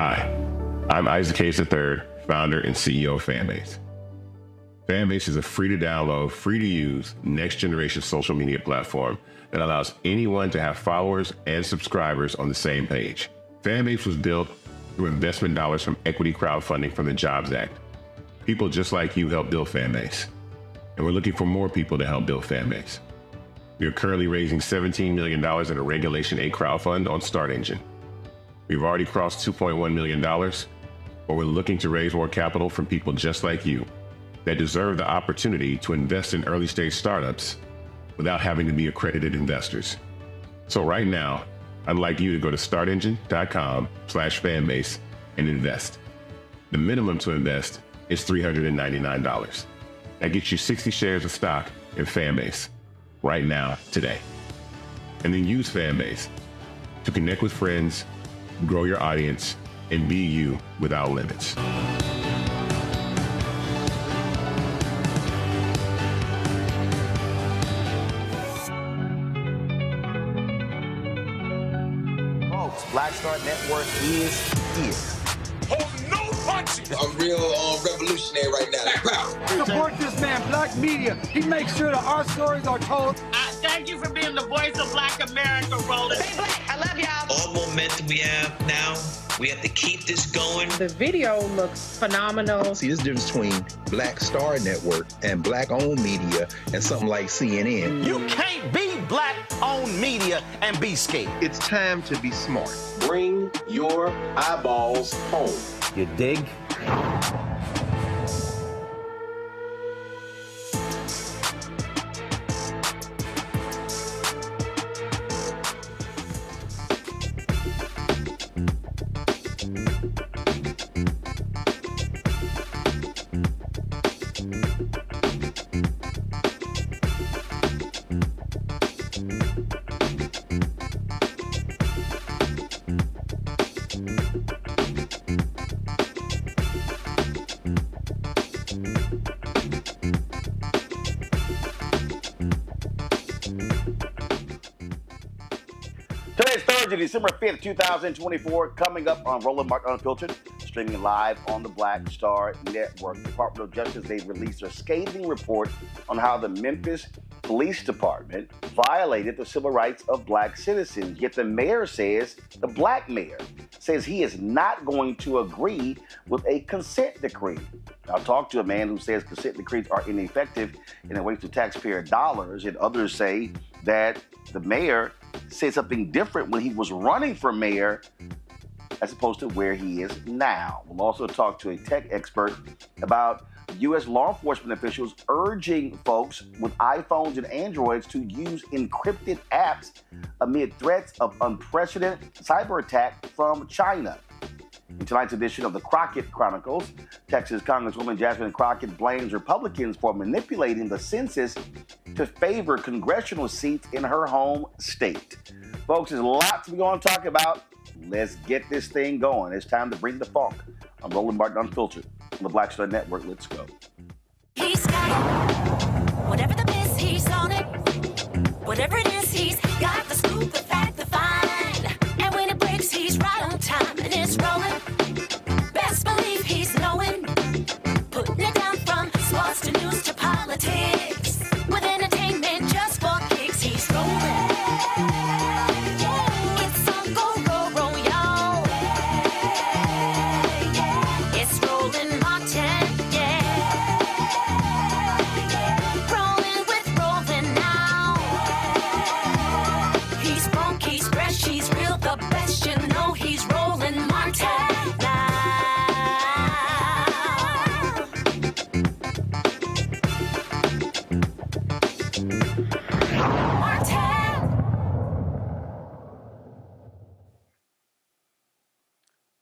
Hi, I'm Isaac Hayes III, founder and CEO of Fanbase. Fanbase is a free-to-download, free-to-use, next-generation social media platform that allows anyone to have followers and subscribers on the same page. Fanbase was built through investment dollars from equity crowdfunding from the Jobs Act. People just like you helped build Fanbase, and we're looking for more people to help build Fanbase. We are currently raising $17 million in a Regulation A crowdfund on StartEngine. We've already crossed $2.1 million, but we're looking to raise more capital from people just like you that deserve the opportunity to invest in early stage startups without having to be accredited investors. So right now, I'd like you to go to startengine.com/fanbase and invest. The minimum to invest is $399. That gets you 60 shares of stock in Fanbase right now, today. And then use Fanbase to connect with friends, grow your audience, and be you without limits. Black Star Network is here. Oh, no punches! I'm real revolutionary right now. Support this man, Black Media. He makes sure that our stories are told. Thank you for being the voice of Black America, Roland. Stay black. I love y'all. All momentum we have now, we have to keep this going. The video looks phenomenal. See, there's a difference between Black Star Network and Black-owned media and something like CNN. You can't be Black-owned media and be scared. It's time to be smart. Bring your eyeballs home. You dig? Today's Thursday, December 5th, 2024, coming up on Roland Martin Unfiltered, streaming live on the Black Star Network. Department of Justice, they've released a scathing report on how the Memphis Police Department violated the civil rights of Black citizens. Yet the mayor says, the Black mayor says he is not going to agree with a consent decree. I'll talk to a man who says consent decrees are ineffective and a waste of taxpayer dollars, and others say that the mayor said something different when he was running for mayor as opposed to where he is now. We'll also talk to a tech expert about U.S. law enforcement officials urging folks with iPhones and Androids to use encrypted apps amid threats of unprecedented cyber attack from China. In tonight's edition of the Crockett Chronicles, Texas Congresswoman Jasmine Crockett blames Republicans for manipulating the census to favor congressional seats in her home state. Folks, there's a lot to be going to talk about. Let's get this thing going. It's time to bring the funk. I'm Roland Martin Unfiltered on the Black Star Network. Let's go. He's got it. Whatever the miss, he's on it. Whatever it is, he's got the scoop, the fact, the find. And when it breaks, he's right on time and it's rolling. Best believe he's knowing. Putting it down from sports to news to politics. With entertainment just for kicks, he's rolling. It's on go, roll, y'all. It's Roland Martin, rolling with Roland now. He's funk, he's fresh, he's real, the best, you know he's Roland Martin now.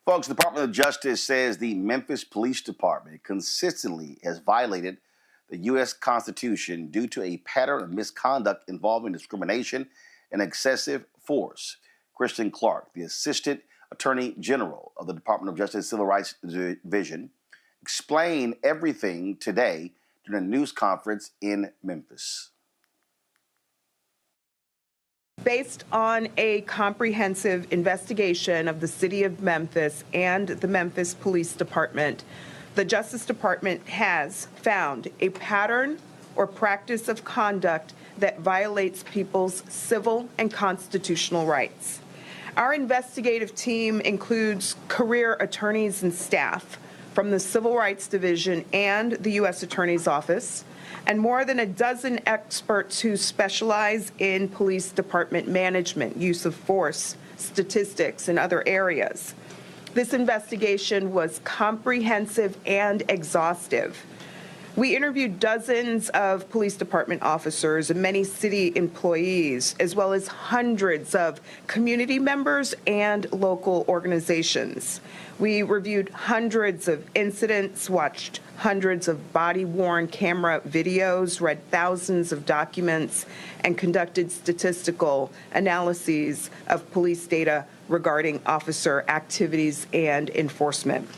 Folks, the Department of Justice says the Memphis Police Department consistently has violated the U.S. Constitution due to a pattern of misconduct involving discrimination and excessive force. Kristen Clark, the Assistant Attorney General of the Department of Justice Civil Rights Division, explained everything today during a news conference in Memphis. Based on a comprehensive investigation of the city of Memphis and the Memphis Police Department, the Justice Department has found a pattern or practice of conduct that violates people's civil and constitutional rights. Our investigative team includes career attorneys and staff, from the Civil Rights Division and the U.S. Attorney's Office, and more than a dozen experts who specialize in police department management, use of force, statistics, and other areas. This investigation was comprehensive and exhaustive. We interviewed dozens of police department officers and many city employees, as well as hundreds of community members and local organizations. We reviewed hundreds of incidents, watched hundreds of body-worn camera videos, read thousands of documents, and conducted statistical analyses of police data regarding officer activities and enforcement.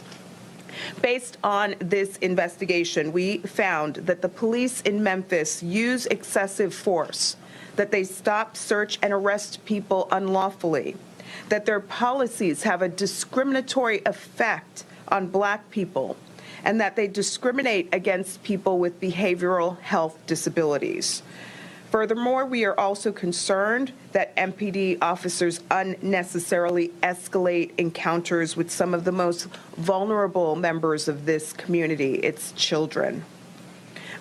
Based on this investigation, we found that the police in Memphis use excessive force, that they stop, search, and arrest people unlawfully, that their policies have a discriminatory effect on Black people, and that they discriminate against people with behavioral health disabilities. Furthermore, we are also concerned that MPD officers unnecessarily escalate encounters with some of the most vulnerable members of this community, its children.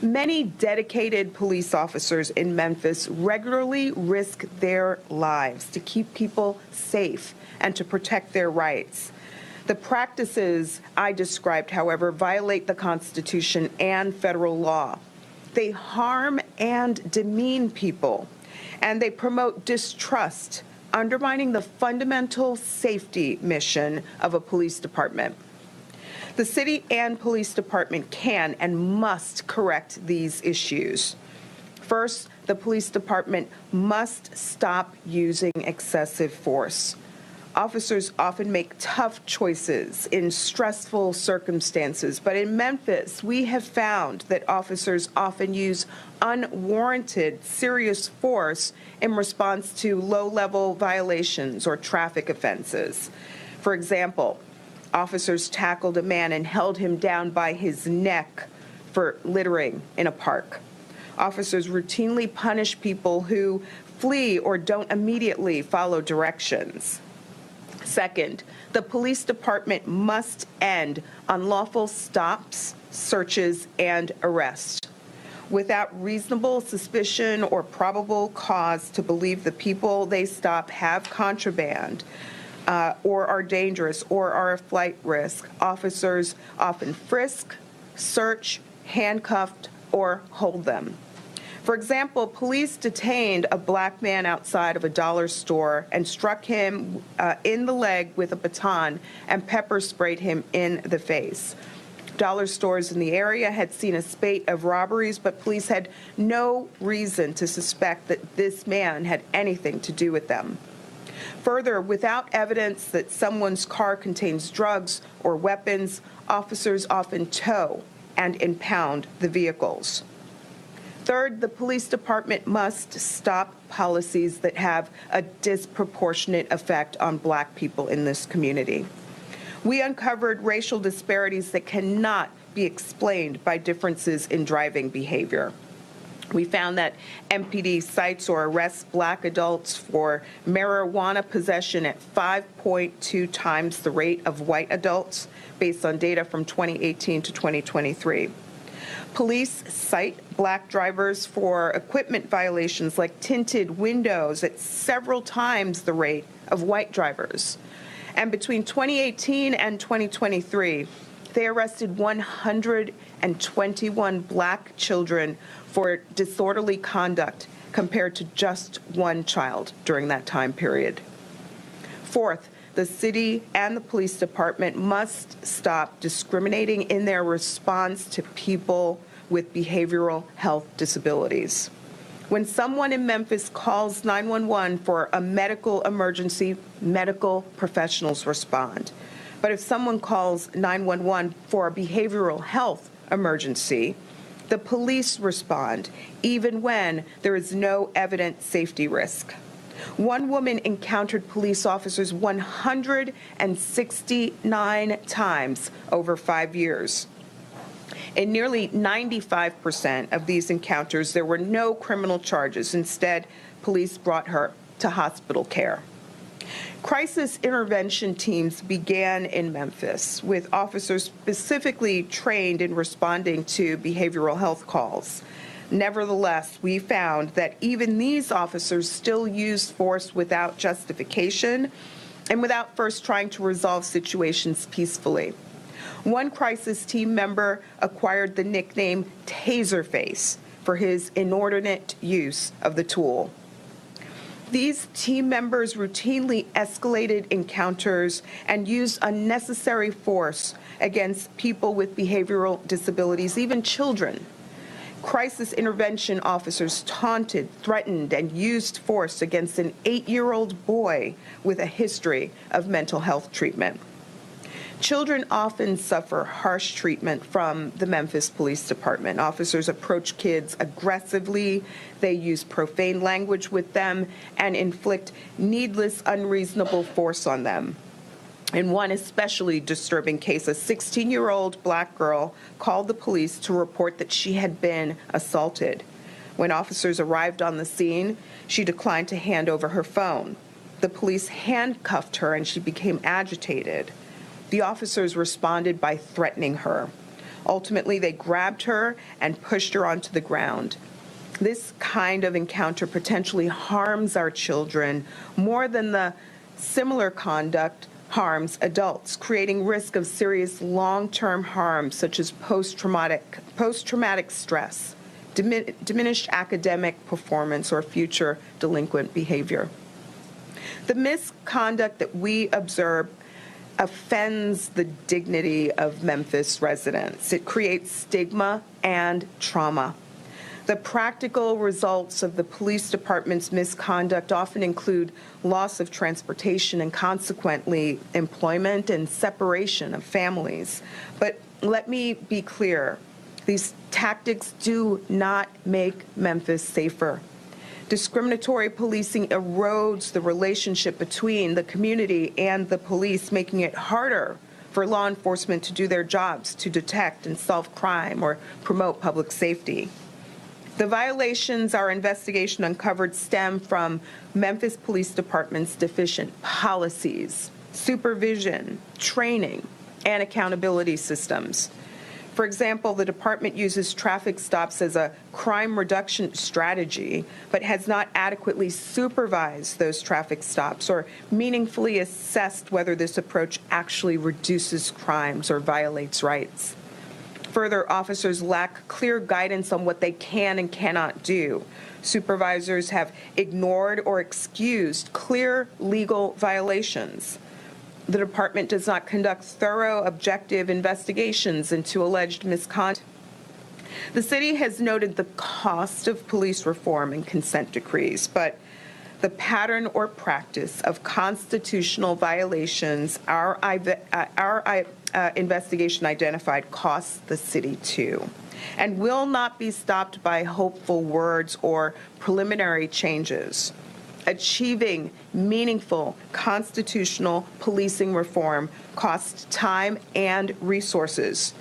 Many dedicated police officers in Memphis regularly risk their lives to keep people safe and to protect their rights. The practices I described, however, violate the Constitution and federal law. They harm and demean people, and they promote distrust, undermining the fundamental safety mission of a police department. The city and police department can and must correct these issues. First, the police department must stop using excessive force. Officers often make tough choices in stressful circumstances, but in Memphis, we have found that officers often use unwarranted, serious force in response to low-level violations or traffic offenses. For example, officers tackled a man and held him down by his neck for littering in a park. Officers routinely punish people who flee or don't immediately follow directions. Second, the police department must end unlawful stops, searches, and arrests. Without reasonable suspicion or probable cause to believe the people they stop have contraband or are dangerous or are a flight risk, officers often frisk, search, handcuff, or hold them. For example, police detained a Black man outside of a dollar store and struck him in the leg with a baton and pepper sprayed him in the face. Dollar stores in the area had seen a spate of robberies, but police had no reason to suspect that this man had anything to do with them. Further, without evidence that someone's car contains drugs or weapons, officers often tow and impound the vehicles. Third, the police department must stop policies that have a disproportionate effect on Black people in this community. We uncovered racial disparities that cannot be explained by differences in driving behavior. We found that MPD cites or arrests Black adults for marijuana possession at 5.2 times the rate of white adults, based on data from 2018 to 2023. Police cite Black drivers for equipment violations like tinted windows at several times the rate of white drivers. And between 2018 and 2023, they arrested 121 Black children for disorderly conduct compared to just one child during that time period. Fourth, the city and the police department must stop discriminating in their response to people with behavioral health disabilities. When someone in Memphis calls 911 for a medical emergency, medical professionals respond. But if someone calls 911 for a behavioral health emergency, the police respond, even when there is no evident safety risk. One woman encountered police officers 169 times over 5 years. In nearly 95% of these encounters, there were no criminal charges. Instead, police brought her to hospital care. Crisis intervention teams began in Memphis with officers specifically trained in responding to behavioral health calls. Nevertheless, we found that even these officers still used force without justification and without first trying to resolve situations peacefully. One crisis team member acquired the nickname Taserface for his inordinate use of the tool. These team members routinely escalated encounters and used unnecessary force against people with behavioral disabilities, even children. Crisis intervention officers taunted, threatened, and used force against an 8-year-old boy with a history of mental health treatment. Children often suffer harsh treatment from the Memphis Police Department. Officers approach kids aggressively, they use profane language with them, and inflict needless, unreasonable force on them. In one especially disturbing case, a 16-year-old black girl called the police to report that she had been assaulted. When officers arrived on the scene, she declined to hand over her phone. The police handcuffed her and she became agitated. The officers responded by threatening her. Ultimately, they grabbed her and pushed her onto the ground. This kind of encounter potentially harms our children more than the similar conduct harms adults, creating risk of serious long-term harm such as post-traumatic stress, diminished academic performance, or future delinquent behavior. The misconduct that we observe offends the dignity of Memphis residents. It creates stigma and trauma. The practical results of the police department's misconduct often include loss of transportation and consequently employment and separation of families. But let me be clear, these tactics do not make Memphis safer. Discriminatory policing erodes the relationship between the community and the police, making it harder for law enforcement to do their jobs, to detect and solve crime or promote public safety. The violations our investigation uncovered stem from Memphis Police Department's deficient policies, supervision, training, and accountability systems. For example, the department uses traffic stops as a crime reduction strategy, but has not adequately supervised those traffic stops or meaningfully assessed whether this approach actually reduces crimes or violates rights. Further, officers lack clear guidance on what they can and cannot do. Supervisors have ignored or excused clear legal violations. The department does not conduct thorough, objective investigations into alleged misconduct. The city has noted the cost of police reform and consent decrees, but the pattern or practice of constitutional violations our investigation identified costs the city too, and will not be stopped by hopeful words or preliminary changes. Achieving meaningful constitutional policing reform costs time and resources,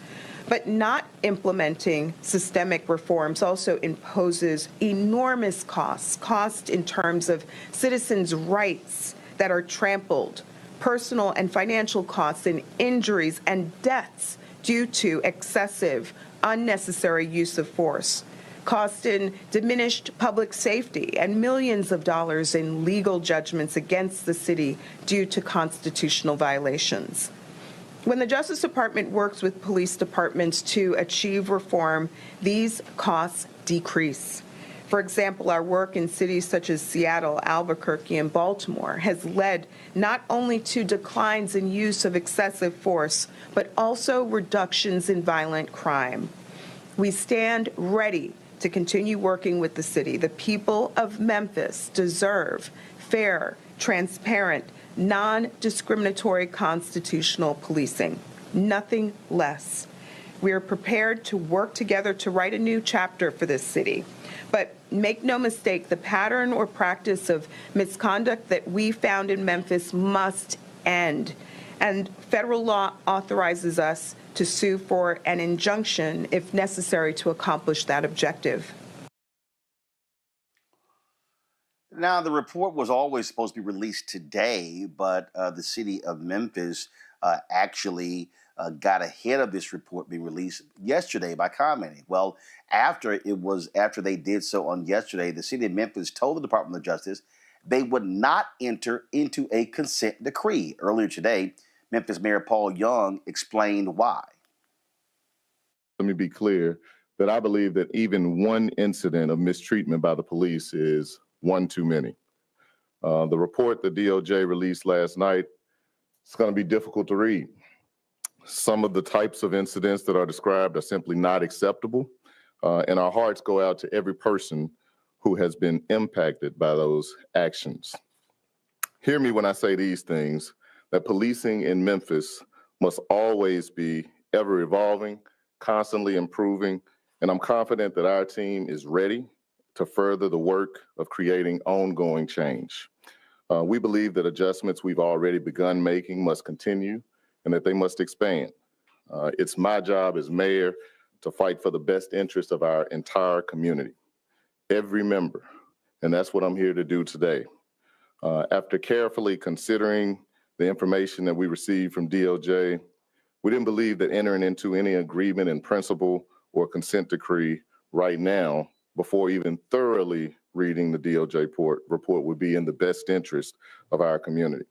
but not implementing systemic reforms also imposes enormous cost in terms of citizens' rights that are trampled, personal and financial costs and injuries and deaths due to excessive, unnecessary use of force, cost in diminished public safety, and millions of dollars in legal judgments against the city due to constitutional violations. When the Justice Department works with police departments to achieve reform, these costs decrease. For example, our work in cities such as Seattle, Albuquerque, and Baltimore has led not only to declines in use of excessive force, but also reductions in violent crime. We stand ready to continue working with the city. The people of Memphis deserve fair, transparent, non-discriminatory constitutional policing, nothing less. We are prepared to work together to write a new chapter for this city. But make no mistake, the pattern or practice of misconduct that we found in Memphis must end. And federal law authorizes us to sue for an injunction if necessary to accomplish that objective. Now, the report was always supposed to be released today, but the city of Memphis actually got ahead of this report being released yesterday by commenting. Well, after they did so on yesterday, the city of Memphis told the Department of Justice they would not enter into a consent decree. Earlier today, Memphis Mayor Paul Young explained why. Let me be clear that I believe that even one incident of mistreatment by the police is one too many. The report the DOJ released last night, it's going to be difficult to read. Some of the types of incidents that are described are simply not acceptable, and our hearts go out to every person who has been impacted by those actions. Hear me when I say these things, that policing in Memphis must always be ever evolving, constantly improving, and I'm confident that our team is ready to further the work of creating ongoing change. We believe that adjustments we've already begun making must continue and that they must expand. It's my job as mayor to fight for the best interest of our entire community, every member, and that's what I'm here to do today. After carefully considering the information that we received from DOJ, we didn't believe that entering into any agreement in principle or consent decree right now, before even thoroughly reading the DOJ report, would be in the best interest of our community.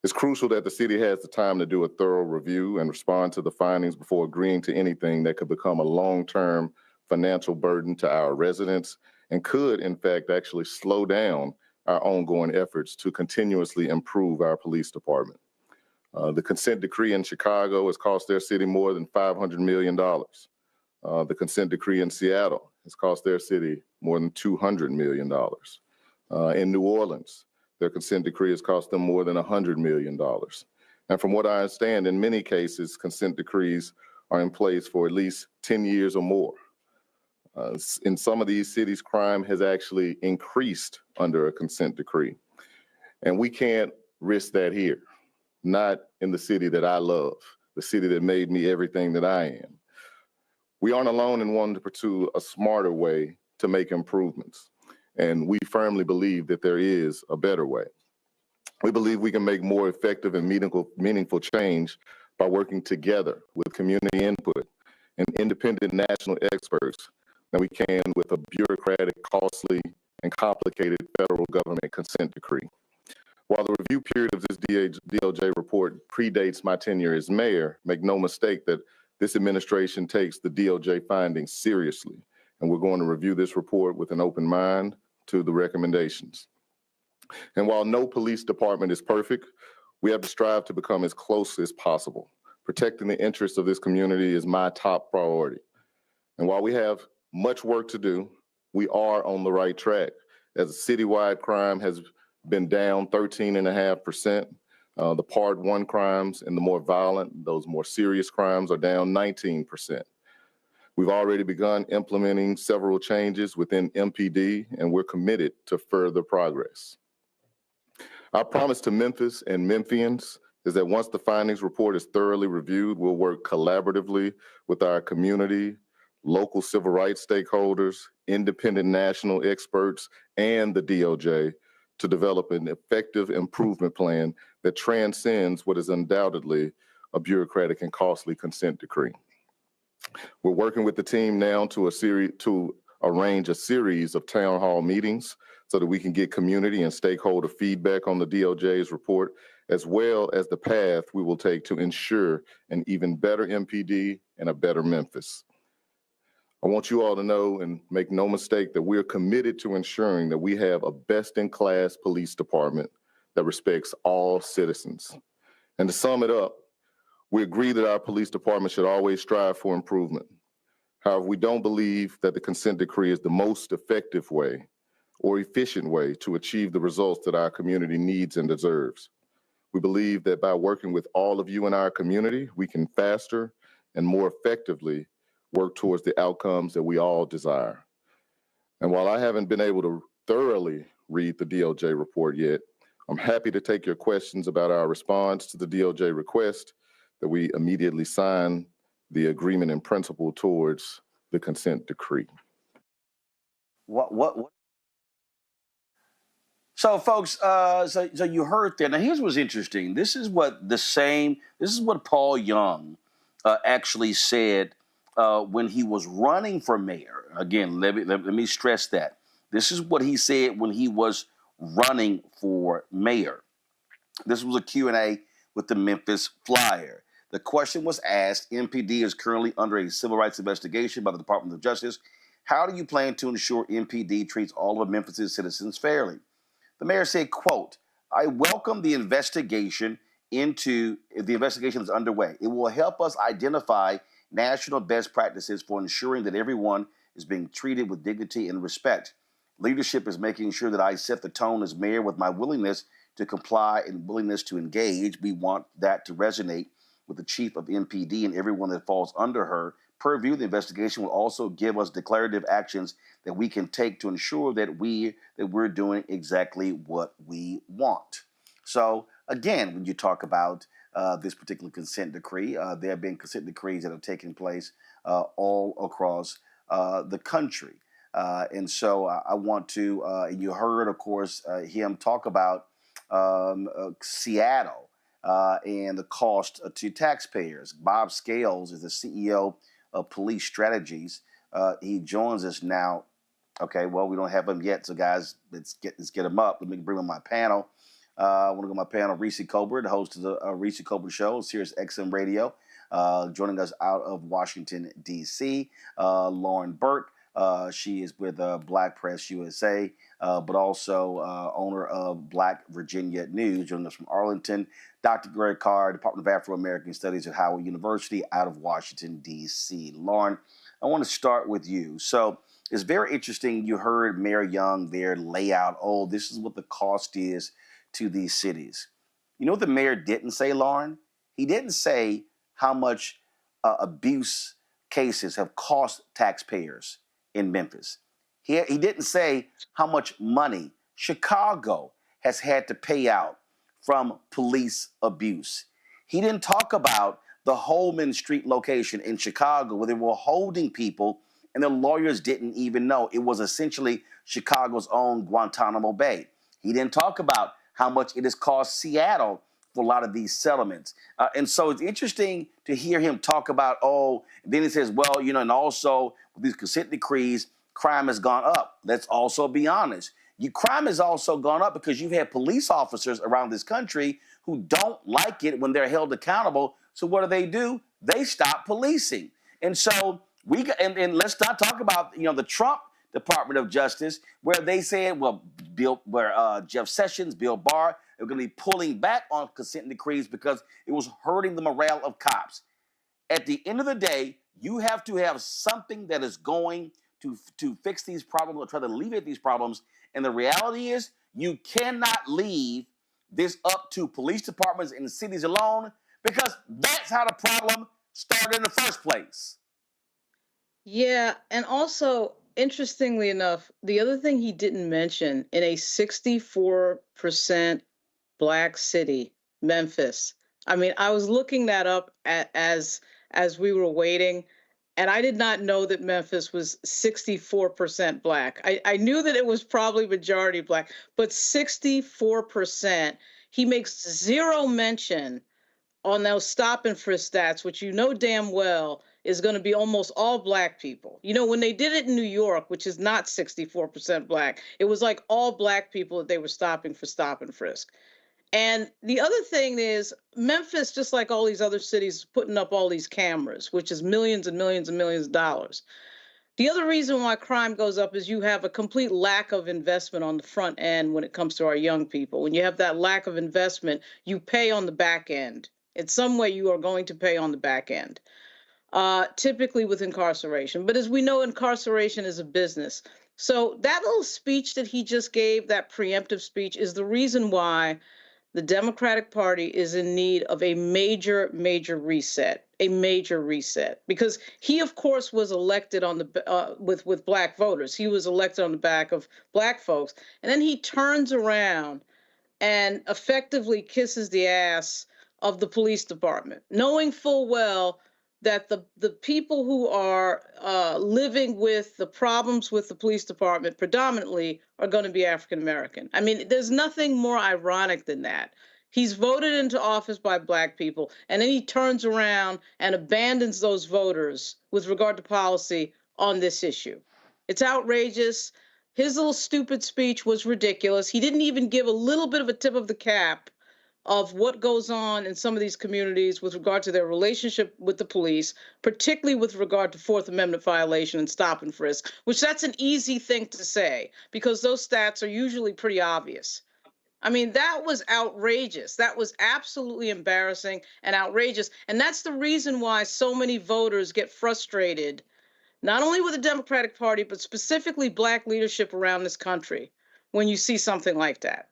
It's crucial that the city has the time to do a thorough review and respond to the findings before agreeing to anything that could become a long-term financial burden to our residents and could, in fact, actually slow down our ongoing efforts to continuously improve our police department. The consent decree in Chicago has cost their city more than $500 million. The consent decree in Seattle has cost their city more than $200 million. In New Orleans, their consent decree has cost them more than $100 million. And from what I understand, in many cases, consent decrees are in place for at least 10 years or more. In some of these cities, crime has actually increased under a consent decree. And we can't risk that here, not in the city that I love, the city that made me everything that I am. We aren't alone in wanting to pursue a smarter way to make improvements. And we firmly believe that there is a better way. We believe we can make more effective and meaningful change by working together with community input and independent national experts than we can with a bureaucratic, costly, and complicated federal government consent decree. While the review period of this DOJ report predates my tenure as mayor, make no mistake that this administration takes the DOJ findings seriously, and we're going to review this report with an open mind to the recommendations. And while no police department is perfect, we have to strive to become as close as possible. Protecting the interests of this community is my top priority. And while we have much work to do, we are on the right track. As citywide crime has been down 13.5%, the Part 1 crimes and the more violent, those more serious crimes are down 19%. We've already begun implementing several changes within MPD, and we're committed to further progress. Our promise to Memphis and Memphians is that once the findings report is thoroughly reviewed, we'll work collaboratively with our community, local civil rights stakeholders, independent national experts, and the DOJ to develop an effective improvement plan that transcends what is undoubtedly a bureaucratic and costly consent decree. We're working with the team now to arrange a series of town hall meetings so that we can get community and stakeholder feedback on the DOJ's report, as well as the path we will take to ensure an even better MPD and a better Memphis. I want you all to know and make no mistake that we're committed to ensuring that we have a best-in-class police department that respects all citizens. And to sum it up, we agree that our police department should always strive for improvement. However, we don't believe that the consent decree is the most effective way or efficient way to achieve the results that our community needs and deserves. We believe that by working with all of you in our community, we can faster and more effectively work towards the outcomes that we all desire. And while I haven't been able to thoroughly read the DOJ report yet, I'm happy to take your questions about our response to the DOJ request that we immediately sign the agreement in principle towards the consent decree. What So, folks, so you heard that. Now, here's what's interesting. This is what Paul Young actually said when he was running for mayor. Again, let me stress that. This is what he said when he was running for mayor. This was a Q&A with the Memphis Flyer. The question was asked, MPD is currently under a civil rights investigation by the Department of Justice. How do you plan to ensure MPD treats all of Memphis' citizens fairly? The mayor said, quote, I welcome the investigation that's underway. It will help us identify national best practices for ensuring that everyone is being treated with dignity and respect. Leadership is making sure that I set the tone as mayor with my willingness to comply and willingness to engage. We want that to resonate with the chief of MPD and everyone that falls under her purview. The investigation will also give us declarative actions that we can take to ensure that we're doing exactly what we want. So again, when you talk about this particular consent decree, there have been consent decrees that have taken place all across the country. And so I want to, and you heard, of course, him talk about Seattle and the cost to taxpayers. Bob Scales is the CEO of Police Strategies. He joins us now. Okay, well, we don't have him yet, so guys, let's get him up. Let me bring him on my panel. I want to go to my panel, Reese Colbert, the host of the Reese Colbert Show, Sirius XM Radio, joining us out of Washington, D.C. Lauren Burke. She is with Black Press USA, but also owner of Black Virginia News, joining us from Arlington. Dr. Greg Carr, Department of Afro-American Studies at Howard University out of Washington, D.C. Lauren, I want to start with you. So it's very interesting. You heard Mayor Young there lay out, this is what the cost is to these cities. You know what the mayor didn't say, Lauren? He didn't say how much abuse cases have cost taxpayers in Memphis. He didn't say how much money Chicago has had to pay out from police abuse. He didn't talk about the Holman Street location in Chicago where they were holding people and the lawyers didn't even know. It was essentially Chicago's own Guantanamo Bay. He didn't talk about how much it has cost Seattle for a lot of these settlements. And so it's interesting to hear him talk about, then he says, well, and also with these consent decrees, crime has gone up. Let's also be honest. Crime has also gone up because you've had police officers around this country who don't like it when they're held accountable. So what do? They stop policing. And so and let's not talk about, the Trump Department of Justice, where they said, Jeff Sessions, Bill Barr, they're going to be pulling back on consent decrees because it was hurting the morale of cops. At the end of the day, you have to have something that is going to fix these problems or try to alleviate these problems. And the reality is you cannot leave this up to police departments in the cities alone because that's how the problem started in the first place. Yeah, and also, interestingly enough, the other thing he didn't mention, in a 64% Black city, Memphis. I mean, I was looking that up as we were waiting, and I did not know that Memphis was 64% Black. I knew that it was probably majority Black, but 64%. He makes zero mention on those stop and frisk stats, which damn well is going to be almost all Black people. When they did it in New York, which is not 64% Black, it was like all Black people that they were stopping for stop and frisk. And the other thing is Memphis, just like all these other cities, putting up all these cameras, which is millions and millions and millions of dollars. The other reason why crime goes up is you have a complete lack of investment on the front end when it comes to our young people. When you have that lack of investment, you pay on the back end. In some way, you are going to pay on the back end, typically with incarceration. But as we know, incarceration is a business. So that little speech that he just gave, that preemptive speech, is the reason why the Democratic Party is in need of a major, major reset, because he, of course, was elected on the with Black voters. He was elected on the back of Black folks. And then he turns around and effectively kisses the ass of the police department, knowing full well that the people who are living with the problems with the police department predominantly are going to be African American. I mean, there's nothing more ironic than that. He's voted into office by Black people, and then he turns around and abandons those voters with regard to policy on this issue. It's outrageous. His little stupid speech was ridiculous. He didn't even give a little bit of a tip of the cap of what goes on in some of these communities with regard to their relationship with the police, particularly with regard to Fourth Amendment violation and stop and frisk, which that's an easy thing to say because those stats are usually pretty obvious. I mean, that was outrageous. That was absolutely embarrassing and outrageous. And that's the reason why so many voters get frustrated, not only with the Democratic Party, but specifically Black leadership around this country when you see something like that.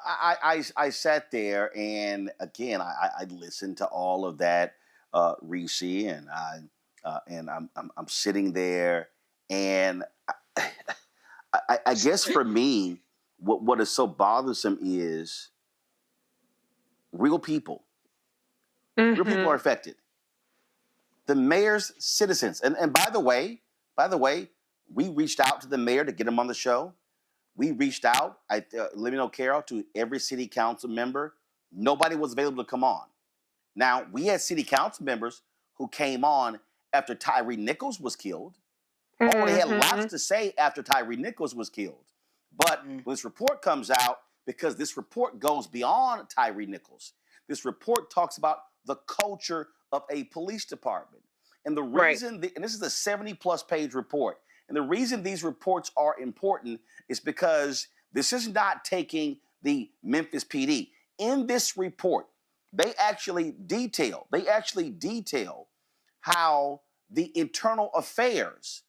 I sat there and again I listened to all of that, Reese, and I'm sitting there, and I guess for me, what is so bothersome is real people. Mm-hmm. Real people are affected. The mayor's citizens, and by the way, we reached out to the mayor to get him on the show. We reached out, let me know, Carol, to every city council member. Nobody was available to come on. Now, we had city council members who came on after Tyree Nichols was killed. Mm-hmm. Oh, they had lots to say after Tyree Nichols was killed. But when this report comes out, because this report goes beyond Tyree Nichols, this report talks about the culture of a police department. And the reason, and this is a 70-plus page report, and the reason these reports are important is because this is not taking the Memphis PD. In this report, they actually detail how the internal affairs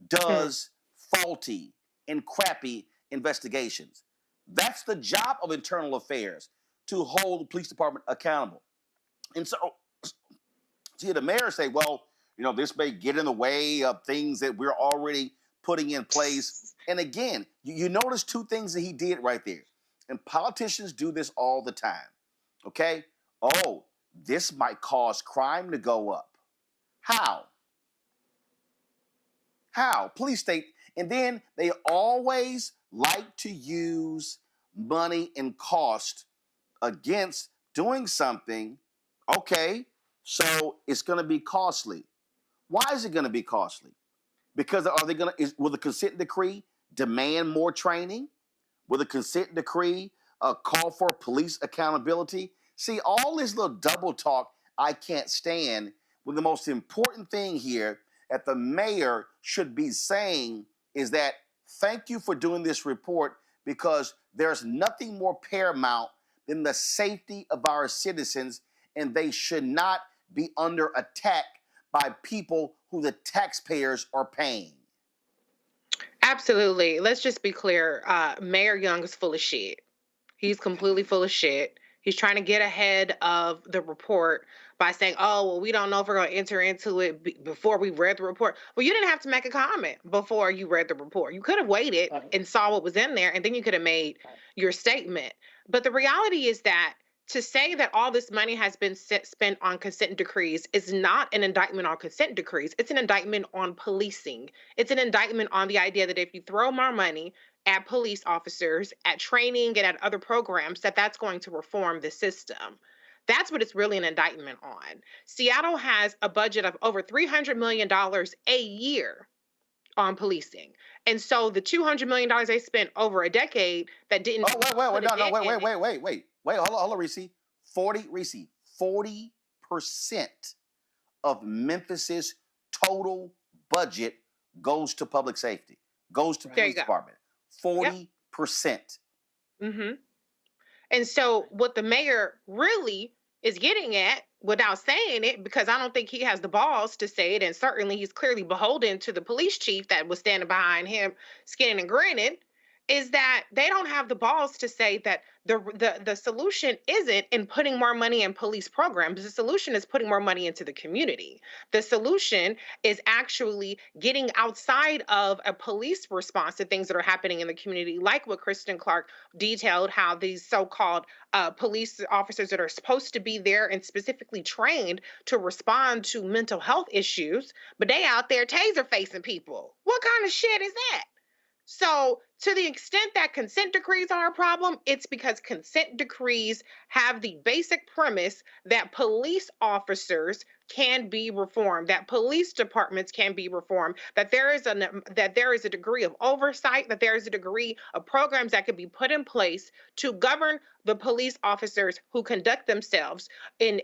does faulty and crappy investigations. That's the job of internal affairs, to hold the police department accountable. And so, see, the mayor say, well, you know, this may get in the way of things that we're already putting in place. And again, you notice two things that he did right there. And politicians do this all the time. Okay? Oh, this might cause crime to go up. How? Please state. And then they always like to use money and cost against doing something. Okay, so it's going to be costly. Why is it going to be costly? Because will the consent decree demand more training? Will the consent decree call for police accountability? See, all this little double talk I can't stand, when the most important thing here that the mayor should be saying is that thank you for doing this report, because there's nothing more paramount than the safety of our citizens, and they should not be under attack by people who the taxpayers are paying. Absolutely. Let's just be clear. Mayor Young is full of shit. He's completely full of shit. He's trying to get ahead of the report by saying, oh, well, we don't know if we're going to enter into it before we read the report. Well, you didn't have to make a comment before you read the report. You could have waited and saw what was in there, and then you could have made your statement. But the reality is that to say that all this money has been spent on consent decrees is not an indictment on consent decrees. It's an indictment on policing. It's an indictment on the idea that if you throw more money at police officers, at training, and at other programs, that's going to reform the system. That's what it's really an indictment on. Seattle has a budget of over $300 million a year on policing. And so the $200 million they spent over a decade that didn't... Wait, hold on, Reese. 40% of Memphis's total budget goes to public safety, goes to police department. 40%. Mm-hmm. And so what the mayor really is getting at, without saying it, because I don't think he has the balls to say it, and certainly he's clearly beholden to the police chief that was standing behind him, skinning and grinning, is that they don't have the balls to say that the solution isn't in putting more money in police programs. The solution is putting more money into the community. The solution is actually getting outside of a police response to things that are happening in the community, like what Kristen Clark detailed, how these so-called police officers that are supposed to be there and specifically trained to respond to mental health issues, but they out there taser facing people. What kind of shit is that? So, to the extent that consent decrees are a problem, it's because consent decrees have the basic premise that police officers can be reformed, that police departments can be reformed, that there is a degree of oversight, that there is a degree of programs that could be put in place to govern the police officers who conduct themselves in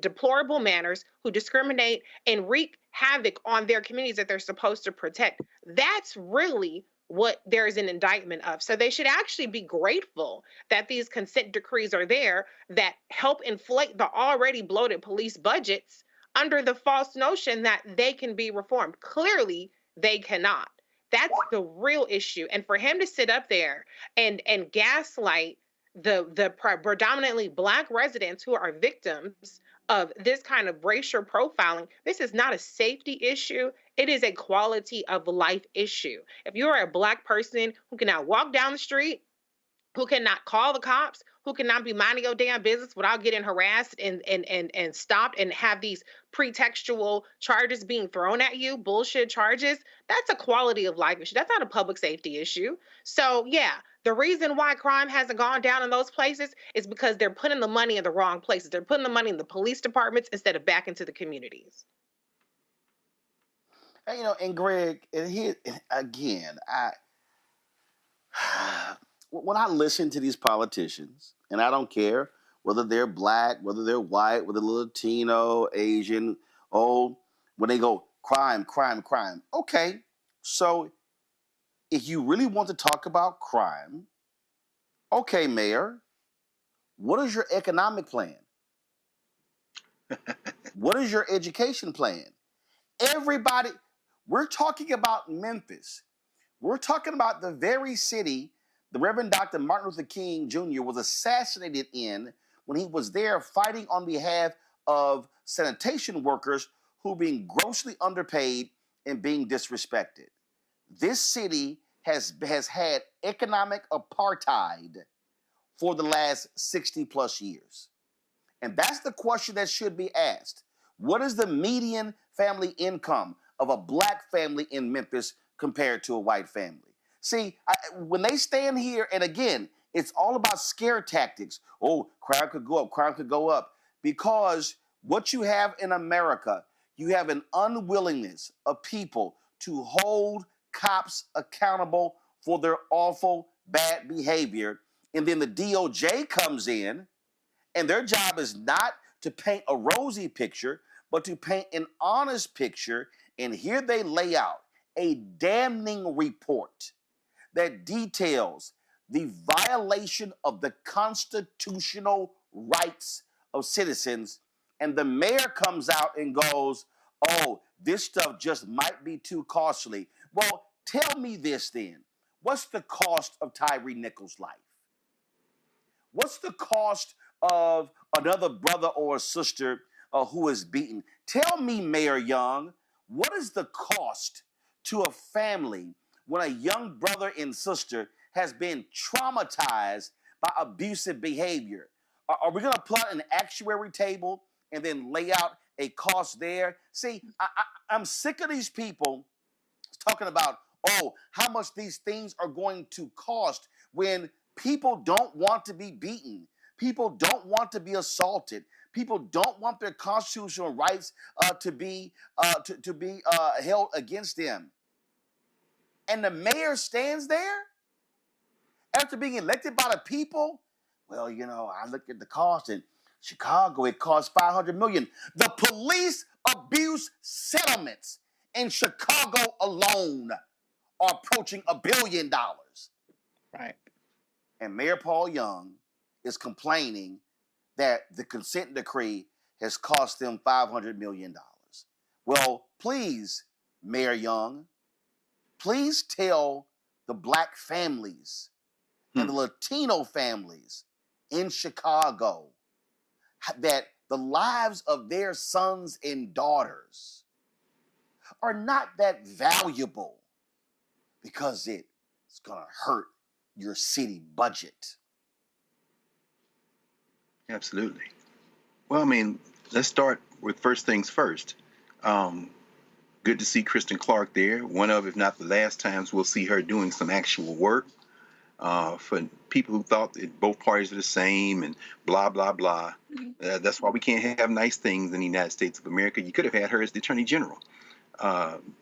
deplorable manners, who discriminate and wreak havoc on their communities that they're supposed to protect. That's really what there is an indictment of. So they should actually be grateful that these consent decrees are there that help inflate the already bloated police budgets under the false notion that they can be reformed. Clearly, they cannot. That's the real issue. And for him to sit up there and gaslight the predominantly Black residents who are victims of this kind of racial profiling, this is not a safety issue. It is a quality of life issue. If you're a Black person who cannot walk down the street, who cannot call the cops, who cannot be minding your damn business without getting harassed and stopped and have these pretextual charges being thrown at you, bullshit charges, that's a quality of life issue. That's not a public safety issue. So yeah, the reason why crime hasn't gone down in those places is because they're putting the money in the wrong places. They're putting the money in the police departments instead of back into the communities. And, you know, and Greg, and here again, when I listen to these politicians, and I don't care whether they're Black, whether they're white, whether they're Latino, Asian, old, when they go crime, crime, crime. Okay, so if you really want to talk about crime, okay, Mayor, what is your economic plan? What is your education plan? Everybody, we're talking about Memphis. We're talking about the very city the Reverend Dr. Martin Luther King Jr. was assassinated in when he was there fighting on behalf of sanitation workers who were being grossly underpaid and being disrespected. This city has had economic apartheid for the last 60 plus years. And that's the question that should be asked. What is the median family income of a Black family in Memphis compared to a white family? See, when they stand here, and again, it's all about scare tactics. Oh, crime could go up, crime could go up. Because what you have in America, you have an unwillingness of people to hold cops accountable for their awful, bad behavior. And then the DOJ comes in, and their job is not to paint a rosy picture, but to paint an honest picture. And here they lay out a damning report that details the violation of the constitutional rights of citizens. And the mayor comes out and goes, oh, this stuff just might be too costly. Well, tell me this then. What's the cost of Tyree Nichols' life? What's the cost of another brother or a sister who is beaten? Tell me, Mayor Young, what is the cost to a family when a young brother and sister has been traumatized by abusive behavior? Are we going to put an actuary table and then lay out a cost there? See, I'm sick of these people talking about, oh, how much these things are going to cost when people don't want to be beaten. People don't want to be assaulted. People don't want their constitutional rights to be held against them. And the mayor stands there after being elected by the people. Well, you know, I looked at the cost in Chicago, it cost $500 million. The police abuse settlements in Chicago alone are approaching $1 billion. Right. And Mayor Paul Young is complaining that the consent decree has cost them $500 million. Well, please, Mayor Young, please tell the Black families and the Latino families in Chicago, that the lives of their sons and daughters are not that valuable because it's going to hurt your city budget. Absolutely. Well, I mean, let's start with first things first. Good to see Kristen Clark there. One of, if not the last times, we'll see her doing some actual work. For people who thought that both parties are the same and blah, blah, blah. That's why we can't have nice things in the United States of America. You could have had her as the Attorney General.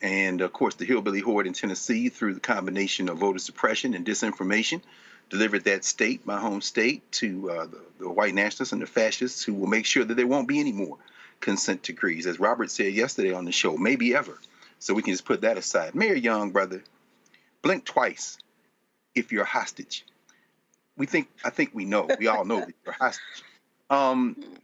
And, of course, the hillbilly horde in Tennessee, through the combination of voter suppression and disinformation, delivered that state, my home state, to the white nationalists and the fascists who will make sure that there won't be any more consent decrees. As Robert said yesterday on the show, maybe ever. So we can just put that aside. Mayor Young, brother, blink twice if you're a hostage. I think we know. We all know that you're a hostage.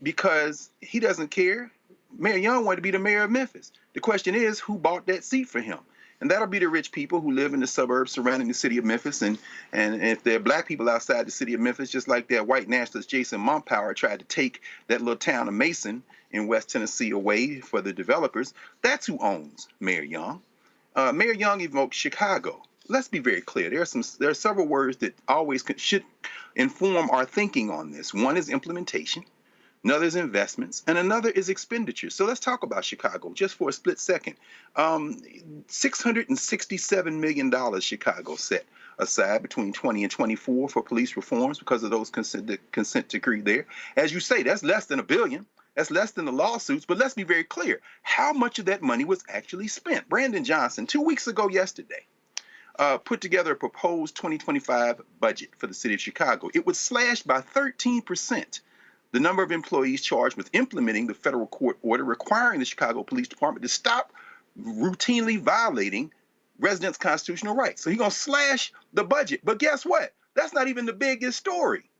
Because he doesn't care. Mayor Young wanted to be the mayor of Memphis. The question is, who bought that seat for him? And that'll be the rich people who live in the suburbs surrounding the city of Memphis. And if there are black people outside the city of Memphis, just like that white nationalist Jason Mumpower tried to take that little town of Mason in West Tennessee away for the developers, that's who owns Mayor Young. Mayor Young evoked Chicago. Let's be very clear. There are several words that always should inform our thinking on this. One is implementation, another is investments, and another is expenditure. So let's talk about Chicago just for a split second. $667 million Chicago set aside between 20 and 24 for police reforms because of those consent decree there. As you say, that's less than $1 billion. That's less than the lawsuits, but let's be very clear. How much of that money was actually spent? Brandon Johnson, 2 weeks ago yesterday, put together a proposed 2025 budget for the city of Chicago. It would slash by 13% the number of employees charged with implementing the federal court order requiring the Chicago Police Department to stop routinely violating residents' constitutional rights. So he's going to slash the budget. But guess what? That's not even the biggest story.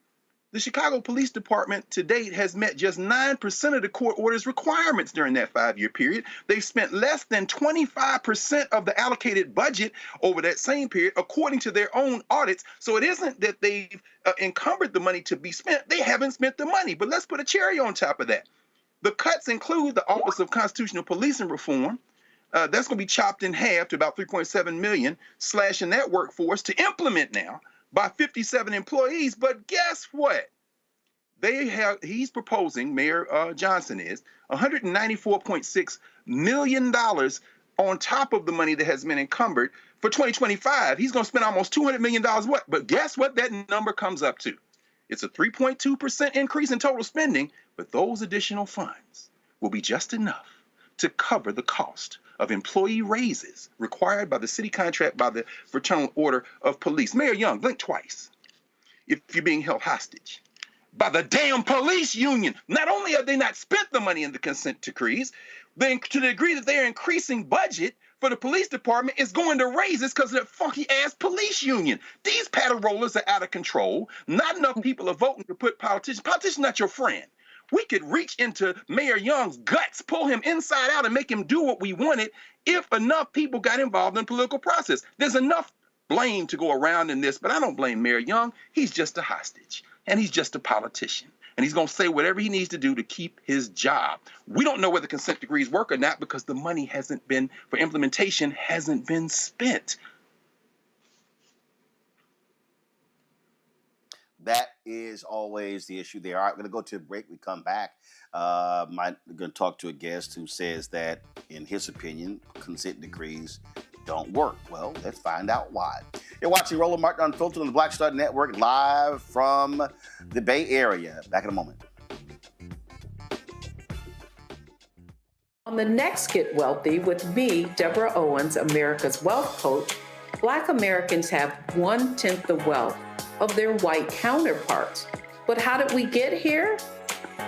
The Chicago Police Department to date has met just 9% of the court order's requirements during that 5-year period. They've spent less than 25% of the allocated budget over that same period, according to their own audits. So it isn't that they've encumbered the money to be spent. They haven't spent the money. But let's put a cherry on top of that. The cuts include the Office of Constitutional Policing Reform. That's going to be chopped in half to about $3.7 million, slashing that workforce to implement now by 57 employees. But guess what? He's proposing, Mayor Johnson is, $194.6 million on top of the money that has been encumbered for 2025. He's going to spend almost $200 million. What? But guess what that number comes up to? It's a 3.2% increase in total spending, but those additional funds will be just enough to cover the cost of employee raises required by the city contract by the Fraternal Order of Police. Mayor Young, blink twice if you're being held hostage by the damn police union. Not only have they not spent the money in the consent decrees, to the degree that they're increasing budget for the police department is going to raise this because of that funky-ass police union. These paddle rollers are out of control. Not enough people are voting to put politicians. Politicians not your friend. We could reach into Mayor Young's guts, pull him inside out, and make him do what we wanted if enough people got involved in the political process. There's enough blame to go around in this, but I don't blame Mayor Young. He's just a hostage, and he's just a politician. And he's going to say whatever he needs to do to keep his job. We don't know whether consent decrees work or not because the money for implementation hasn't been spent. That is always the issue there. All right, we're going to go to a break. We come back. We're going to talk to a guest who says that, in his opinion, consent decrees don't work. Well, let's find out why. You're watching Roland Martin Unfiltered on the Black Star Network, live from the Bay Area. Back in a moment. On the next Get Wealthy with me, Deborah Owens, America's Wealth Coach, Black Americans have 1/10 the wealth of their white counterparts. But how did we get here?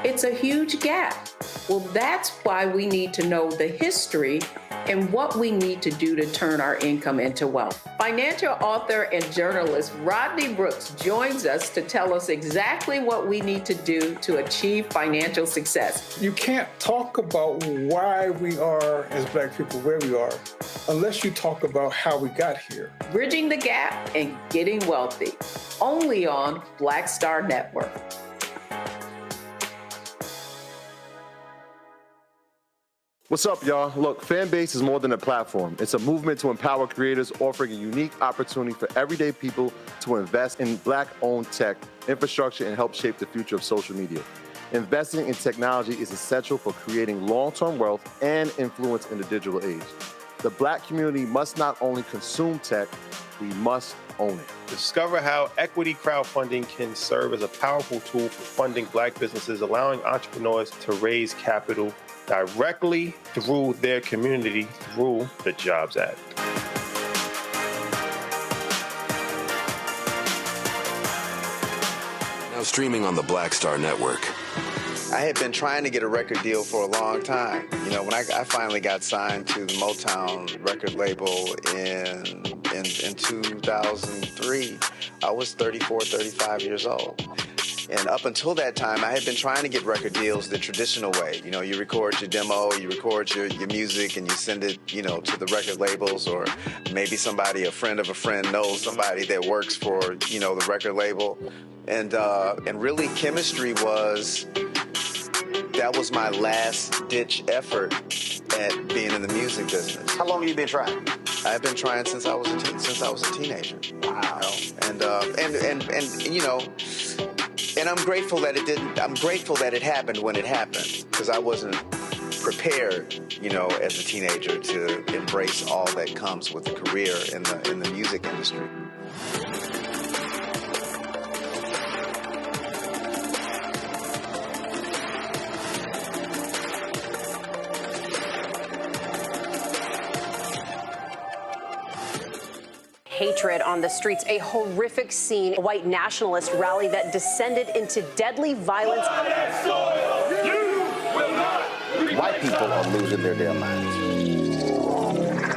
It's a huge gap. Well, that's why we need to know the history and what we need to do to turn our income into wealth. Financial author and journalist Rodney Brooks joins us to tell us exactly what we need to do to achieve financial success. You can't talk about why we are, as Black people, where we are, unless you talk about how we got here. Bridging the Gap and Getting Wealthy, only on Black Star Network. What's up, y'all? Look, Fanbase is more than a platform. It's a movement to empower creators, offering a unique opportunity for everyday people to invest in Black-owned tech, infrastructure, and help shape the future of social media. Investing in technology is essential for creating long-term wealth and influence in the digital age. The Black community must not only consume tech, we must own it. Discover how equity crowdfunding can serve as a powerful tool for funding Black businesses, allowing entrepreneurs to raise capital directly through their community through the Jobs Act. Now streaming on the Black Star Network. I had been trying to get a record deal for a long time. You know, when I finally got signed to the Motown record label in 2003, I was 34, 35 years old. And up until that time, I had been trying to get record deals the traditional way. You know, you record your demo, you record your music, and you send it, you know, to the record labels, or maybe somebody, a friend of a friend, knows somebody that works for, you know, the record label. And really, chemistry that was my last ditch effort at being in the music business. How long have you been trying? I've been trying since I was a teenager. Wow. You know? And you know. And I'm grateful that it didn't. I'm grateful that it happened when it happened, because I wasn't prepared, you know, as a teenager to embrace all that comes with a career in the music industry. Hatred on the streets, a horrific scene, a white nationalist rally that descended into deadly violence. White people are losing their damn minds.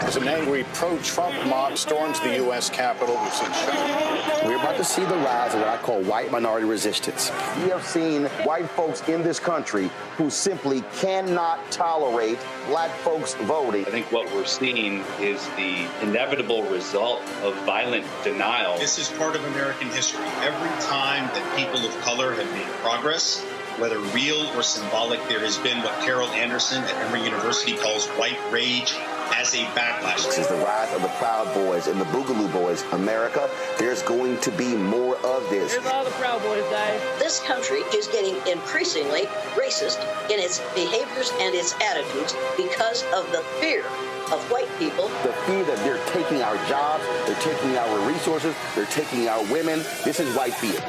As an angry pro-Trump mob storms the U.S. Capitol, we've seen shooting. We're about to see the rise of what I call white minority resistance. We have seen white folks in this country who simply cannot tolerate Black folks voting. I think what we're seeing is the inevitable result of violent denial. This is part of American history. Every time that people of color have made progress, whether real or symbolic, there has been what Carol Anderson at Emory University calls white rage as a backlash. This is the rise of the Proud Boys and the Boogaloo Boys. America, there's going to be more of this. Here's all the Proud Boys, Dave. This country is getting increasingly racist in its behaviors and its attitudes because of the fear of white people. The fear that they're taking our jobs, they're taking our resources, they're taking our women. This is white fear.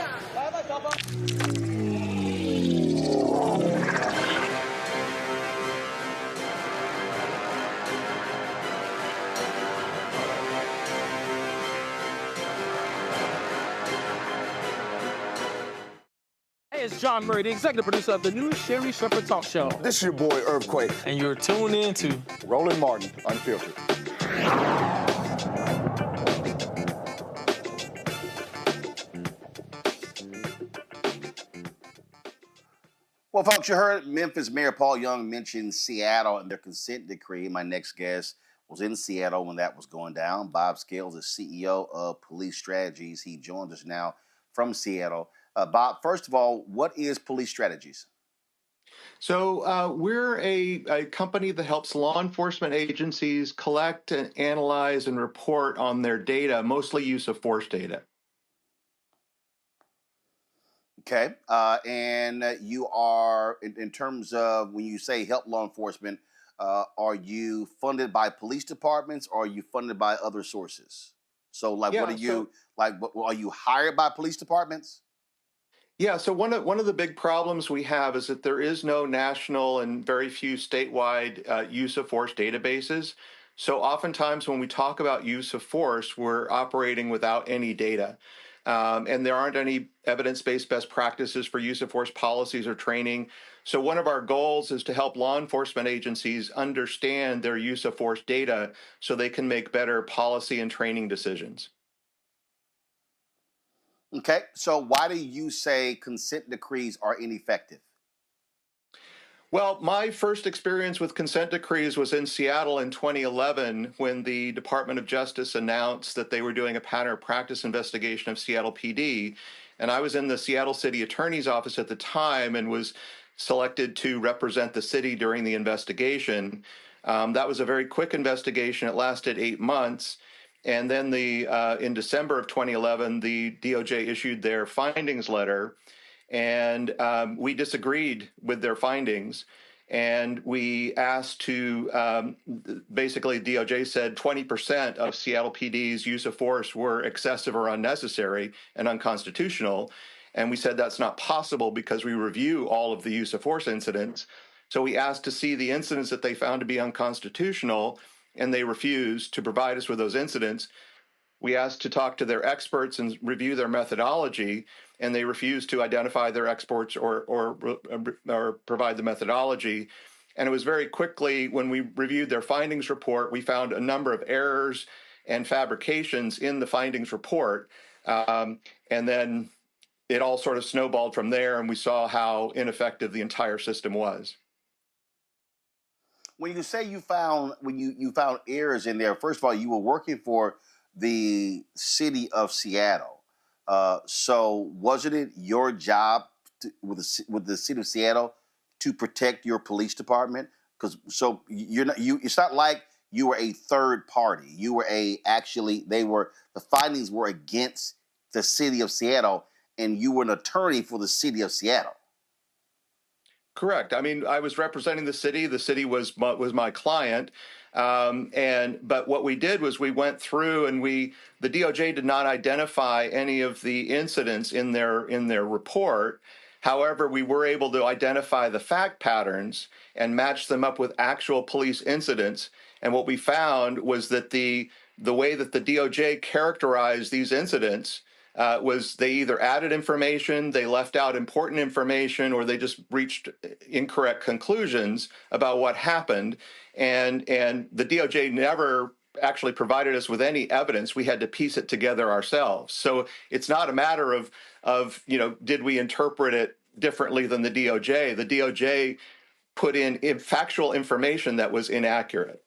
Hey, it's John Murray, the executive producer of the new Sherry Shepherd Talk Show. This is your boy, Earthquake. And you're tuned in to Roland Martin, Unfiltered. Well, folks, you heard Memphis Mayor Paul Young mention Seattle and their consent decree. My next guest was in Seattle when that was going down. Bob Scales is CEO of Police Strategies. He joins us now from Seattle. Bob, first of all, what is Police Strategies? So we're a company that helps law enforcement agencies collect and analyze and report on their data, mostly use of force data. Okay. And you are, in terms of when you say help law enforcement, are you funded by police departments or are you funded by other sources? So, like, what are you, are you hired by police departments? Yeah, so one of the big problems we have is that there is no national and very few statewide use of force databases. So oftentimes when we talk about use of force, we're operating without any data. And there aren't any evidence-based best practices for use of force policies or training. So one of our goals is to help law enforcement agencies understand their use of force data so they can make better policy and training decisions. Okay, so why do you say consent decrees are ineffective? Well, my first experience with consent decrees was in Seattle in 2011 when the Department of Justice announced that they were doing a pattern of practice investigation of Seattle PD. And I was in the Seattle City Attorney's Office at the time and was selected to represent the city during the investigation. That was a very quick investigation. It lasted 8 months. And then in December of 2011, the DOJ issued their findings letter, and we disagreed with their findings. And we asked to, basically DOJ said 20% of Seattle PD's use of force were excessive or unnecessary and unconstitutional. And we said that's not possible because we review all of the use of force incidents. So we asked to see the incidents that they found to be unconstitutional, and they refused to provide us with those incidents. We asked to talk to their experts and review their methodology, and they refused to identify their experts or provide the methodology. And it was very quickly, when we reviewed their findings report, we found a number of errors and fabrications in the findings report. And then it all sort of snowballed from there, and we saw how ineffective the entire system was. When you say you found errors in there, first of all, you were working for the city of Seattle. So wasn't it your job with the city of Seattle to protect your police department? Because it's not like you were a third party. You were the findings were against the city of Seattle, and you were an attorney for the city of Seattle. Correct. I mean, I was representing the city. The city was my client. But what we did was we went through and the DOJ did not identify any of the incidents in their report. However, we were able to identify the fact patterns and match them up with actual police incidents. And what we found was that the way that the DOJ characterized these incidents was they either added information, they left out important information, or they just reached incorrect conclusions about what happened. And the DOJ never actually provided us with any evidence. We had to piece it together ourselves. So it's not a matter of did we interpret it differently than the DOJ? The DOJ put in factual information that was inaccurate.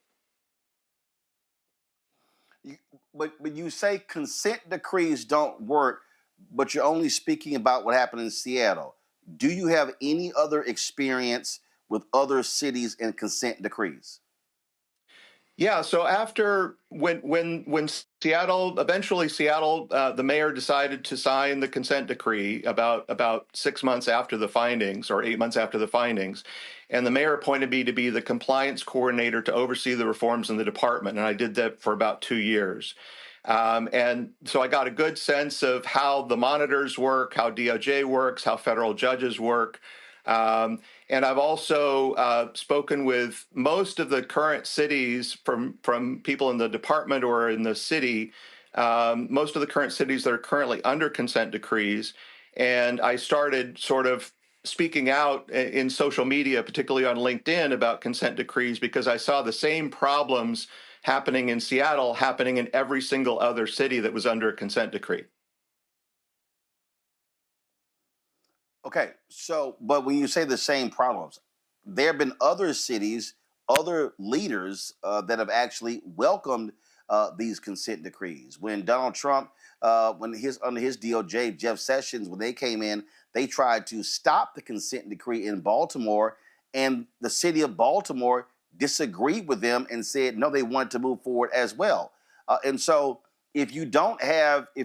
But you say consent decrees don't work, but you're only speaking about what happened in Seattle. Do you have any other experience with other cities and consent decrees? Yeah, so after when Seattle, the mayor decided to sign the consent decree about 6 months after the findings, or 8 months after the findings, and the mayor appointed me to be the compliance coordinator to oversee the reforms in the department, and I did that for about 2 years. And so I got a good sense of how the monitors work, how DOJ works, how federal judges work. And I've also spoken with most of the current cities from people in the department or in the city, most of the current cities that are currently under consent decrees. And I started sort of speaking out in social media, particularly on LinkedIn, about consent decrees because I saw the same problems happening in Seattle, happening in every single other city that was under a consent decree. Okay, but when you say the same problems, there have been other cities, other leaders that have actually welcomed these consent decrees. When Donald Trump, under his DOJ, Jeff Sessions, when they came in, they tried to stop the consent decree in Baltimore, and the city of Baltimore disagreed with them and said no, they wanted to move forward as well. And so, if you don't have the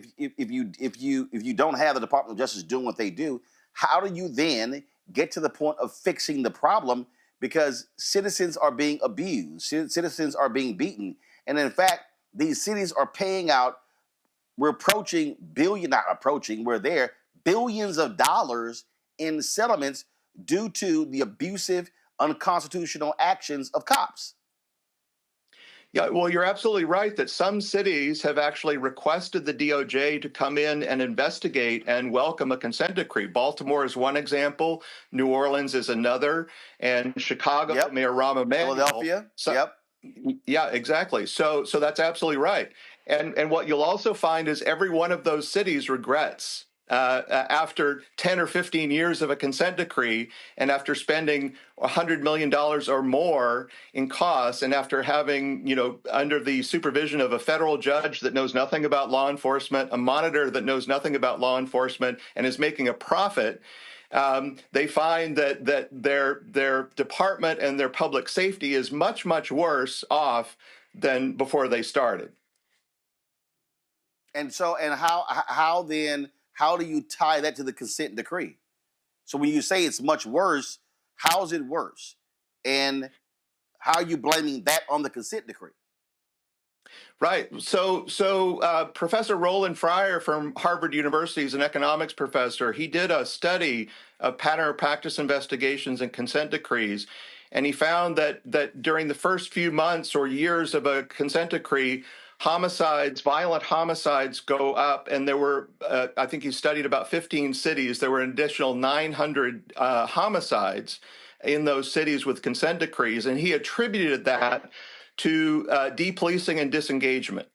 Department of Justice doing what they do, how do you then get to the point of fixing the problem? Because citizens are being abused, citizens are being beaten, and in fact, these cities are paying out. We're there billions of dollars in settlements due to the abusive, unconstitutional actions of cops. Yeah, well, you're absolutely right that some cities have actually requested the DOJ to come in and investigate and welcome a consent decree. Baltimore is one example, New Orleans is another, and Chicago, Mayor Rahm Emanuel. Philadelphia, Yeah, exactly. So that's absolutely right. And what you'll also find is every one of those cities regrets after 10 or 15 years of a consent decree, and after spending $100 million or more in costs, and after having, under the supervision of a federal judge that knows nothing about law enforcement, a monitor that knows nothing about law enforcement, and is making a profit, they find that their department and their public safety is much, much worse off than before they started. And so, and how do you tie that to the consent decree? So when you say it's much worse, how is it worse? And how are you blaming that on the consent decree? Right. So Professor Roland Fryer from Harvard University is an economics professor. He did a study of pattern of practice investigations and consent decrees, and he found that during the first few months or years of a consent decree, violent homicides go up, and there were, I think he studied about 15 cities. There were an additional 900 homicides in those cities with consent decrees, and he attributed that to depolicing and disengagement.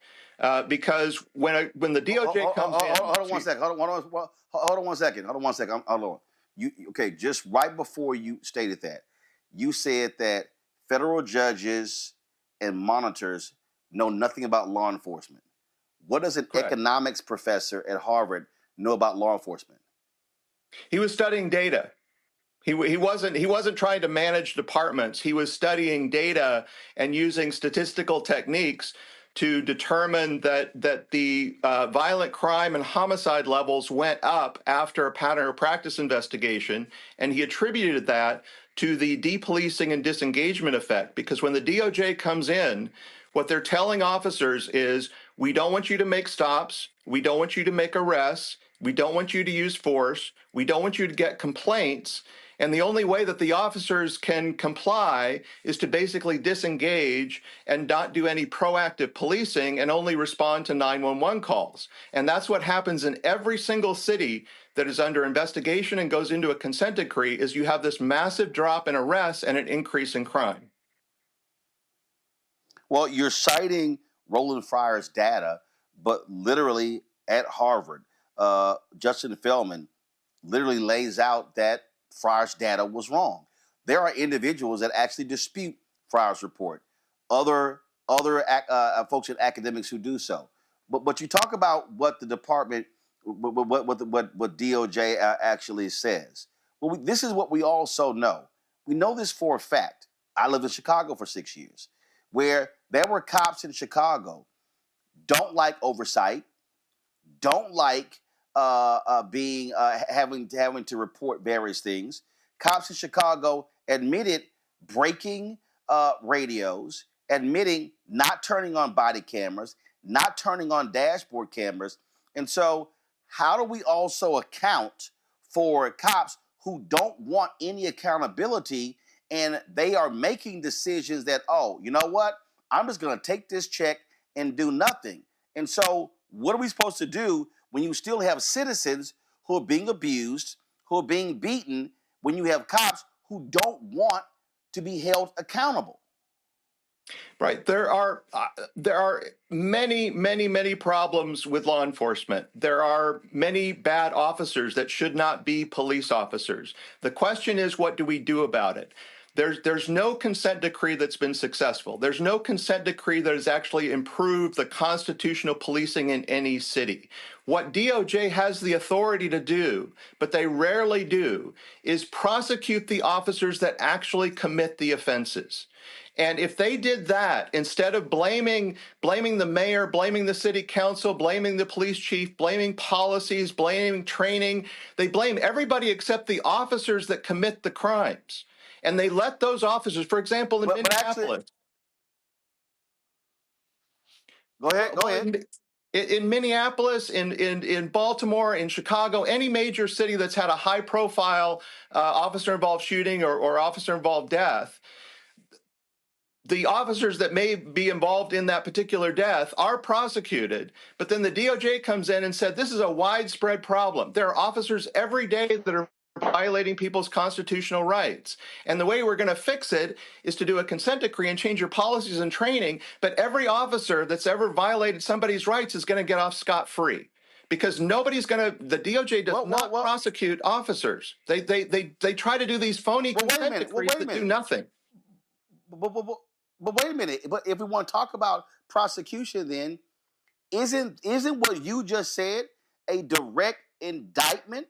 Because when the DOJ comes in... Hold on one second. Okay, just right before you stated that, you said that federal judges and monitors know nothing about law enforcement. What does an economics professor at Harvard know about law enforcement? He was studying data. He wasn't trying to manage departments. He was studying data and using statistical techniques to determine that the violent crime and homicide levels went up after a pattern of practice investigation, and he attributed that to the depolicing and disengagement effect. Because when the DOJ comes in, what they're telling officers is, we don't want you to make stops, we don't want you to make arrests, we don't want you to use force, we don't want you to get complaints, and the only way that the officers can comply is to basically disengage and not do any proactive policing and only respond to 911 calls. And that's what happens in every single city that is under investigation and goes into a consent decree, is you have this massive drop in arrests and an increase in crime. Well, you're citing Roland Fryer's data, but literally at Harvard, Justin Feldman literally lays out that Fryer's data was wrong. There are individuals that actually dispute Fryer's report. Other folks and academics who do so. But you talk about what the department, what DOJ actually says. Well, this is what we also know. We know this for a fact. I lived in Chicago for 6 years, where there were cops in Chicago don't like oversight, don't like having to report various things. Cops in Chicago admitted breaking radios, admitting not turning on body cameras, not turning on dashboard cameras. And so how do we also account for cops who don't want any accountability, and they are making decisions that, oh, you know what? I'm just going to take this check and do nothing. And so what are we supposed to do when you still have citizens who are being abused, who are being beaten, when you have cops who don't want to be held accountable? Right. There are many problems with law enforcement. There are many bad officers that should not be police officers. The question is, what do we do about it? There's no consent decree that's been successful. There's no consent decree that has actually improved the constitutional policing in any city. What DOJ has the authority to do, but they rarely do, is prosecute the officers that actually commit the offenses. And if they did that, instead of blaming the mayor, blaming the city council, blaming the police chief, blaming policies, blaming training, they blame everybody except the officers that commit the crimes. And they let those officers, for example, in Minneapolis. Go ahead. In Minneapolis, in Baltimore, in Chicago, any major city that's had a high-profile officer-involved shooting or officer-involved death, the officers that may be involved in that particular death are prosecuted, but then the DOJ comes in and said this is a widespread problem. There are officers every day that are violating people's constitutional rights. And the way we're going to fix it is to do a consent decree and change your policies and training, but every officer that's ever violated somebody's rights is going to get off scot-free. Because nobody's going to, the DOJ does not prosecute officers. They try to do these phony consent decrees that do nothing. But wait a minute. But if we want to talk about prosecution, then isn't what you just said a direct indictment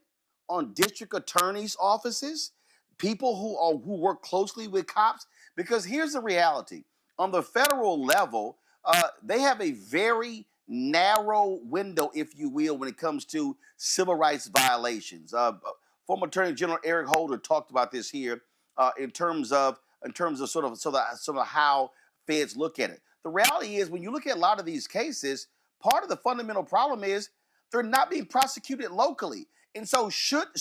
on district attorneys' offices, people who work closely with cops? Because here's the reality: on the federal level, they have a very narrow window, if you will, when it comes to civil rights violations. Former Attorney General Eric Holder talked about this here in terms of sort of how feds look at it. The reality is, when you look at a lot of these cases, part of the fundamental problem is they're not being prosecuted locally. And so shouldn't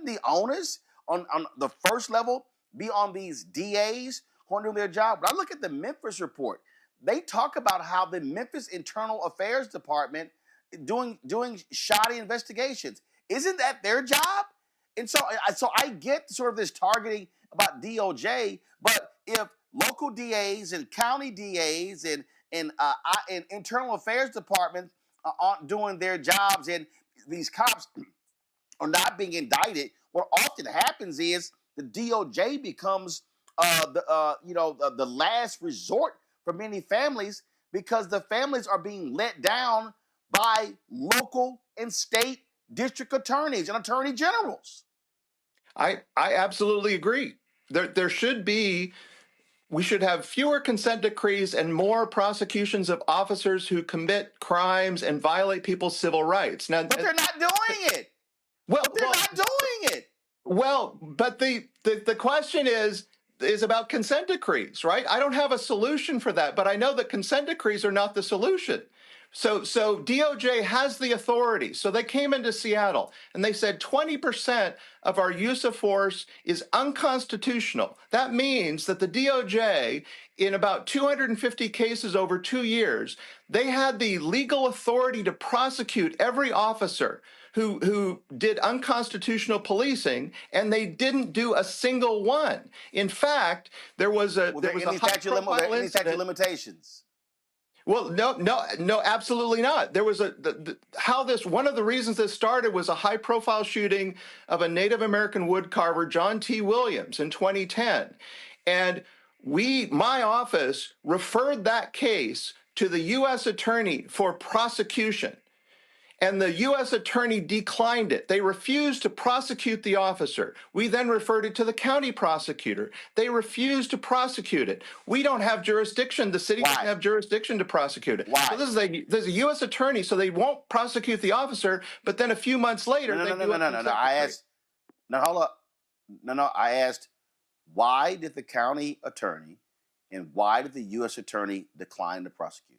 the onus on the first level be on these DAs who are doing their job? When I look at the Memphis report, they talk about how the Memphis Internal Affairs Department doing shoddy investigations. Isn't that their job? And so I get sort of this targeting about DOJ, but if local DAs and county DAs and internal affairs departments aren't doing their jobs and these cops are not being indicted, what often happens is the DOJ becomes the last resort for many families, because the families are being let down by local and state district attorneys and attorney generals. I absolutely agree. We should have fewer consent decrees and more prosecutions of officers who commit crimes and violate people's civil rights. Now, but they're not doing it. Not doing it. Well, but the question is about consent decrees, right? I don't have a solution for that, but I know that consent decrees are not the solution. So DOJ has the authority. So they came into Seattle and they said 20% of our use of force is unconstitutional. That means that the DOJ, in about 250 cases over 2 years, they had the legal authority to prosecute every officer who did unconstitutional policing, and they didn't do a single one. In fact, there was a statute of limitations. Well, no, absolutely not. There was one of the reasons this started was a high-profile shooting of a Native American woodcarver, John T. Williams, in 2010. And my office referred that case to the U.S. attorney for prosecution. And the U.S. attorney declined it. They refused to prosecute the officer. We then referred it to the county prosecutor. They refused to prosecute it. We don't have jurisdiction. The city doesn't have jurisdiction to prosecute it. Why? So there's a U.S. attorney, so they won't prosecute the officer, but then a few months later, I asked, why did the county attorney and why did the U.S. attorney decline to prosecute?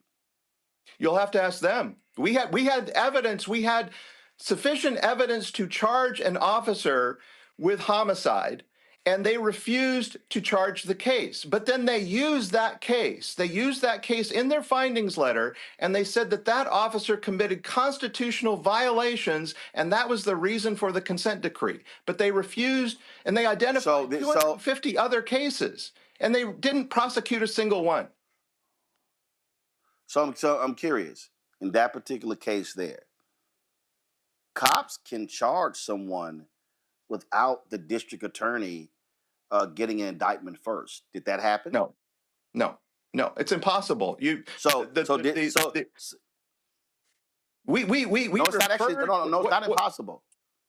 You'll have to ask them. We had evidence. We had sufficient evidence to charge an officer with homicide, and they refused to charge the case. But then they used that case. They used that case in their findings letter, and they said that officer committed constitutional violations, and that was the reason for the consent decree. But they refused, and they identified 250 other cases, and they didn't prosecute a single one. So I'm curious, in that particular case there, cops can charge someone without the district attorney getting an indictment first. Did that happen? No, it's impossible. It's not impossible.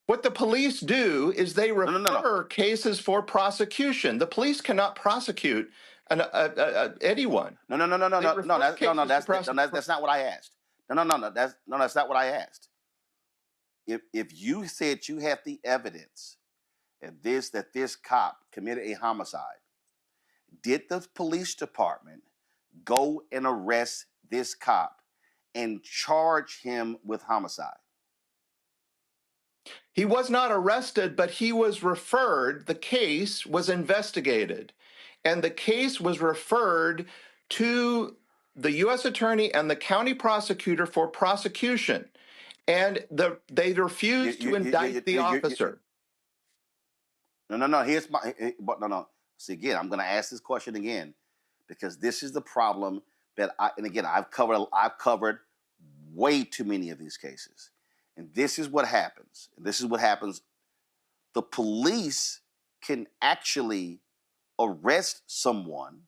What the police do is they refer cases for prosecution. The police cannot prosecute anyone. That's not what I asked. That's not what I asked. If you said you have the evidence that this cop committed a homicide, did the police department go and arrest this cop and charge him with homicide? He was not arrested, but he was referred. The case was investigated. and the case was referred to the U.S. attorney and the county prosecutor for prosecution, and they refused to indict the officer. No. Here's my, but no. See, again, I'm going to ask this question again, because this is the problem that I've covered way too many of these cases, and this is what happens. The police can actually arrest someone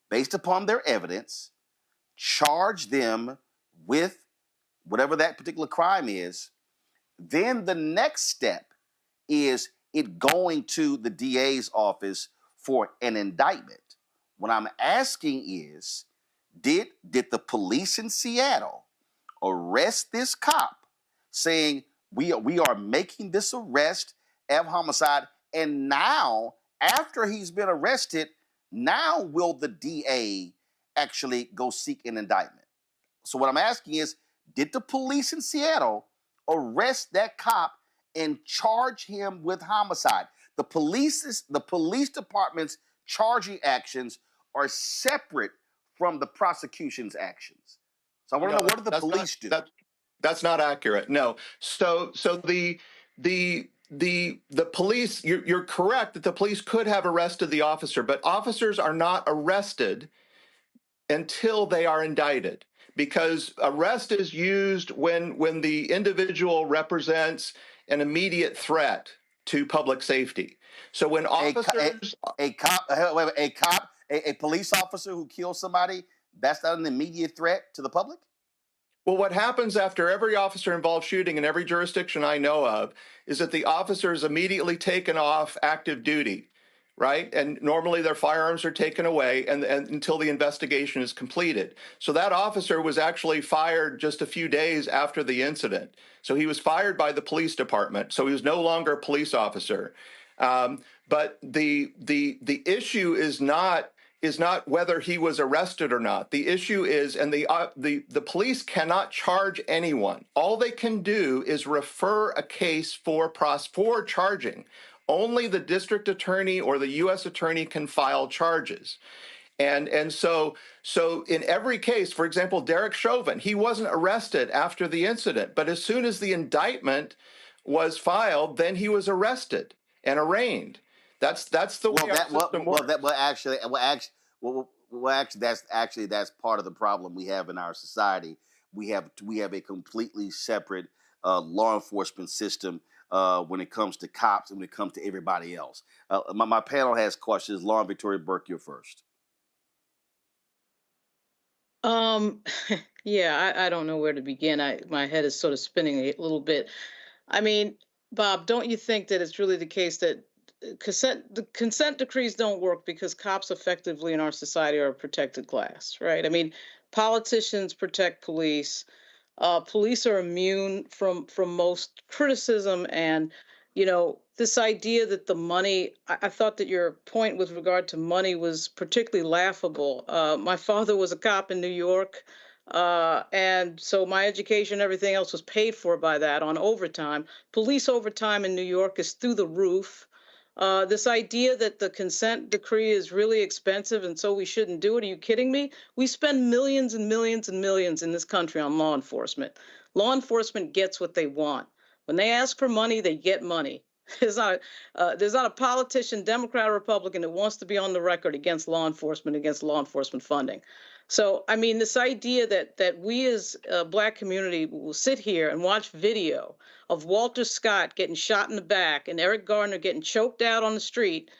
based upon their evidence, charge them with whatever that particular crime is. Then the next step is it going to the DA's office for an indictment. What I'm asking is, did the police in Seattle arrest this cop saying we are making this arrest of homicide, and now after he's been arrested, now will the DA actually go seek an indictment? So what I'm asking is, did the police in Seattle arrest that cop and charge him with homicide? The police department's charging actions are separate from the prosecution's actions. So I want to know, what did the police do? That's not accurate. No. So the police, you're correct that the police could have arrested the officer, but officers are not arrested until they are indicted, because arrest is used when the individual represents an immediate threat to public safety. So when officers, a police officer who kills somebody, that's not an immediate threat to the public? Well, what happens after every officer-involved shooting in every jurisdiction I know of is that the officer is immediately taken off active duty, right? And normally their firearms are taken away and until the investigation is completed. So that officer was actually fired just a few days after the incident. So he was fired by the police department. So he was no longer a police officer. But the issue is not whether he was arrested or not. The issue is, and the police cannot charge anyone. All they can do is refer a case for charging. Only the district attorney or the U.S. attorney can file charges. And so in every case, for example, Derek Chauvin, he wasn't arrested after the incident, but as soon as the indictment was filed, then he was arrested and arraigned. That's the way our system works. That's part of the problem we have in our society. We have a completely separate law enforcement system when it comes to cops and when it comes to everybody else. My panel has questions. Lauren Victoria Burke, you're first. Yeah, I don't know where to begin. My head is sort of spinning a little bit. I mean, Bob, don't you think that it's really the case that the consent decrees don't work because cops effectively in our society are a protected class, right? I mean, politicians protect police. Police are immune from most criticism, and this idea that the money. I thought that your point with regard to money was particularly laughable. My father was a cop in New York, and so my education, everything else was paid for by that on overtime. Police overtime in New York is through the roof. This idea that the consent decree is really expensive and so we shouldn't do it. Are you kidding me? We spend millions and millions and millions in this country on law enforcement. Law enforcement gets what they want. When they ask for money, they get money. There's not a politician, Democrat or Republican, that wants to be on the record against law enforcement funding. So, I mean, this idea that we as a Black community will sit here and watch video of Walter Scott getting shot in the back and Eric Garner getting choked out on the street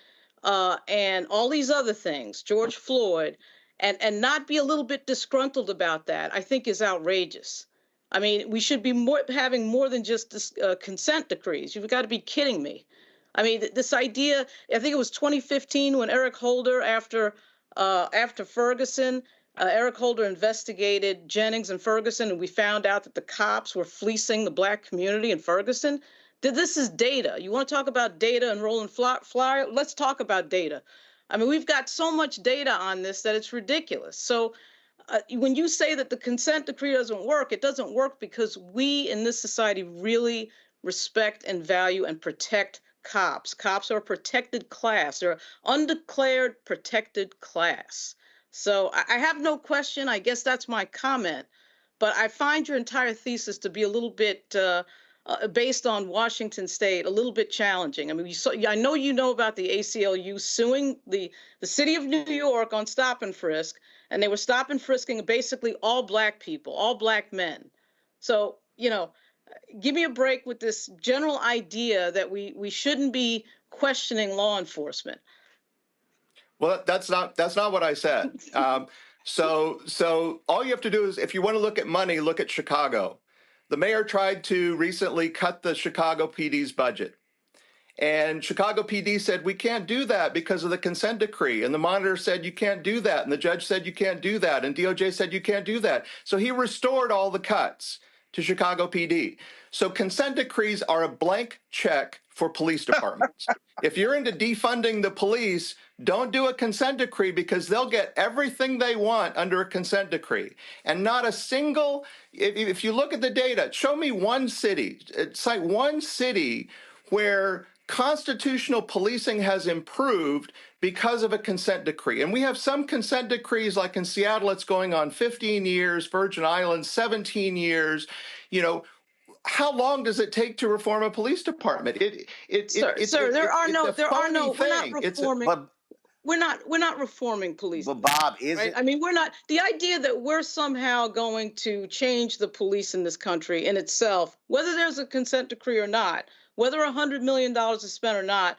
and all these other things, George Floyd, and not be a little bit disgruntled about that, I think is outrageous. I mean, we should be having more than just this, consent decrees. You've got to be kidding me. I mean, this idea, I think it was 2015 when Eric Holder, after Ferguson, Eric Holder investigated Jennings and Ferguson, and we found out that the cops were fleecing the Black community in Ferguson. This is data. You want to talk about data and rolling flyer? Let's talk about data. I mean, we've got so much data on this that it's ridiculous. So when you say that the consent decree doesn't work, it doesn't work because we in this society really respect and value and protect cops. Cops are a protected class. They're undeclared protected class. So I have no question. I guess that's my comment. But I find your entire thesis to be a little bit based on Washington State, a little bit challenging. I mean, I know you know about the ACLU suing the city of New York on stop and frisk, and they were stop and frisking basically all black people, all black men. So, you know, give me a break with this general idea that we shouldn't be questioning law enforcement. Well, that's not what I said. So all you have to do is, if you want to look at money, look at Chicago. The mayor tried to recently cut the Chicago PD's budget. And Chicago PD said, we can't do that because of the consent decree. And the monitor said, you can't do that. And the judge said, you can't do that. And DOJ said, you can't do that. So he restored all the cuts to Chicago PD. So consent decrees are a blank check for police departments. If you're into defunding the police, don't do a consent decree, because they'll get everything they want under a consent decree. And not a single, if you look at the data, show me one city, cite one city where constitutional policing has improved because of a consent decree. And we have some consent decrees, like in Seattle, it's going on 15 years, Virgin Islands, 17 years. You know, how long does it take to reform a police department? We're not reforming police. But Bob, is right? it? I mean, we're not. The idea that we're somehow going to change the police in this country in itself, whether there's a consent decree or not, whether $100 million is spent or not,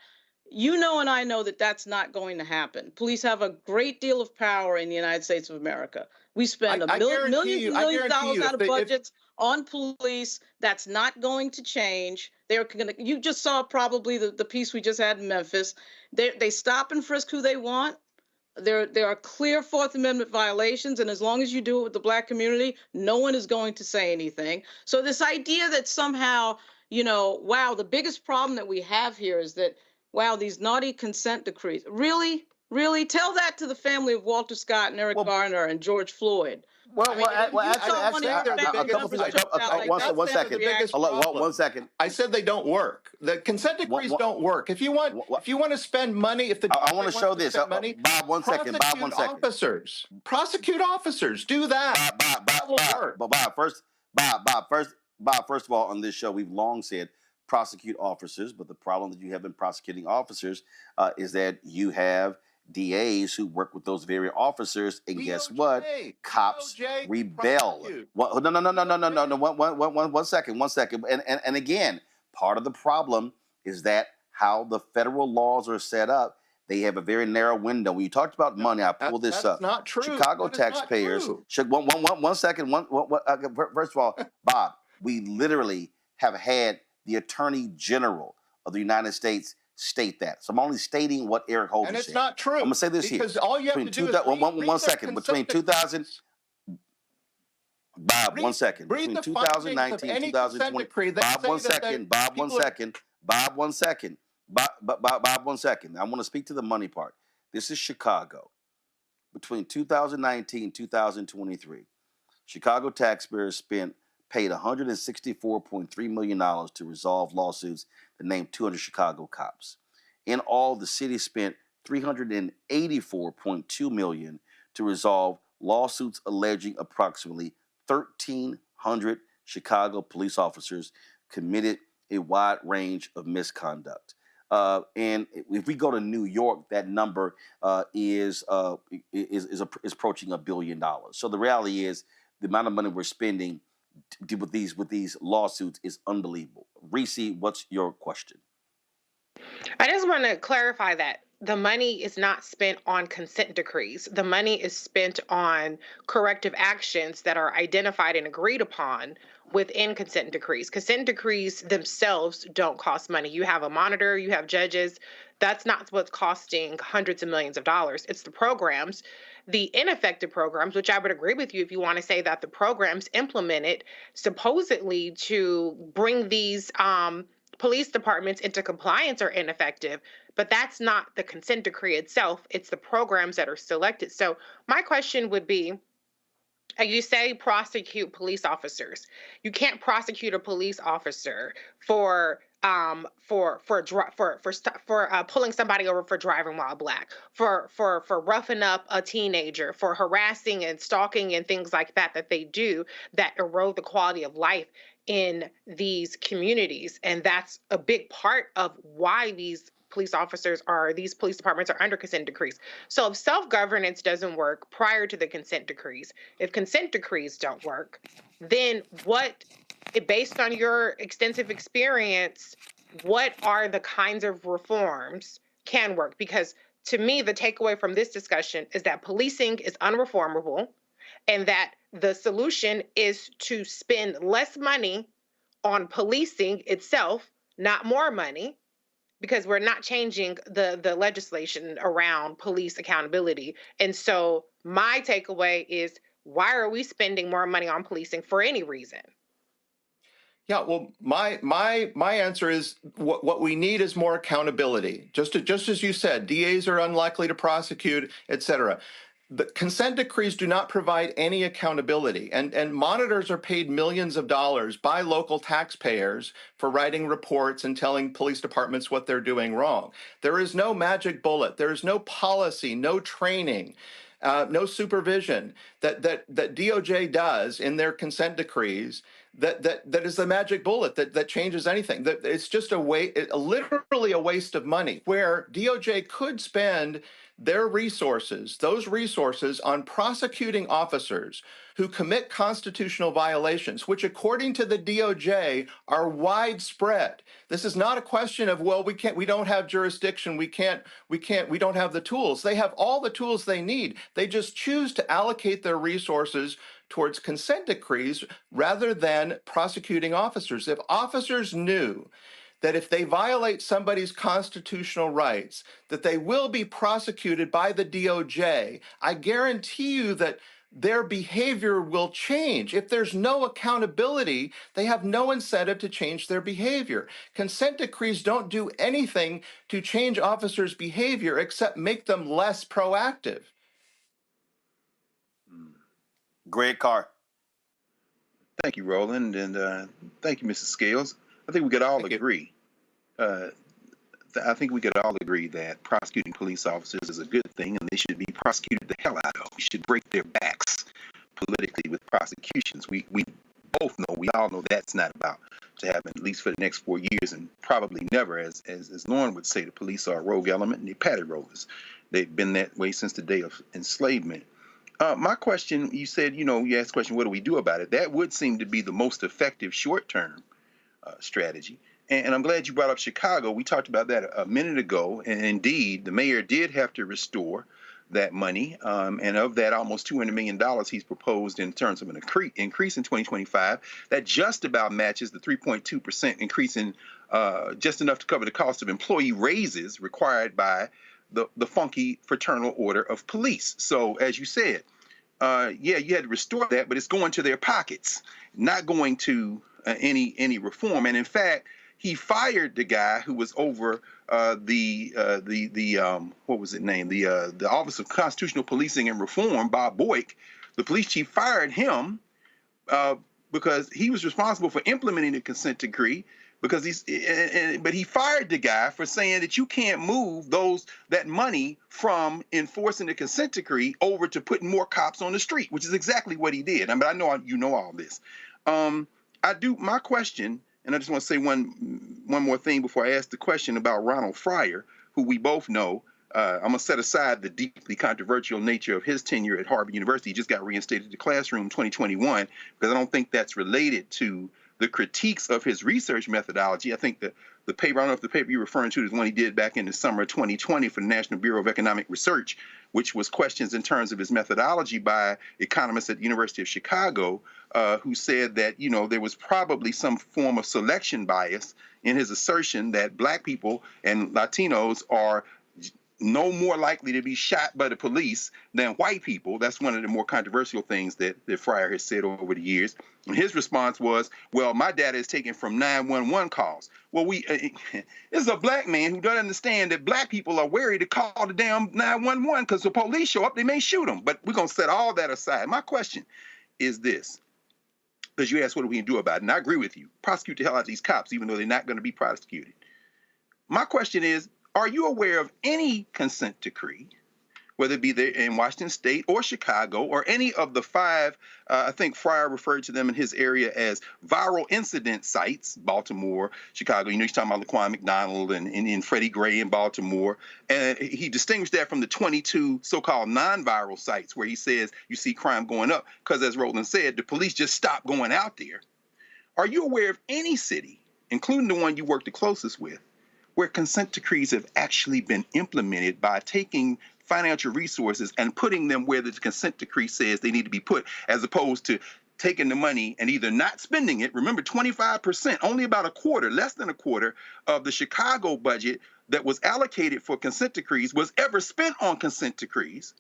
you know and I know that that's not going to happen. Police have a great deal of power in the United States of America. We spend millions of dollars out of budgets on police. That's not going to change. They're going to. You just saw probably the piece we just had in Memphis. They stop and frisk who they want. There are clear Fourth Amendment violations, and as long as you do it with the black community, no one is going to say anything. So this idea that somehow, you know, wow, the biggest problem that we have here is that, wow, these naughty consent decrees. Really? Really? Tell that to the family of Walter Scott and Eric Garner and George Floyd. One second. I said they don't work. The consent decrees don't work. If you want to spend money, I want to show this. Money, Bob, one second. Prosecute officers. Do that. That will work. But Bob, first of all, on this show, we've long said prosecute officers, but the problem that you have in prosecuting officers is that you have DAs who work with those very officers, and guess what? Cops rebel. No. One second. And again, part of the problem is that how the federal laws are set up. They have a very narrow window. When you talked about money, I pulled this up. That's not true. Chicago taxpayers should. One second. First of all, Bob, we literally have had the Attorney General of the United States state that. So I'm only stating what Eric Holder said. And it's not true. I'm going to say this because here. all you have to do is one second. Between 2000... Bob, 1 second. Between 2019 and 2020... Bob, 1 second. Bob, 1 second. Bob, 1 second. Bob, 1 second. I want to speak to the money part. This is Chicago. Between 2019 and 2023, Chicago taxpayers paid $164.3 million to resolve lawsuits that named 200 Chicago cops. In all, the city spent $384.2 million to resolve lawsuits alleging approximately 1,300 Chicago police officers committed a wide range of misconduct. And if we go to New York, that number is approaching $1 billion. So the reality is the amount of money we're spending with these lawsuits is unbelievable. Reese, what's your question? I just want to clarify that the money is not spent on consent decrees. The money is spent on corrective actions that are identified and agreed upon within consent decrees. Consent decrees themselves don't cost money. You have a monitor, you have judges. That's not what's costing hundreds of millions of dollars. It's the programs, the ineffective programs, which I would agree with you if you want to say that the programs implemented supposedly to bring these police departments into compliance are ineffective, but that's not the consent decree itself. It's the programs that are selected. So my question would be, you say prosecute police officers. You can't prosecute a police officer for for pulling somebody over for driving while black, for roughing up a teenager, for harassing and stalking and things like that they do that erode the quality of life in these communities. And that's a big part of why these police departments are under consent decrees. So if self-governance doesn't work prior to the consent decrees, if consent decrees don't work, then based on your extensive experience, what are the kinds of reforms can work? Because to me, the takeaway from this discussion is that policing is unreformable, and that the solution is to spend less money on policing itself, not more money, because we're not changing the legislation around police accountability. And so my takeaway is, why are we spending more money on policing for any reason? Yeah, well, my answer is what we need is more accountability. Just as you said, DAs are unlikely to prosecute, et cetera. The consent decrees do not provide any accountability, and monitors are paid millions of dollars by local taxpayers for writing reports and telling police departments what they're doing wrong. There is no magic bullet. There is no policy, no training, no supervision that DOJ does in their consent decrees that is the magic bullet that changes anything. That it's just literally a waste of money, where DOJ could spend those resources on prosecuting officers who commit constitutional violations, which according to the DOJ are widespread. This is not a question of, well, we don't have jurisdiction, we don't have the tools. They have all the tools they need. They just choose to allocate their resources towards consent decrees rather than prosecuting officers. If officers knew that if they violate somebody's constitutional rights, that they will be prosecuted by the DOJ, I guarantee you that their behavior will change. If there's no accountability, they have no incentive to change their behavior. Consent decrees don't do anything to change officers' behavior except make them less proactive. Greg Carr. Thank you, Roland, and thank you, Mrs. Scales. I think we could all agree. I think we could all agree that prosecuting police officers is a good thing, and they should be prosecuted the hell out of. We should break their backs politically with prosecutions. We all know that's not about to happen, at least for the next 4 years, and probably never. As Lauren would say, the police are a rogue element, and they're patty rollers. They've been that way since the day of enslavement. My question, you said, you asked the question, what do we do about it? That would seem to be the most effective short-term strategy. And I'm glad you brought up Chicago. We talked about that a minute ago. And indeed, the mayor did have to restore that money. And of that, almost $200 million he's proposed in terms of an increase in 2025. That just about matches the 3.2% increase in just enough to cover the cost of employee raises required by the funky fraternal order of police. So as you said, you had to restore that, but it's going to their pockets, not going to any reform. And in fact, he fired the guy who was over what was it named? The Office of Constitutional Policing and Reform, Bob Boyk. The police chief fired him because he was responsible for implementing the consent decree. But he fired the guy for saying that you can't move that money from enforcing the consent decree over to putting more cops on the street, which is exactly what he did. But I know you know all this. My question, and I just want to say one more thing before I ask the question about Ronald Fryer, who we both know. I'm going to set aside the deeply controversial nature of his tenure at Harvard University. He just got reinstated to classroom in 2021 because I don't think that's related to the critiques of his research methodology. I think the paper, I don't know if the paper you're referring to is one he did back in the summer of 2020 for the National Bureau of Economic Research, which was questions in terms of his methodology by economists at the University of Chicago, who said that, there was probably some form of selection bias in his assertion that Black people and Latinos are no more likely to be shot by the police than white people. That's one of the more controversial things that Fryer has said over the years. And his response was, well, my data is taken from 911 calls. Well, this is a Black man who doesn't understand that Black people are wary to call the damn 911 because the police show up, they may shoot them. But we're going to set all that aside. My question is this. because you asked what are we going to do about it. And I agree with you. Prosecute the hell out of these cops, even though they're not going to be prosecuted. My question is, are you aware of any consent decree, whether it be there in Washington State or Chicago or any of the five, I think Fryer referred to them in his area as viral incident sites, Baltimore, Chicago. You know, he's talking about Laquan McDonald and Freddie Gray in Baltimore. And he distinguished that from the 22 so-called non-viral sites where he says you see crime going up because, as Roland said, the police just stopped going out there. Are you aware of any city, including the one you work the closest with, where consent decrees have actually been implemented by taking financial resources and putting them where the consent decree says they need to be put, as opposed to taking the money and either not spending it? Remember, 25%, only about a quarter, less than a quarter of the Chicago budget that was allocated for consent decrees was ever spent on consent decrees.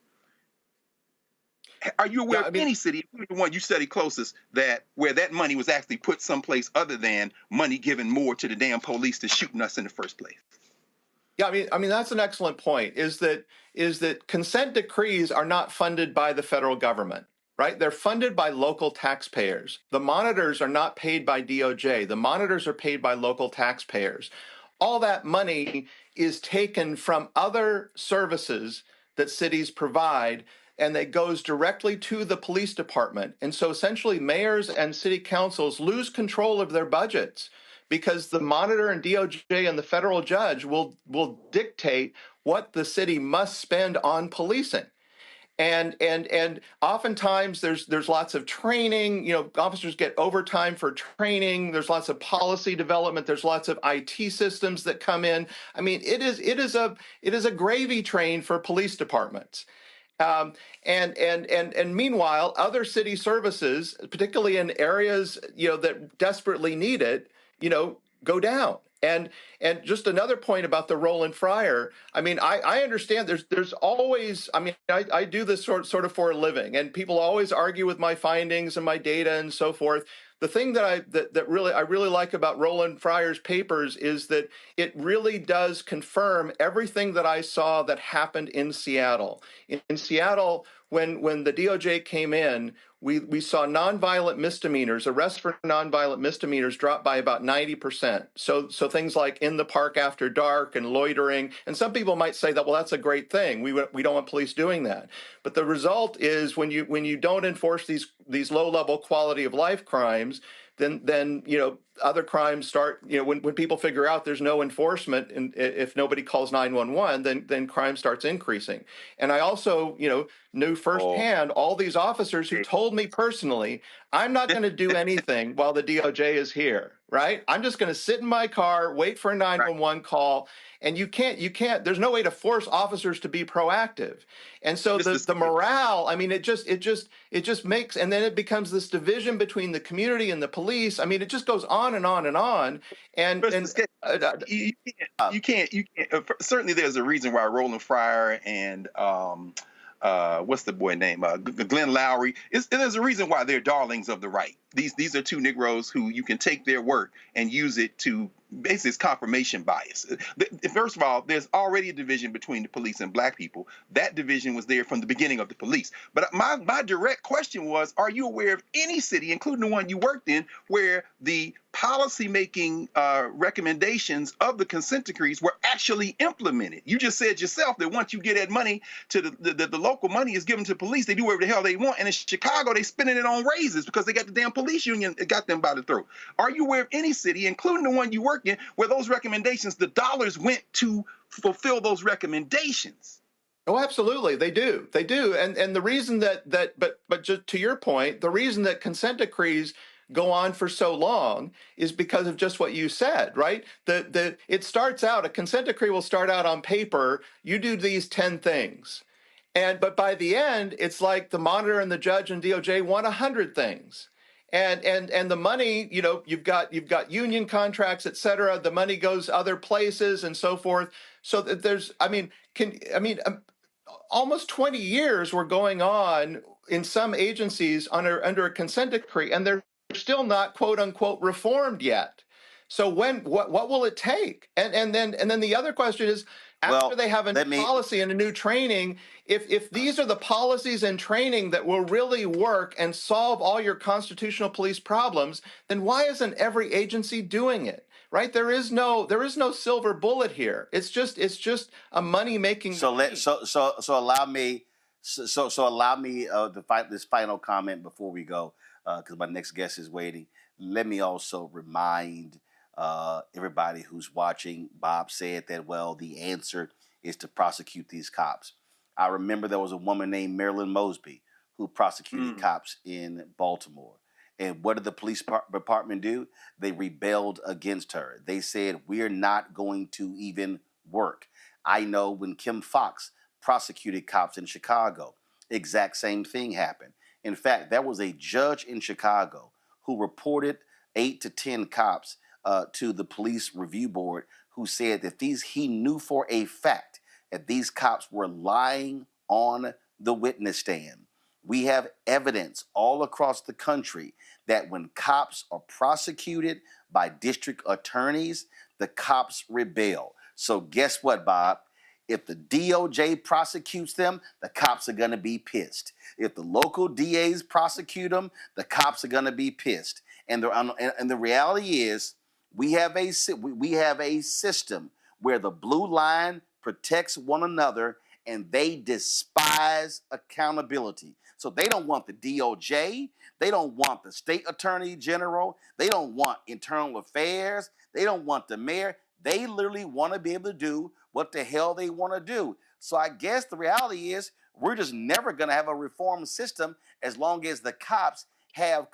Are you aware of any city, the one you study closest, that where that money was actually put someplace other than money given more to the damn police to shooting us in the first place? Yeah, I mean that's an excellent point. Is that consent decrees are not funded by the federal government, right? They're funded by local taxpayers. The monitors are not paid by DOJ. The monitors are paid by local taxpayers. All that money is taken from other services that cities provide, and that goes directly to the police department. And so essentially mayors and city councils lose control of their budgets because the monitor and DOJ and the federal judge will dictate what the city must spend on policing. And oftentimes there's lots of training, you know, officers get overtime for training, there's lots of policy development, there's lots of IT systems that come in. I mean, it is a gravy train for police departments. And meanwhile, other city services, particularly in areas, you know, that desperately need it, you know, go down. And just another point about the Roland Fryer. I mean, I understand there's always, I mean, I do this sort of for a living, and people always argue with my findings and my data and so forth. The thing that I really like about Roland Fryer's papers is that it really does confirm everything that I saw that happened in Seattle. In Seattle, when the DOJ came in, we saw nonviolent misdemeanors, arrests for nonviolent misdemeanors drop by about 90%. So things like in the park after dark and loitering, and some people might say that, well, that's a great thing. We don't want police doing that. But the result is when you don't enforce these low-level quality of life crimes, then you know, other crimes start, you know, when people figure out there's no enforcement, and if nobody calls 911, then crime starts increasing. And I also, you know, knew firsthand all these officers who told me personally, I'm not going to do anything while the DOJ is here, right? I'm just going to sit in my car, wait for a 911 call. And you can't, there's no way to force officers to be proactive. And so the morale, I mean, it just makes, and then it becomes this division between the community and the police. I mean, it just goes on and on and on. And you can't, certainly there's a reason why Roland Fryer and, what's the boy name? Glenn Lowry. There's a reason why they're darlings of the right. These are two Negroes who you can take their work and use it to basically it's confirmation bias. First of all, there's already a division between the police and black people. That division was there from the beginning of the police. But my direct question was, are you aware of any city, including the one you worked in, where the policy-making recommendations of the consent decrees were actually implemented? You just said yourself that once you get that money to the local money is given to police, they do whatever the hell they want. And in Chicago, they spending it on raises because they got the damn police union that got them by the throat. Are you aware of any city, including the one you work in, where those recommendations, the dollars went to fulfill those recommendations? Oh, absolutely. They do. And the reason but just to your point, the reason that consent decrees go on for so long is because of just what you said, right? It starts out, a consent decree will start out on paper, you do these 10 things. But by the end, it's like the monitor and the judge and DOJ want 100 things. And the money, you know, you've got union contracts, et cetera. The money goes other places and so forth. So that there's, almost 20 years were going on in some agencies under a consent decree, and they're still not quote unquote reformed yet. So what will it take? And then the other question is, after they have a new policy and a new training, if these are the policies and training that will really work and solve all your constitutional police problems, then why isn't every agency doing it? Right? There is no silver bullet here. It's just a money making. So allow me to fight this final comment before we go, because my next guest is waiting. Let me also remind everybody who's watching. Bob said that, well, the answer is to prosecute these cops. I remember there was a woman named Marilyn Mosby who prosecuted cops in Baltimore. And what did the police department do? They rebelled against her. They said, we're not going to even work. I know when Kim Foxx prosecuted cops in Chicago, exact same thing happened. In fact, there was a judge in Chicago who reported 8 to 10 cops to the police review board, who said that he knew for a fact that these cops were lying on the witness stand. We have evidence all across the country that when cops are prosecuted by district attorneys, the cops rebel. So guess what, Bob? If the DOJ prosecutes them, the cops are going to be pissed. If the local DAs prosecute them, the cops are going to be pissed. And the reality is, we have a system where the blue line protects one another, and they despise accountability. So they don't want the DOJ. They don't want the state attorney general. They don't want internal affairs. They don't want the mayor. They literally want to be able to do what the hell they want to do. So I guess the reality is, we're just never going to have a reformed system as long as the cops have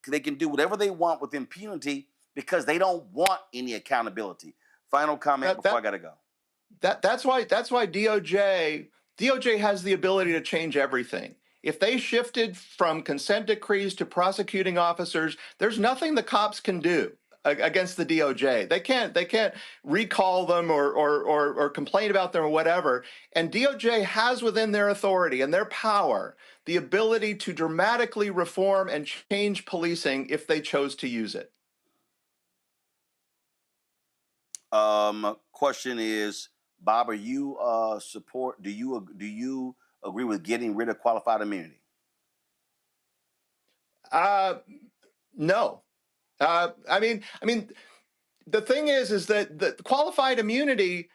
they can do whatever they want with impunity because they don't want any accountability. Final comment before I got to go. That's why DOJ has the ability to change everything. If they shifted from consent decrees to prosecuting officers, there's nothing the cops can do against the DOJ. They can't recall them or complain about them or whatever. And DOJ has within their authority and their power the ability to dramatically reform and change policing if they chose to use it. Question is, Bob, do you agree with getting rid of qualified immunity? No. I mean, the thing is that the qualified immunity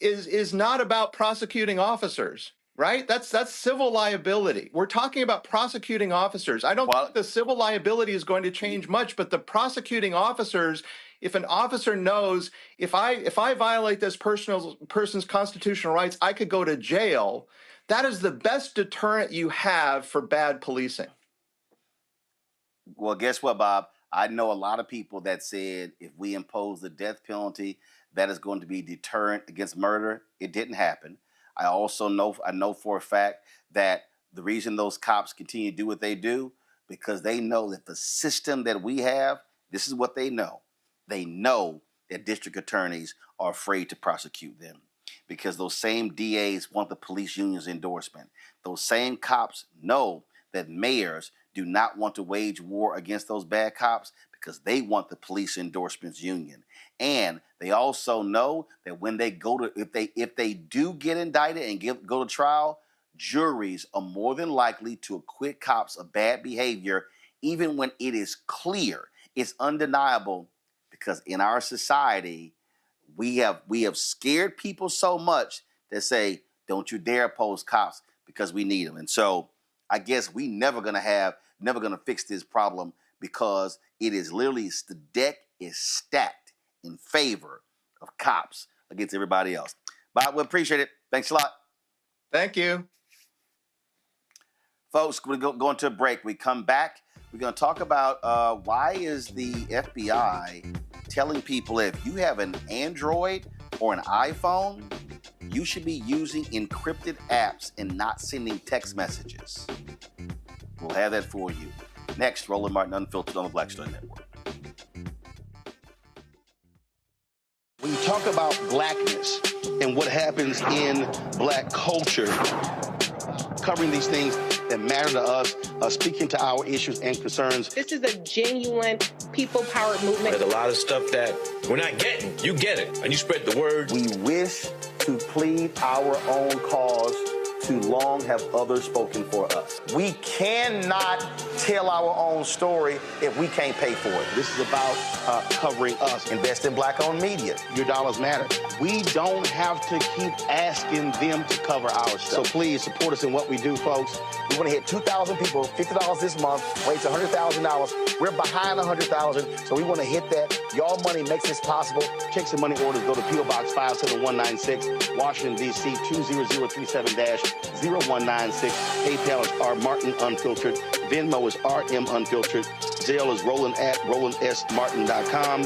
is not about prosecuting officers, right? That's civil liability. We're talking about prosecuting officers. I don't think the civil liability is going to change much, but the prosecuting officers, if an officer knows if I violate this person's constitutional rights, I could go to jail. That is the best deterrent you have for bad policing. Well, guess what, Bob? I know a lot of people that said if we impose the death penalty, that is going to be deterrent against murder. It didn't happen. I know for a fact that the reason those cops continue to do what they do, because they know that the system that we have, this is what they know. They know that district attorneys are afraid to prosecute them because those same DAs want the police union's endorsement. Those same cops know that mayors do not want to wage war against those bad cops because they want the police endorsements union. And they also know that when they go to, if they do get indicted and go to trial, juries are more than likely to acquit cops of bad behavior, even when it is clear, it's undeniable, because in our society, we have scared people so much that say, don't you dare oppose cops because we need them. And so I guess we never gonna fix this problem because it is literally, the deck is stacked in favor of cops against everybody else. Bob, we appreciate it. Thanks a lot. Thank you. Folks, we're going to a break. We come back. We're going to talk about why is the FBI telling people if you have an Android or an iPhone, you should be using encrypted apps and not sending text messages. We'll have that for you. Next, Roland Martin Unfiltered on the Black Star Network. When you talk about blackness and what happens in black culture, covering these things, that matter to us, speaking to our issues and concerns. This is a genuine people-powered movement. There's a lot of stuff that we're not getting. You get it, and you spread the word. We wish to plead our own cause. Too long have others spoken for us. We cannot tell our own story if we can't pay for it. This is about covering us. Invest in Black-owned media. Your dollars matter. We don't have to keep asking them to cover our stuff. So please support us in what we do, folks. We want to hit 2,000 people, $50 this month, raise $100,000. We're behind 100,000, so we want to hit that. Y'all money makes this possible. Checks and money orders go to P.O. Box 57196, Washington, D.C. 20037-0196. PayPal is R Martin Unfiltered. Venmo is RM Unfiltered. Zelle is Roland at RolandSMartin.com.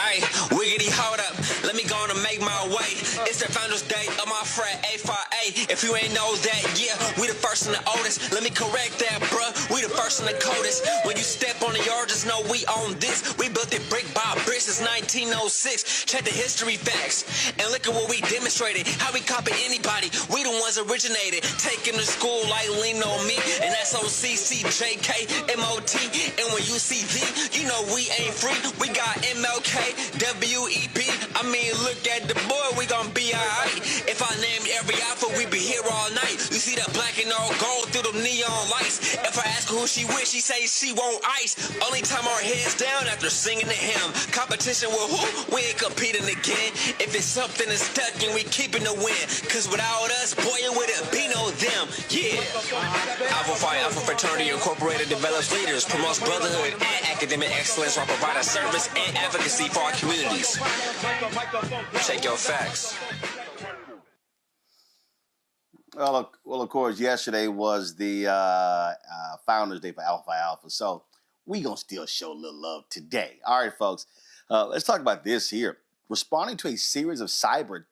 Hey, wiggity, hold up. Let me go on and make my way. It's the Founders Day of my friend A5A. If you ain't know that, yeah, we the first and the oldest. Let me correct that, bruh. We the first and the coldest. When you step on the yard, just know we own this. We built it brick by brick since 1906. Check the history facts and look at what we demonstrated. How we copy anybody. We the ones originated. Taking to school like lean on me. And that's OCCJKMOT. And when you see V, you know we ain't free. We got MLK, WEB. I mean, look at the boy, we gon' be alright. If I named every alpha, we be here all night. You see that black and all gold through them neon lights. If I ask her who she with, she say she want ice. Only time our heads down after singing the hymn. Competition with who? We ain't competing again. If it's something that's stuck and we keeping the win. Cause without us, boy, it wouldn't be no them. Yeah. Alpha Phi Alpha Fraternity Incorporated develops leaders, promotes brotherhood and academic excellence while providing service and advocacy for our communities. Check your facts. Well, of course, yesterday was the Founders Day for Alpha Phi Alpha, so we gonna still show a little love today. All right, folks, let's talk about this here. Responding to a series of cyber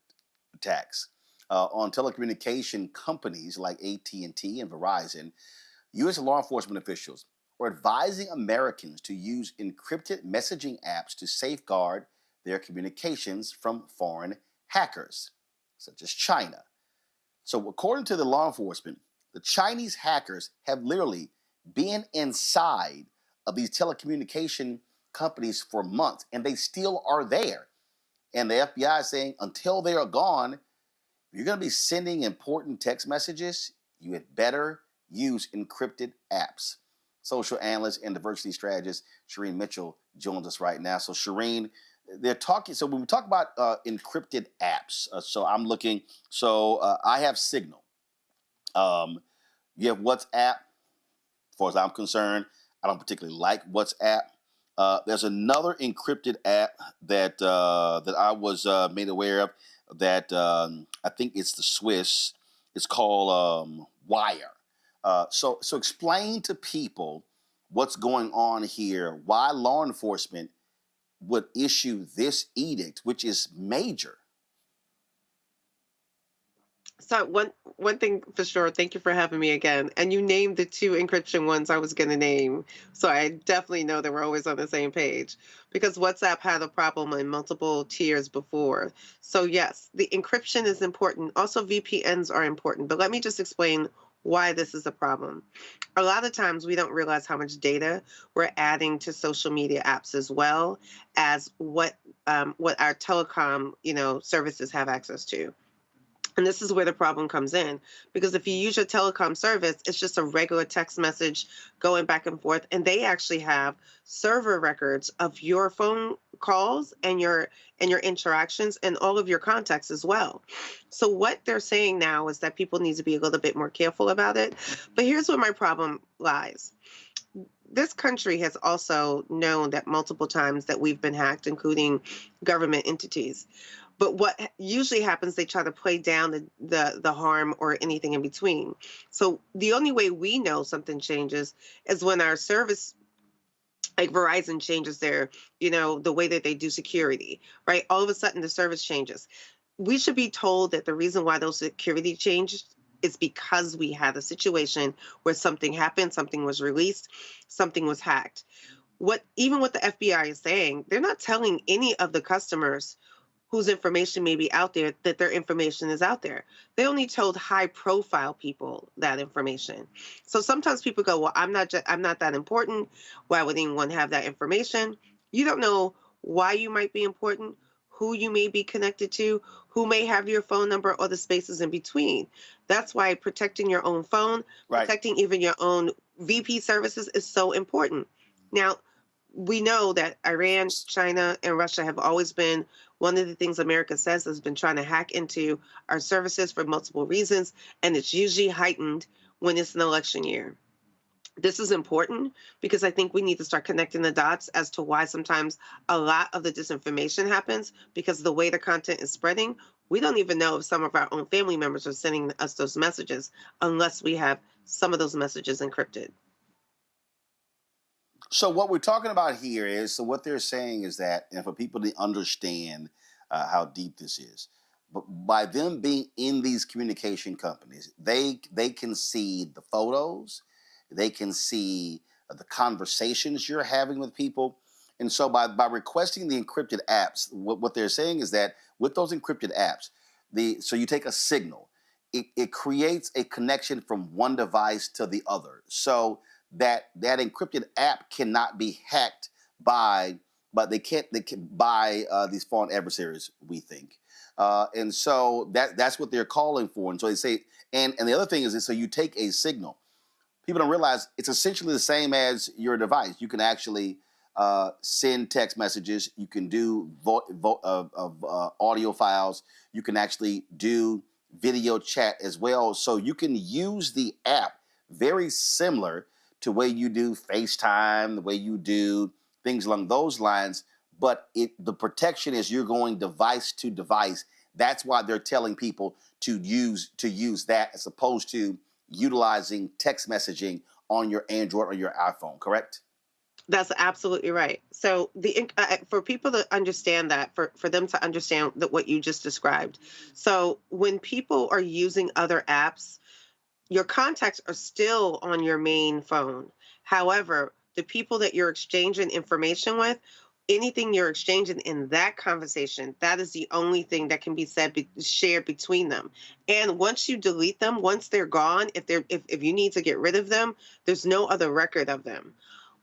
attacks on telecommunication companies like AT&T and Verizon, U.S. law enforcement officials are advising Americans to use encrypted messaging apps to safeguard their communications from foreign hackers, such as China. So according to the law enforcement, the Chinese hackers have literally been inside of these telecommunication companies for months, and they still are there. And the FBI is saying until they are gone, if you're going to be sending important text messages, you had better use encrypted apps. Social analyst and diversity strategist Shireen Mitchell joins us right now. So Shireen, they're talking. So when we talk about encrypted apps, so I'm looking. So I have Signal. You have WhatsApp. As far as I'm concerned, I don't particularly like WhatsApp. There's another encrypted app that that I was made aware of that I think it's the Swiss. It's called Wire. So explain to people what's going on here, why law enforcement would issue this edict, which is major. So one thing for sure, thank you for having me again. And you named the two encryption ones I was going to name. So I definitely know that we're always on the same page because WhatsApp had a problem in multiple tiers before. So yes, the encryption is important. Also VPNs are important, but let me just explain why this is a problem. A lot of times we don't realize how much data we're adding to social media apps as well as what our telecom, services have access to. And this is where the problem comes in, because if you use your telecom service, it's just a regular text message going back and forth. And they actually have server records of your phone calls and your interactions and all of your contacts as well. So what they're saying now is that people need to be a little bit more careful about it. But here's where my problem lies. This country has also known that multiple times that we've been hacked, including government entities. But what usually happens, they try to play down the harm or anything in between. So the only way we know something changes is when our service, like Verizon, changes their, the way that they do security, right? All of a sudden the service changes. We should be told that the reason why those security changed is because we had a situation where something happened, something was released, something was hacked. Even what the FBI is saying, they're not telling any of the customers whose information may be out there, that their information is out there. They only told high profile people that information. So sometimes people go, well, I'm not that important. Why would anyone have that information? You don't know why you might be important, who you may be connected to, who may have your phone number, or the spaces in between. That's why protecting your own phone, protecting even your own VP services is so important. Now, we know that Iran, China, and Russia have always been one of the things America says has been trying to hack into our services for multiple reasons, and it's usually heightened when it's an election year. This is important because I think we need to start connecting the dots as to why sometimes a lot of the disinformation happens, because of the way the content is spreading. We don't even know if some of our own family members are sending us those messages unless we have some of those messages encrypted. So what we're talking about here is, so what they're saying is that, and for people to understand how deep this is, but by them being in these communication companies, they can see the photos, they can see the conversations you're having with people. And so by requesting the encrypted apps, what they're saying is that with those encrypted apps, so you take a signal, it creates a connection from one device to the other. So that encrypted app cannot be hacked by these foreign adversaries, we think. And so that's what they're calling for. And so they say, and the other thing is that, so you take a signal. People don't realize it's essentially the same as your device. You can actually send text messages. You can do audio files. You can actually do video chat as well. So you can use the app very similar to the way you do FaceTime, the way you do things along those lines. But the protection is you're going device to device. That's why they're telling people to use that as opposed to utilizing text messaging on your Android or your iPhone, correct? That's absolutely right. So for people to understand that, for them to understand what you just described. So when people are using other apps, your contacts are still on your main phone. However, the people that you're exchanging information with, anything you're exchanging in that conversation, that is the only thing that can be shared between them. And once you delete them, once they're gone, if you need to get rid of them, there's no other record of them.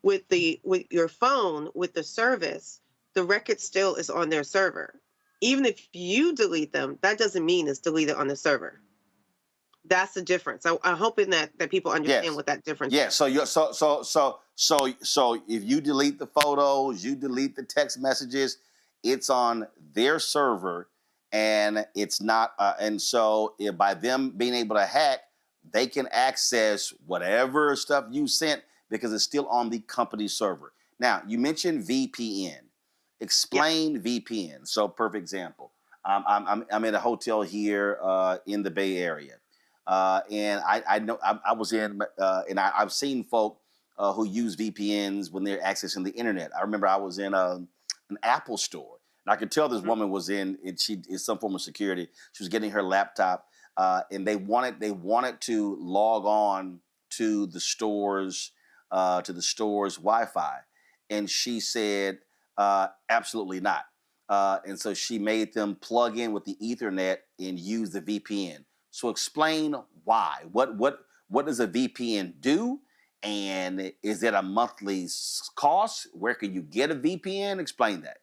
With your phone, with the service, the record still is on their server. Even if you delete them, that doesn't mean it's deleted on the server. That's the difference. I'm hoping that people understand what that difference is. So if you delete the photos, you delete the text messages, it's on their server, and it's not. And so by them being able to hack, they can access whatever stuff you sent because it's still on the company server. Now, you mentioned VPN. Explain VPN. So, perfect example. I'm in a hotel here in the Bay Area. And I know I was in, and I've seen folk who use VPNs when they're accessing the internet. I remember I was in an Apple store, and I could tell this woman was in, and she is some form of security. She was getting her laptop, and they wanted to log on to the store's Wi-Fi, and she said absolutely not. And so she made them plug in with the Ethernet and use the VPN. So explain why. What does a VPN do? And is it a monthly cost? Where can you get a VPN? Explain that.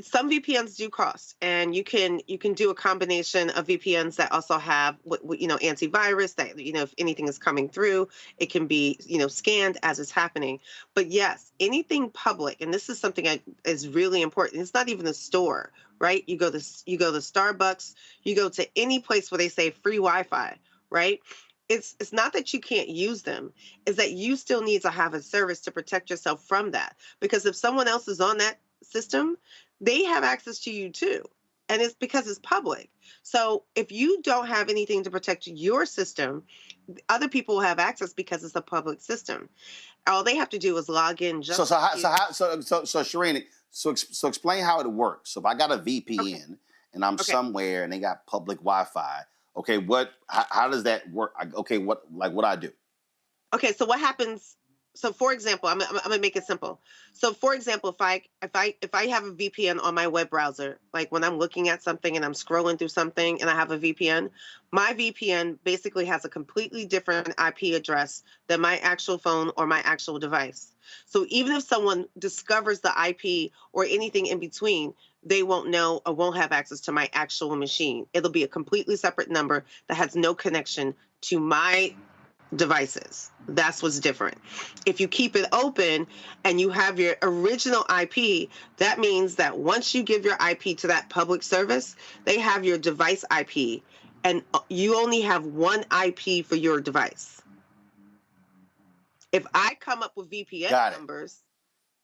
Some VPNs do cost, and you can do a combination of VPNs that also have antivirus, that if anything is coming through, it can be scanned as it's happening. But yes, anything public, and this is something that is really important. It's not even a store, right? You go to Starbucks, you go to any place where they say free Wi-Fi, right? It's not that you can't use them, it's that you still need to have a service to protect yourself from that. Because if someone else is on that system, they have access to you too. And it's because it's public. So if you don't have anything to protect your system, other people will have access because it's a public system. All they have to do is log in. So Shireen, so explain how it works. So if I got a VPN and I'm somewhere and they got public Wi-Fi, how does that work? What do I do? Okay, so what happens So for example, I'm gonna make it simple. So for example, if I have a VPN on my web browser, like when I'm looking at something and I'm scrolling through something and I have a VPN, my VPN basically has a completely different IP address than my actual phone or my actual device. So even if someone discovers the IP or anything in between, they won't know or won't have access to my actual machine. It'll be a completely separate number that has no connection to my devices. That's what's different. If you keep it open and you have your original IP, that means that once you give your IP to that public service, they have your device IP, and you only have one IP for your device. If I come up with VPN numbers,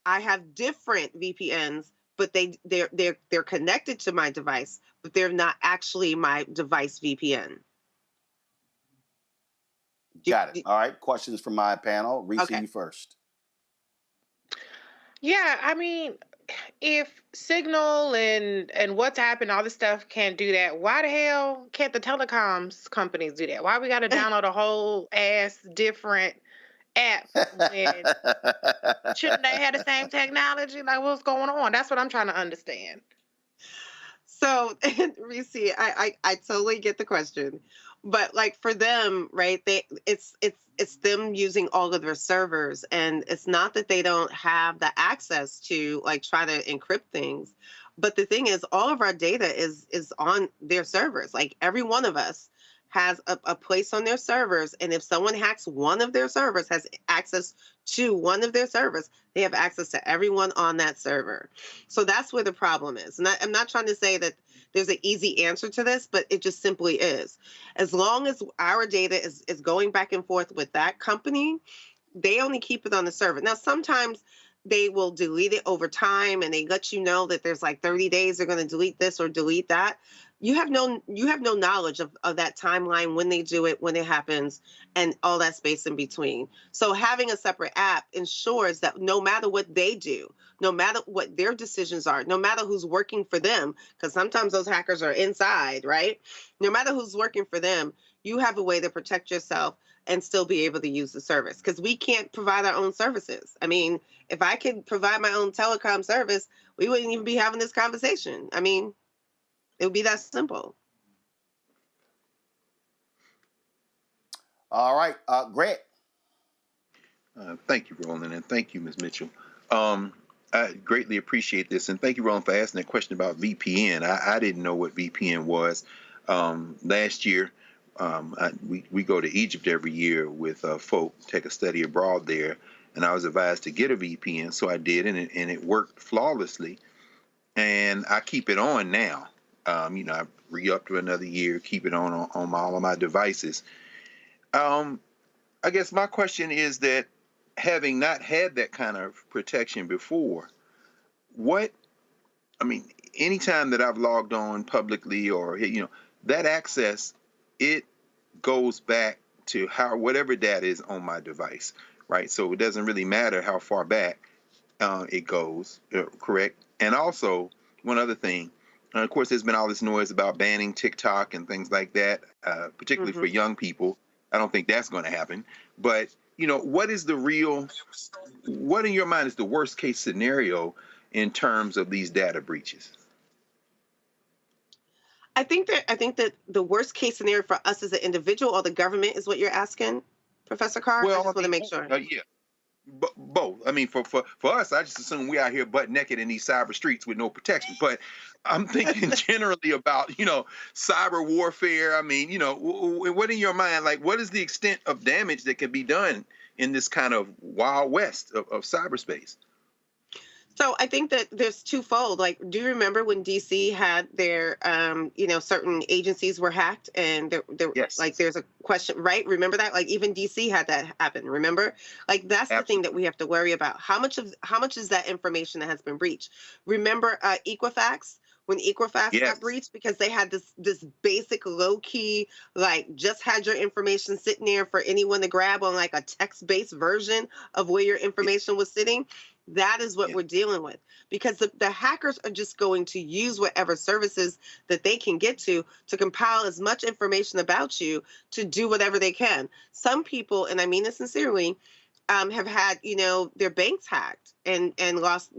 I have different VPNs, but they're connected to my device, but they're not actually my device VPN. Got it. All right. Questions from my panel. Reese, you first. Yeah, I mean, if Signal and WhatsApp and all this stuff can't do that, why the hell can't the telecoms companies do that? Why we got to download a whole ass different app when shouldn't they have the same technology? Like, what's going on? That's what I'm trying to understand. So, Reese, I totally get the question, but like for them, right? It's them using all of their servers, and it's not that they don't have the access to like try to encrypt things, but the thing is, all of our data is on their servers. Like every one of us has a place on their servers, and if someone hacks one of their servers, has access to one of their servers, they have access to everyone on that server. So that's where the problem is. And I'm not trying to say that there's an easy answer to this, but it just simply is. As long as our data is going back and forth with that company, they only keep it on the server. Now, sometimes they will delete it over time, and they let you know that there's like 30 days they're going to delete this or delete that. You have no knowledge of that timeline, when they do it, when it happens, and all that space in between. So having a separate app ensures that no matter what they do, no matter what their decisions are, no matter who's working for them, because sometimes those hackers are inside, right? No matter who's working for them, you have a way to protect yourself and still be able to use the service, because we can't provide our own services. I mean, if I could provide my own telecom service, we wouldn't even be having this conversation. I mean, it would be that simple. All right, Greg. Thank you, Roland, and thank you, Ms. Mitchell. I greatly appreciate this, and thank you, Roland, for asking that question about VPN. I didn't know what VPN was. Last year, we go to Egypt every year with folk, take a study abroad there, and I was advised to get a VPN, so I did, and it worked flawlessly, and I keep it on now. I re-up to another year, keep it on all of my devices. I guess my question is that, having not had that kind of protection before, anytime that I've logged on publicly or, that access, it goes back to whatever data is on my device, right? So it doesn't really matter how far back it goes, correct? And also, one other thing, of course, there's been all this noise about banning TikTok and things like that, particularly for young people. I don't think that's going to happen. But, what in your mind is the worst case scenario in terms of these data breaches? I think that the worst case scenario for us as an individual or the government is what you're asking, Professor Carr? Well, I just want to make sure. Yeah. Both. I mean, for us, I just assume we out here butt naked in these cyber streets with no protection. But I'm thinking generally about, cyber warfare. I mean, what in your mind, like, what is the extent of damage that can be done in this kind of wild west of cyberspace? So I think that there's twofold. Like, do you remember when DC had their, certain agencies were hacked, and yes. Like there's a question, right? Remember that? Like even DC had that happen. Remember? Like that's Absolutely. The thing that we have to worry about. How much is that information that has been breached? Remember Equifax? When Equifax yes. got breached, because they had this basic low key, like just had your information sitting there for anyone to grab on like a text-based version of where your information was sitting. That is what we're dealing with, because the hackers are just going to use whatever services that they can get to compile as much information about you to do whatever they can. Some people, and I mean this sincerely, have had, their banks hacked and lost,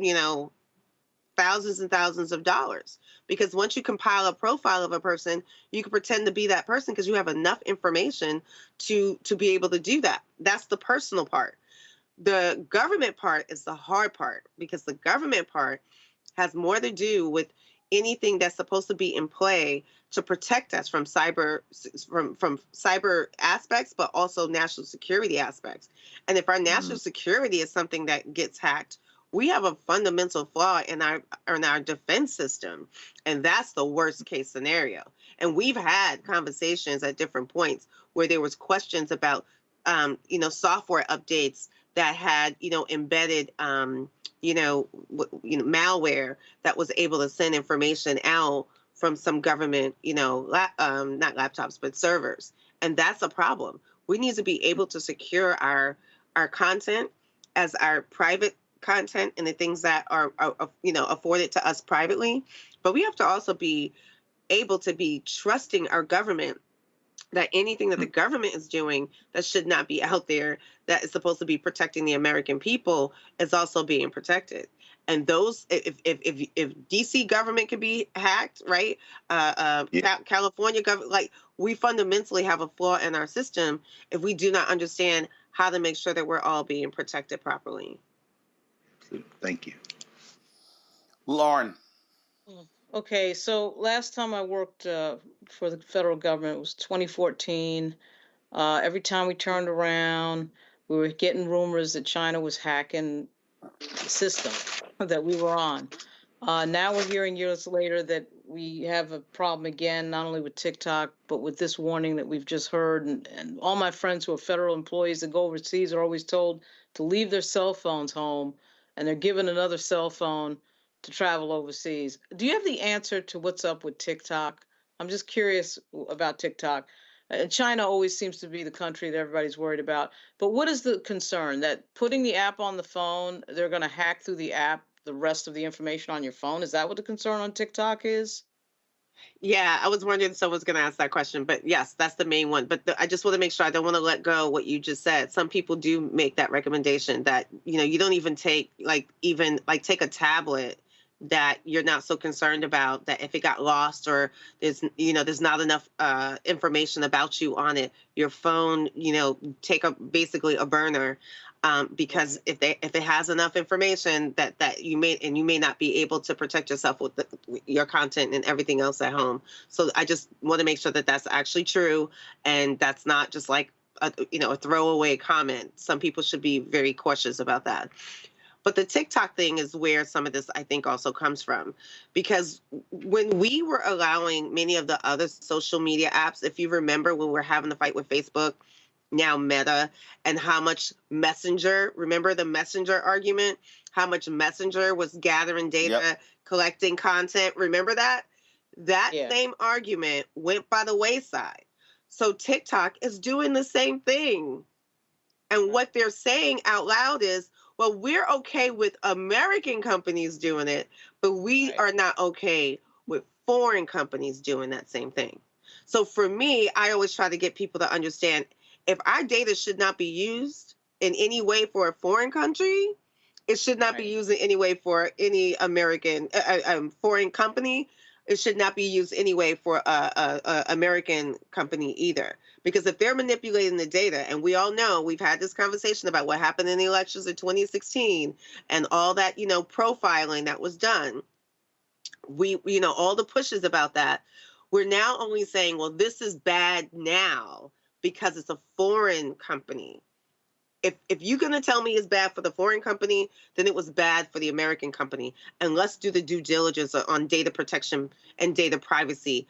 thousands and thousands of dollars. Because once you compile a profile of a person, you can pretend to be that person because you have enough information to be able to do that. That's the personal part. The government part is the hard part, because the government part has more to do with anything that's supposed to be in play to protect us from cyber aspects, but also national security aspects. And if our national security is something that gets hacked, we have a fundamental flaw in our defense system, and that's the worst case scenario. And we've had conversations at different points where there was questions about software updates that had embedded malware that was able to send information out from some government not laptops but servers, and that's a problem. We need to be able to secure our content as our private content and the things that are afforded to us privately, but we have to also be able to be trusting our government that anything that the government is doing that should not be out there, that is supposed to be protecting the American people, is also being protected. And those, if DC government can be hacked, right? California government, like, we fundamentally have a flaw in our system if we do not understand how to make sure that we're all being protected properly. Thank you. Lauren. Okay, so last time I worked for the federal government was 2014. Every time we turned around, we were getting rumors that China was hacking the system that we were on. Now we're hearing years later that we have a problem again, not only with TikTok, but with this warning that we've just heard. And all my friends who are federal employees that go overseas are always told to leave their cell phones home, and they're given another cell phone to travel overseas. Do you have the answer to what's up with TikTok? I'm just curious about TikTok. China always seems to be the country that everybody's worried about. But what is the concern? That putting the app on the phone, they're going to hack through the app the rest of the information on your phone? Is that what the concern on TikTok is? Yeah, I was wondering if someone's going to ask that question, but yes, that's the main one. But I just want to make sure I don't want to let go what you just said. Some people do make that recommendation that, you don't even take, take a tablet that you're not so concerned about, that if it got lost or there's not enough information about you on it, your phone, take basically a burner. Because if it has enough information that you may not be able to protect yourself with your content and everything else at home. So I just want to make sure that that's actually true, and that's not just like a throwaway comment. Some people should be very cautious about that. But the TikTok thing is where some of this, I think, also comes from, because when we were allowing many of the other social media apps, if you remember when we were having the fight with Facebook, now Meta, and how much Messenger, remember the Messenger argument, how much Messenger was gathering data, collecting content, remember that? That same argument went by the wayside. So TikTok is doing the same thing. And what they're saying out loud is, well, we're okay with American companies doing it, but we are not okay with foreign companies doing that same thing. So for me, I always try to get people to understand, if our data should not be used in any way for a foreign country, it should not be used in any way for any American foreign company. It should not be used anyway for a American company either. Because if they're manipulating the data, and we all know, we've had this conversation about what happened in the elections of 2016 and all that, profiling that was done. All the pushes about that. We're now only saying, well, this is bad now because it's a foreign company. If you're going to tell me it's bad for the foreign company, then it was bad for the American company. And let's do the due diligence on data protection and data privacy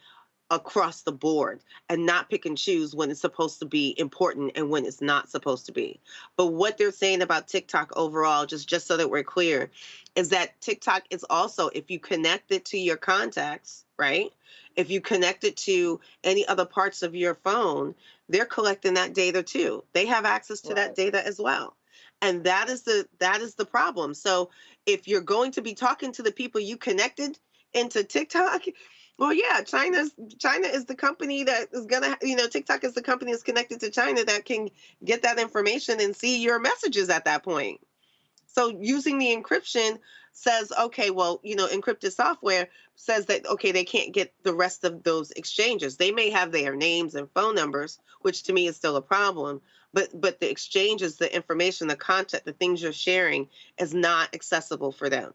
across the board, and not pick and choose when it's supposed to be important and when it's not supposed to be. But what they're saying about TikTok overall, just so that we're clear, is that TikTok is also, if you connect it to your contacts, right? If you connect it to any other parts of your phone, they're collecting that data too. They have access to that data as well. And that is the problem. So if you're going to be talking to the people you connected into TikTok, Well, yeah, China is the company that is gonna, TikTok is the company that's connected to China that can get that information and see your messages at that point. So using the encryption says, okay, well, encrypted software says that, okay, they can't get the rest of those exchanges. They may have their names and phone numbers, which to me is still a problem. But the exchanges, the information, the content, the things you're sharing is not accessible for them.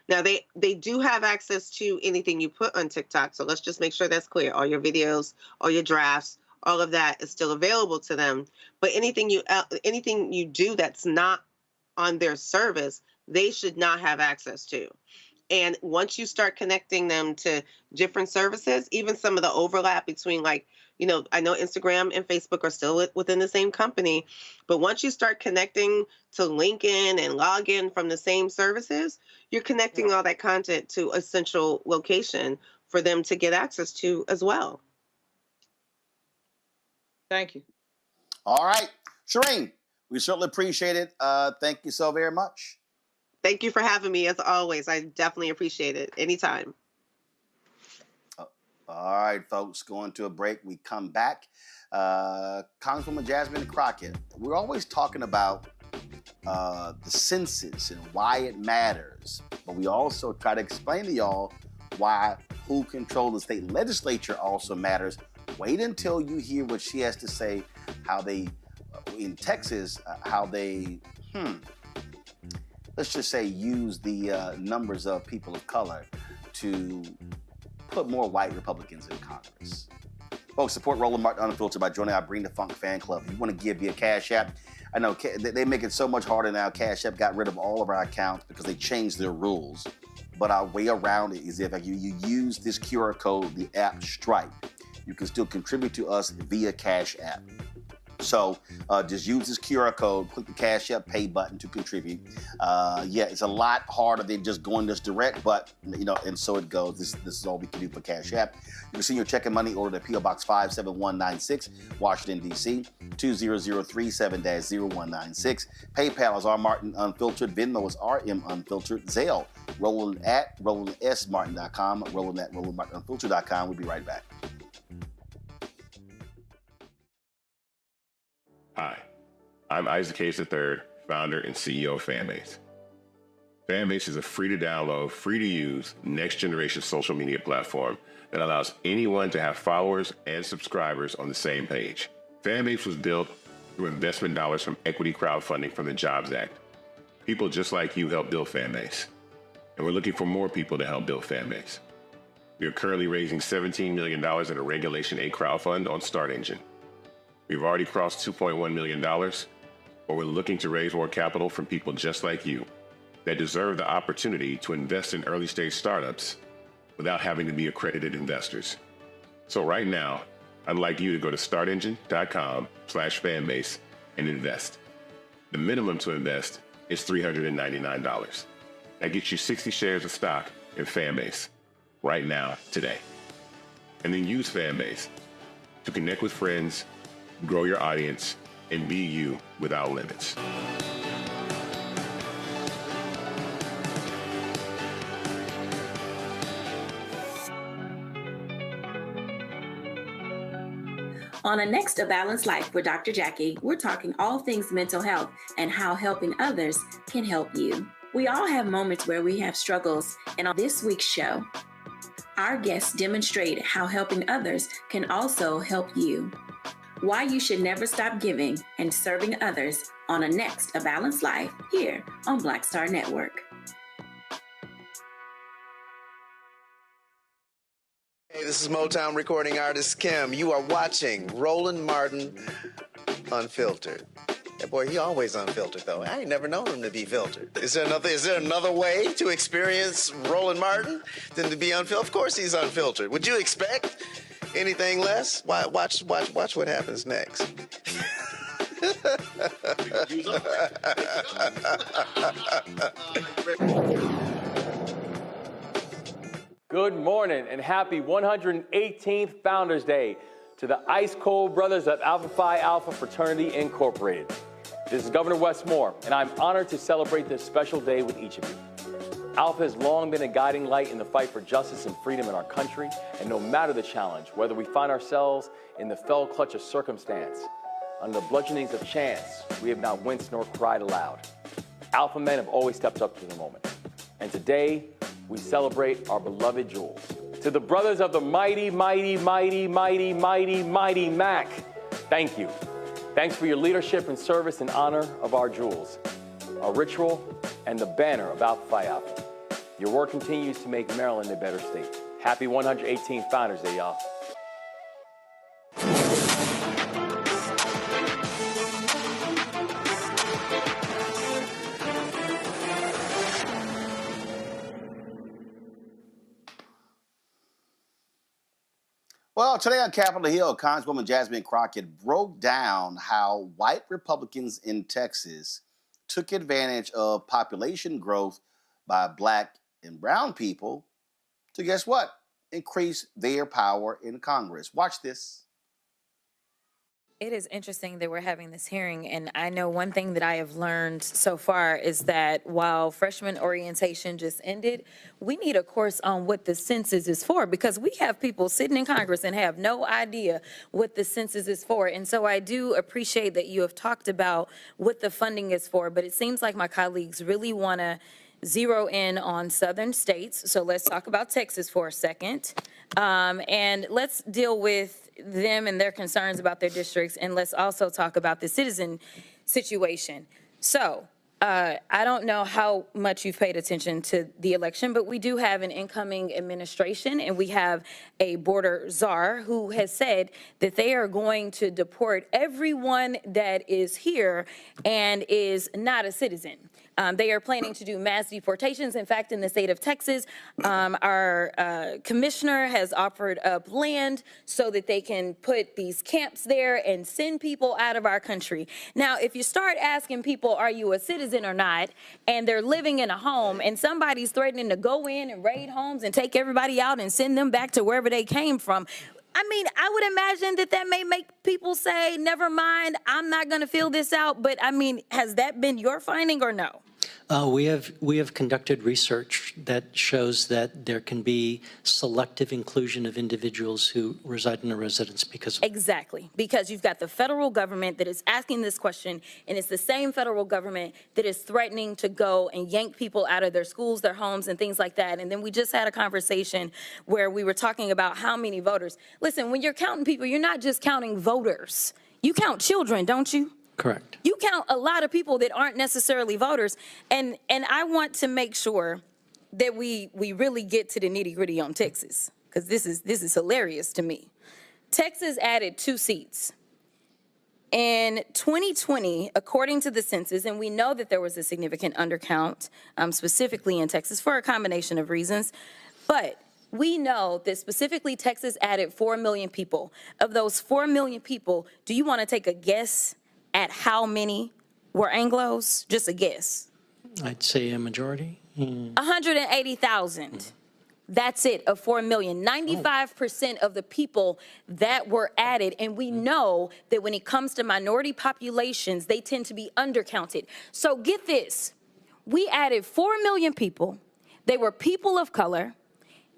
Now, they do have access to anything you put on TikTok. So let's just make sure that's clear. All your videos, all your drafts, all of that is still available to them. But anything you do that's not on their service, they should not have access to. And once you start connecting them to different services, even some of the overlap between I know Instagram and Facebook are still within the same company, but once you start connecting to LinkedIn and login from the same services, you're connecting all that content to a central location for them to get access to as well. Thank you. All right. Shireen, we certainly appreciate it. Thank you so very much. Thank you for having me, as always. I definitely appreciate it. Anytime. All right, folks, going to a break. We come back. Congresswoman Jasmine Crockett, we're always talking about the census and why it matters, but we also try to explain to y'all why who controls the state legislature also matters. Wait until you hear what she has to say, how they, in Texas, how they, let's just say, use the numbers of people of color to put more white Republicans in Congress. Folks, support Roland Martin Unfiltered by joining our Bring the Funk fan club. If you want to give via Cash App, I know they make it so much harder now. Cash App got rid of all of our accounts because they changed their rules. But our way around it is if you use this QR code, the app Stripe, you can still contribute to us via Cash App. So just use this QR code, click the Cash App Pay button to contribute. It's a lot harder than just going this direct, but, and so it goes. This is all we can do for Cash App. You can send your check and money order to P.O. Box 57196, Washington, D.C., 20037-0196. PayPal is R Martin Unfiltered. Venmo is RM Unfiltered. Zelle, Roland at RolandSMartin.com, Roland at RolandMartinUnfiltered.com. We'll be right back. Hi, I'm Isaac Hayes III, founder and CEO of Fanbase. Fanbase is a free-to-download, free-to-use, next-generation social media platform that allows anyone to have followers and subscribers on the same page. Fanbase was built through investment dollars from equity crowdfunding from the Jobs Act. People just like you helped build Fanbase, and we're looking for more people to help build Fanbase. We are currently raising $17 million in a Regulation A crowdfund on StartEngine. We've already crossed $2.1 million, but we're looking to raise more capital from people just like you that deserve the opportunity to invest in early-stage startups without having to be accredited investors. So right now, I'd like you to go to startengine.com/fanbase and invest. The minimum to invest is $399. That gets you 60 shares of stock in Fanbase right now, today. And then use Fanbase to connect with friends, grow your audience, and be you without limits. On a next A Balanced Life with Dr. Jackie, we're talking all things mental health and how helping others can help you. We all have moments where we have struggles, and on this week's show, our guests demonstrate how helping others can also help you. Why you should never stop giving and serving others on a next A Balanced Life here on Black Star Network. Hey, this is Motown recording artist Kim. You are watching Roland Martin Unfiltered. That boy, he always unfiltered though. I ain't never known him to be filtered. Is there another way to experience Roland Martin than to be unfiltered? Of course he's unfiltered. Would you expect anything less? Watch what happens next. Good morning and happy 118th Founders Day to the Ice Cold Brothers of Alpha Phi Alpha Fraternity Incorporated. This is Governor Wes Moore, and I'm honored to celebrate this special day with each of you. Alpha has long been a guiding light in the fight for justice and freedom in our country, and no matter the challenge, whether we find ourselves in the fell clutch of circumstance, under the bludgeonings of chance, we have not winced nor cried aloud. Alpha men have always stepped up to the moment. And today, we celebrate our beloved jewels. To the brothers of the mighty, mighty, mighty, mighty, mighty, mighty Mac, thank you. Thanks for your leadership and service in honor of our jewels, our ritual, and the banner of Alpha Phi Alpha. Your work continues to make Maryland a better state. Happy 118th Founders Day, y'all. Well, today on Capitol Hill, Congresswoman Jasmine Crockett broke down how white Republicans in Texas took advantage of population growth by black and brown people to, guess what, increase their power in Congress. Watch this. It is interesting that we're having this hearing, and I know one thing that I have learned so far is that while freshman orientation just ended, we need a course on what the census is for, because we have people sitting in Congress and have no idea what the census is for. And so I do appreciate that you have talked about what the funding is for, but it seems like my colleagues really want to zero in on southern states. So let's talk about Texas for a second. And let's deal with them and their concerns about their districts. And let's also talk about the citizen situation. So I don't know how much you've paid attention to the election, but we do have an incoming administration, and we have a border czar who has said that they are going to deport everyone that is here and is not a citizen. They are planning to do mass deportations. In fact, in the state of Texas, our commissioner has offered up land so that they can put these camps there and send people out of our country. Now, if you start asking people, are you a citizen or not, and they're living in a home and somebody's threatening to go in and raid homes and take everybody out and send them back to wherever they came from, I mean, I would imagine that that may make people say, never mind, I'm not going to fill this out. But I mean, has that been your finding or no? We have conducted research that shows that there can be selective inclusion of individuals who reside in a residence because Exactly, because you've got the federal government that is asking this question, and it's the same federal government that is threatening to go and yank people out of their schools, their homes, and things like that. And then we just had a conversation where we were talking about how many voters. Listen, when you're counting people, you're not just counting voters. You count children, don't you? Correct. You count a lot of people that aren't necessarily voters, and I want to make sure that we really get to the nitty-gritty on Texas, because this is hilarious to me. Texas added 2 seats. In 2020, according to the census, and we know that there was a significant undercount, specifically in Texas for a combination of reasons, but we know that specifically Texas added 4 million people. Of those 4 million people, do you want to take a guess at how many were Anglos? Just a guess. I'd say a majority. 180,000. That's it, of 4 million. 95% of the people that were added, and we know that when it comes to minority populations, they tend to be undercounted. So get this, we added 4 million people. They were people of color.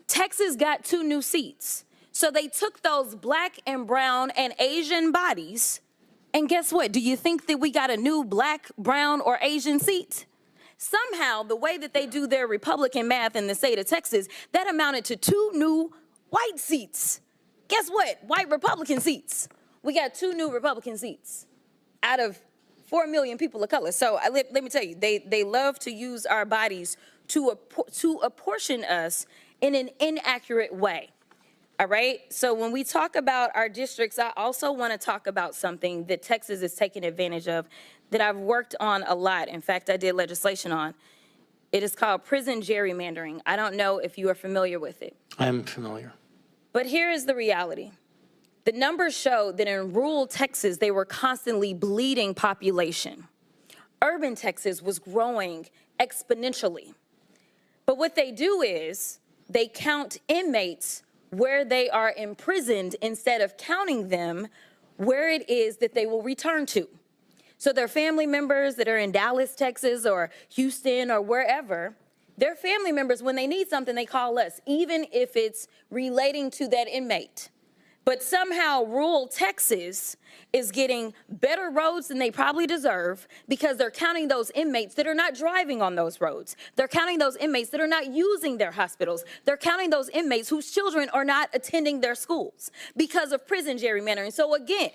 Texas got 2 new seats. So they took those black and brown and Asian bodies, and guess what? Do you think that we got a new black, brown, or Asian seat? Somehow, the way that they do their Republican math in the state of Texas, that amounted to 2 new white seats. Guess what? White Republican seats. We got 2 new Republican seats out of 4 million people of color. So let me tell you, they love to use our bodies to apportion us in an inaccurate way. All right, so when we talk about our districts, I also want to talk about something that Texas is taking advantage of that I've worked on a lot. In fact, I did legislation on. It is called prison gerrymandering. I don't know if you are familiar with it. I'm familiar. But here is the reality. The numbers show that in rural Texas, they were constantly bleeding population. Urban Texas was growing exponentially. But what they do is they count inmates where they are imprisoned instead of counting them where it is that they will return to. So their family members that are in Dallas, Texas, or Houston, or wherever, Their family members, when they need something, they call us, even if it's relating to that inmate. But somehow rural Texas is getting better roads than they probably deserve because they're counting those inmates that are not driving on those roads. They're counting those inmates that are not using their hospitals. They're counting those inmates whose children are not attending their schools because of prison gerrymandering. So again,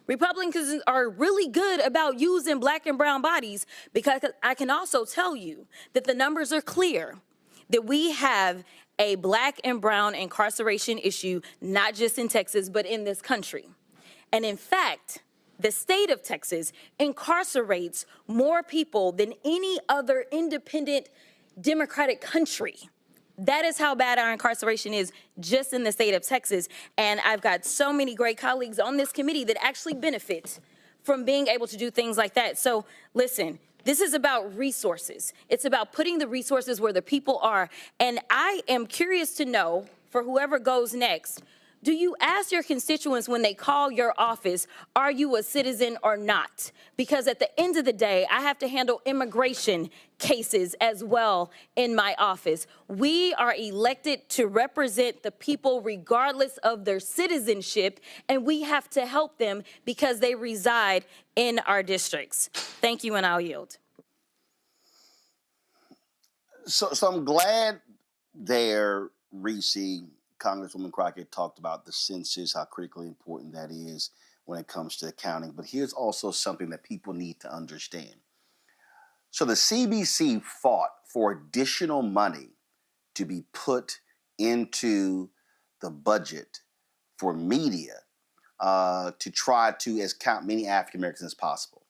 Republicans are really good about using black and brown bodies, because I can also tell you that the numbers are clear that we have a black and brown incarceration issue, not just in Texas, but in this country. And in fact, the state of Texas incarcerates more people than any other independent democratic country. That is how bad our incarceration is just in the state of Texas. And I've got so many great colleagues on this committee that actually benefit from being able to do things like that. So listen, this is about resources. It's about putting the resources where the people are. And I am curious to know, for whoever goes next, do you ask your constituents when they call your office, are you a citizen or not? Because at the end of the day, I have to handle immigration cases as well in my office. We are elected to represent the people regardless of their citizenship, and we have to help them because they reside in our districts. Thank you, and I'll yield. So I'm glad there, Reese, Congresswoman Crockett talked about the census, how critically important that is when it comes to accounting. But here's also something that people need to understand. So the CBC fought for additional money to be put into the budget for media to try to count many African Americans as possible.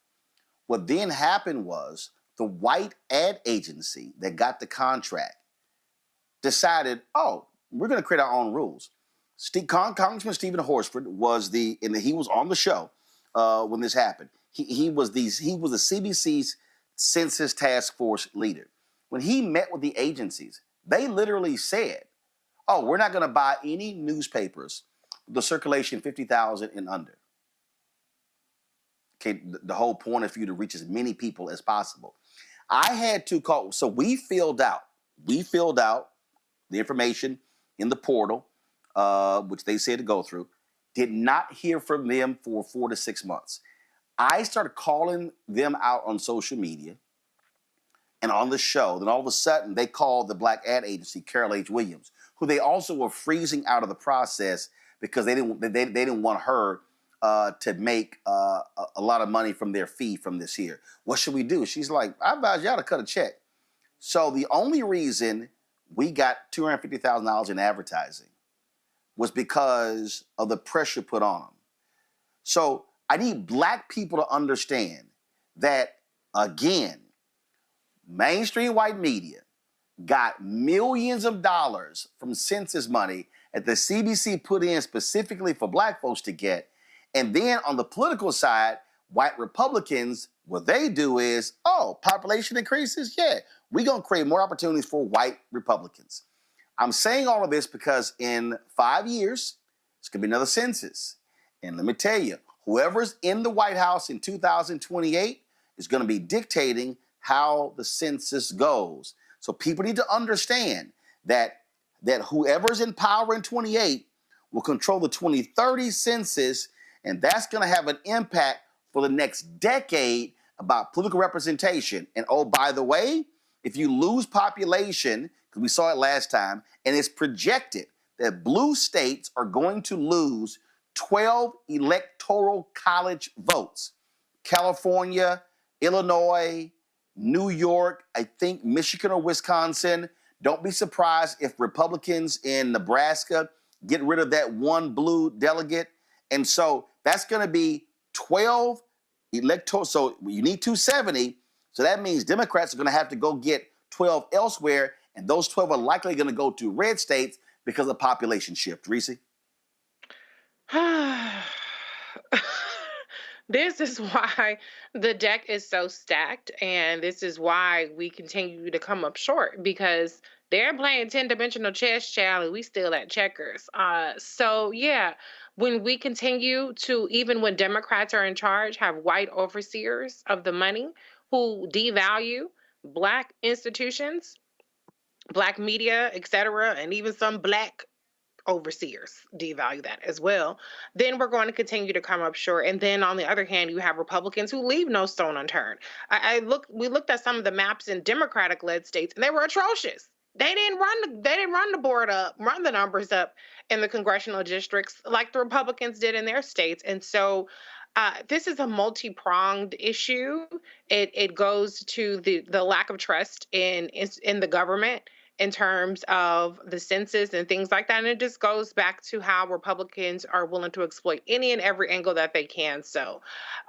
What then happened was the white ad agency that got the contract decided, oh, we're going to create our own rules. Congressman Stephen Horsford was he was on the show when this happened. He was the CBC's Census Task Force leader. When he met with the agencies, they literally said, oh, we're not going to buy any newspapers, the circulation 50,000 and under. Okay, the whole point is for you to reach as many people as possible. I had to call, so we filled out the information in the portal, which they said to go through, did not hear from them for 4 to 6 months. I started calling them out on social media and on the show. Then all of a sudden, they called the black ad agency, Carol H. Williams, who they also were freezing out of the process because they didn't want her to make a lot of money from their fee from this here. What should we do? She's like, I advise y'all to cut a check. So the only reason we got $250,000 in advertising was because of the pressure put on them. So I need black people to understand that, again, mainstream white media got millions of dollars from census money that the CBC put in specifically for black folks to get. And then on the political side, white Republicans, what they do is, oh, population increases? Yeah, we're going to create more opportunities for white Republicans. I'm saying all of this because in 5 years, it's going to be another census. And let me tell you, whoever's in the White House in 2028 is going to be dictating how the census goes. So people need to understand that whoever's in power in 28 will control the 2030 census, and that's going to have an impact for the next decade about political representation. And oh, by the way, if you lose population, because we saw it last time, and it's projected that blue states are going to lose 12 electoral college votes. California, Illinois, New York, I think Michigan or Wisconsin. Don't be surprised if Republicans in Nebraska get rid of that one blue delegate. And so that's going to be 12 electoral. So you need 270. So that means Democrats are going to have to go get 12 elsewhere. And those 12 are likely going to go to red states because of population shift. Reese? This is why the deck is so stacked, and this is why we continue to come up short, because they're playing 10-dimensional chess, child, and we still at checkers. So yeah, when we continue to, even when Democrats are in charge, have white overseers of the money who devalue Black institutions, Black media, etc., and even some Black overseers devalue that as well, then we're going to continue to come up short. And then on the other hand, you have Republicans who leave no stone unturned. We looked at some of the maps in Democratic-led states, and they were atrocious. They didn't run the board up, run the numbers up in the congressional districts like the Republicans did in their states. And so this is a multi-pronged issue. It goes to the lack of trust in the government in terms of the census and things like that. And it just goes back to how Republicans are willing to exploit any and every angle that they can. So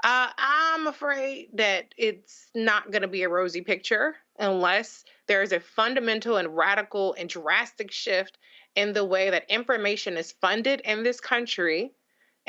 I'm afraid that it's not going to be a rosy picture unless there is a fundamental and radical and drastic shift in the way that information is funded in this country.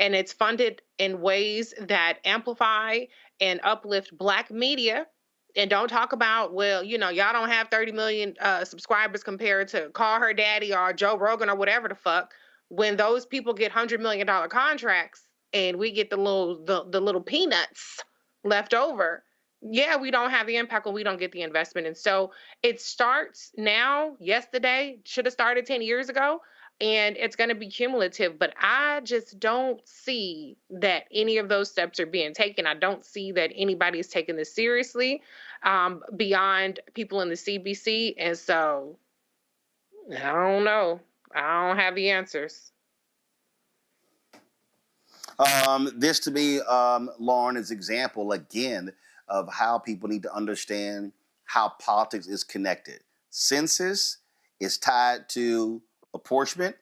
And it's funded in ways that amplify and uplift Black media. And don't talk about, well, y'all don't have 30 million subscribers compared to Call Her Daddy or Joe Rogan or whatever the fuck. When those people get $100 million contracts and we get the little peanuts left over, yeah, we don't have the impact when we don't get the investment. And so it starts now, yesterday, should have started 10 years ago. And it's going to be cumulative, but I just don't see that any of those steps are being taken. I don't see that anybody is taking this seriously beyond people in the CBC. And so I don't know. I don't have the answers. This to me, Lauren, is example again of how people need to understand how politics is connected. Census is tied to apportionment,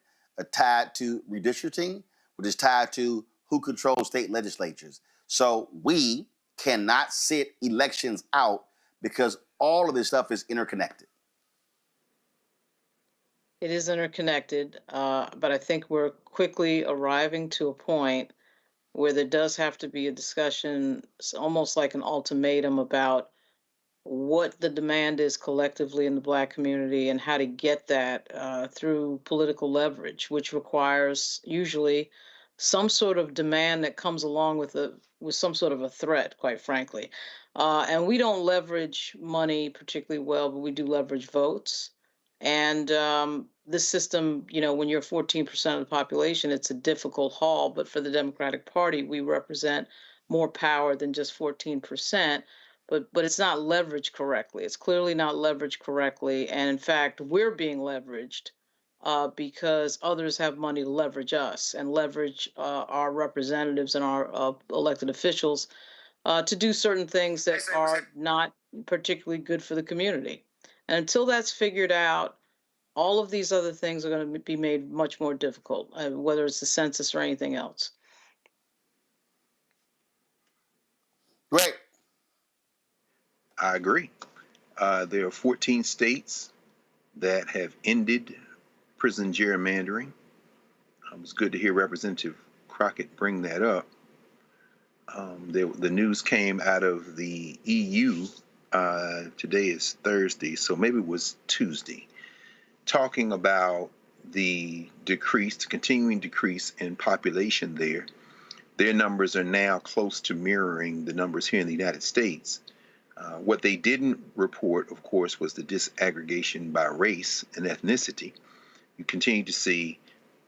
tied to redistricting, which is tied to who controls state legislatures. So we cannot sit elections out because all of this stuff is interconnected. It is interconnected, but I think we're quickly arriving to a point where there does have to be a discussion, almost like an ultimatum about what the demand is collectively in the Black community and how to get that through political leverage, which requires usually some sort of demand that comes along with some sort of a threat, quite frankly. And we don't leverage money particularly well, but we do leverage votes. And this system, when you're 14% of the population, it's a difficult haul. But for the Democratic Party, we represent more power than just 14%. But it's not leveraged correctly. It's clearly not leveraged correctly. And in fact, we're being leveraged because others have money to leverage us and leverage our representatives and our elected officials to do certain things that are not particularly good for the community. And until that's figured out, all of these other things are going to be made much more difficult, whether it's the census or anything else. Great. I agree. There are 14 states that have ended prison gerrymandering. It was good to hear Representative Crockett bring that up. The news came out of the EU. Today is Thursday, so maybe it was Tuesday, talking about the continuing decrease in population there. Their numbers are now close to mirroring the numbers here in the United States. What they didn't report, of course, was the disaggregation by race and ethnicity. You continue to see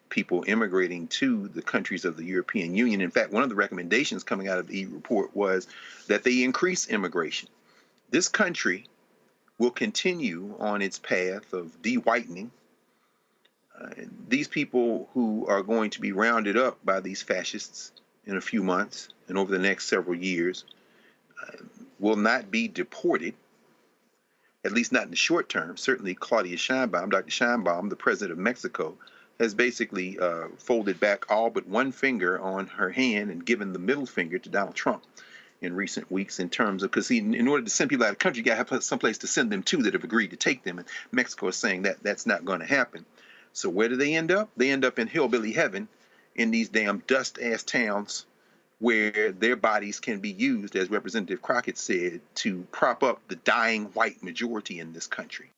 people immigrating to the countries of the European Union. In fact, one of the recommendations coming out of the EU report was that they increase immigration. This country will continue on its path of de-whitening. These people who are going to be rounded up by these fascists in a few months and over the next several years will not be deported, at least not in the short term. Certainly Claudia Sheinbaum, Dr. Sheinbaum, the president of Mexico, has basically folded back all but one finger on her hand and given the middle finger to Donald Trump in recent weeks in terms of, because in order to send people out of the country, you got to have some place to send them to that have agreed to take them. And Mexico is saying that that's not going to happen. So where do they end up? They end up in hillbilly heaven in these damn dust-ass towns where their bodies can be used, as Representative Crockett said, to prop up the dying white majority in this country.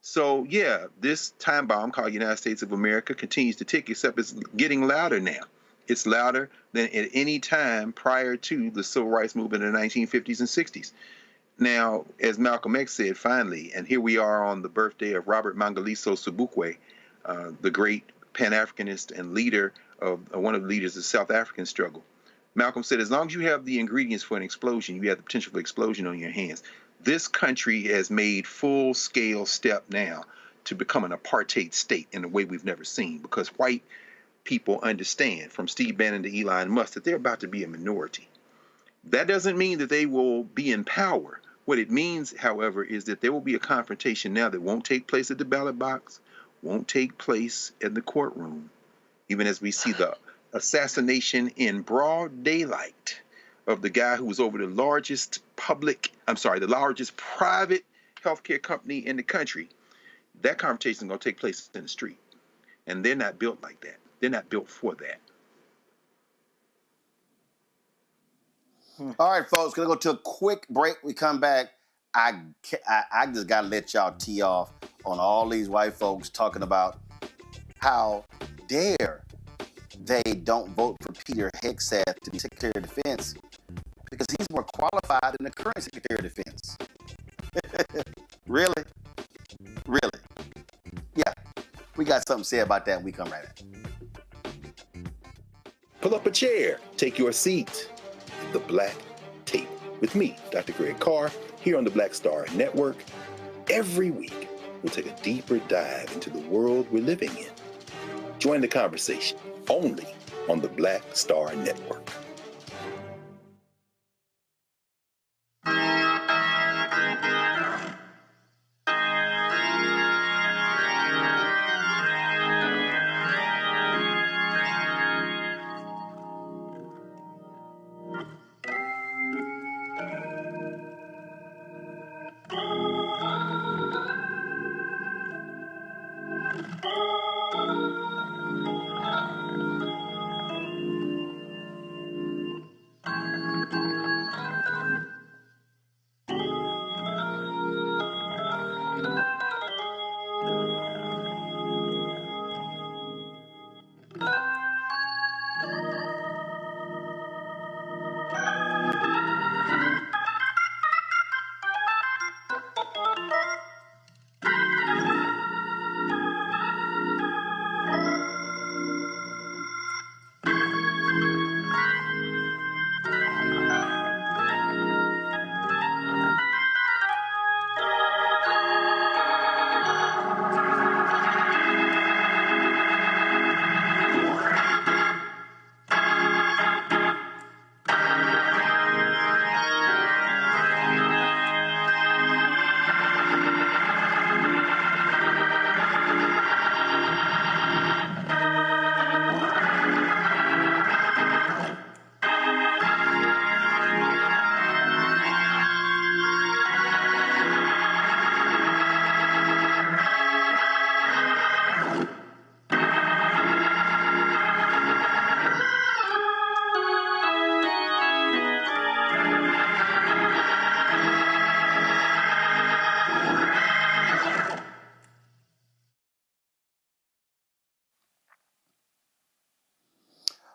So, yeah, this time bomb called United States of America continues to tick, except it's getting louder now. It's louder than at any time prior to the civil rights movement in the 1950s and 60s. Now, as Malcolm X said, finally, and here we are on the birthday of Robert Mangaliso Sobukwe, the great Pan-Africanist and leader of one of the leaders of the South African struggle. Malcolm said, as long as you have the ingredients for an explosion, you have the potential for explosion on your hands. This country has made full-scale step now to become an apartheid state in a way we've never seen, because white people understand, from Steve Bannon to Elon Musk, that they're about to be a minority. That doesn't mean that they will be in power. What it means, however, is that there will be a confrontation now that won't take place at the ballot box, won't take place in the courtroom, even as we see the assassination in broad daylight of the guy who was over the largest private healthcare company in the country. That confrontation is going to take place in the street. And they're not built like that. They're not built for that. All right, folks, gonna go to a quick break. We come back. I just gotta let y'all tee off on all these white folks talking about how dare they don't vote for Peter Hegseth to be Secretary of Defense because he's more qualified than the current Secretary of Defense. Really? Really? Yeah, we got something to say about that when we come right back. Pull up a chair, take your seat. The Black Tape with me, Dr. Greg Carr, here on the Black Star Network. Every week, we'll take a deeper dive into the world we're living in. Join the conversation only on the Black Star Network.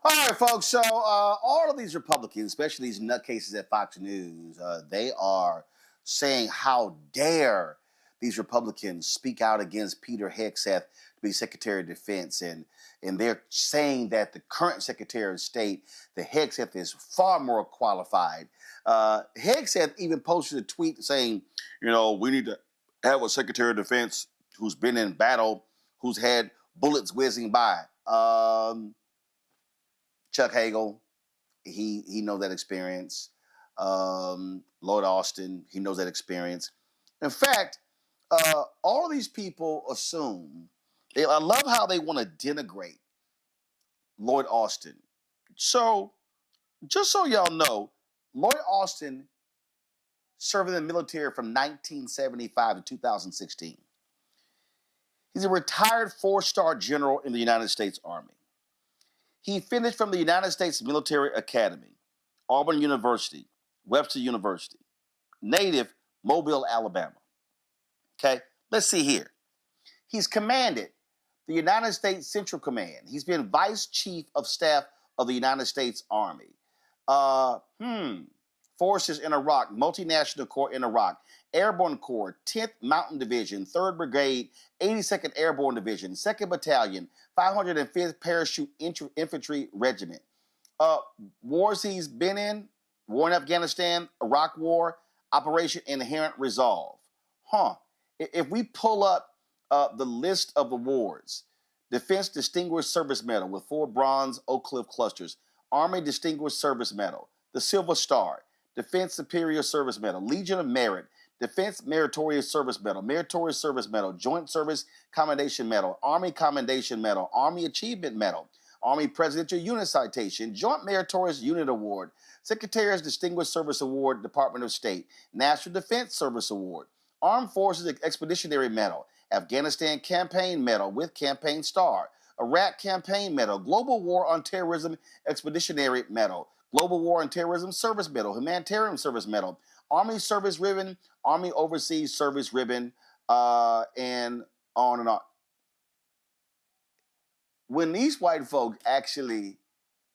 All right, folks. So all of these Republicans, especially these nutcases at Fox News, they are saying how dare these Republicans speak out against Peter Hegseth to be Secretary of Defense. And they're saying that the current Secretary of State, the Hegseth, is far more qualified. Hegseth even posted a tweet saying, we need to have a Secretary of Defense who's been in battle, who's had bullets whizzing by. Chuck Hagel, he knows that experience. Lloyd Austin, he knows that experience. In fact, all of these people assume, I love how they want to denigrate Lloyd Austin. So, just so y'all know, Lloyd Austin served in the military from 1975 to 2016. He's a retired 4-star general in the United States Army. He finished from the United States Military Academy, Auburn University, Webster University, native Mobile, Alabama. Okay, let's see here. He's commanded the United States Central Command. He's been Vice Chief of Staff of the United States Army. Forces in Iraq, Multinational Corps in Iraq, Airborne Corps, 10th Mountain Division, 3rd Brigade, 82nd Airborne Division, 2nd Battalion, 505th Parachute Infantry Regiment. Wars he's been in: war in Afghanistan, Iraq War, Operation Inherent Resolve. If we pull up the list of awards: Defense Distinguished Service Medal with 4 bronze Oak Cliff clusters, Army Distinguished Service Medal, the Silver Star, Defense Superior Service Medal, Legion of Merit, Defense Meritorious Service Medal, Meritorious Service Medal, Joint Service Commendation Medal, Army Commendation Medal, Army Achievement Medal, Army Presidential Unit Citation, Joint Meritorious Unit Award, Secretary's Distinguished Service Award, Department of State, National Defense Service Award, Armed Forces Expeditionary Medal, Afghanistan Campaign Medal with Campaign Star, Iraq Campaign Medal, Global War on Terrorism Expeditionary Medal, Global War on Terrorism Service Medal, Humanitarian Service Medal, Army Service Ribbon, Army Overseas Service Ribbon, and on and on. When these white folks actually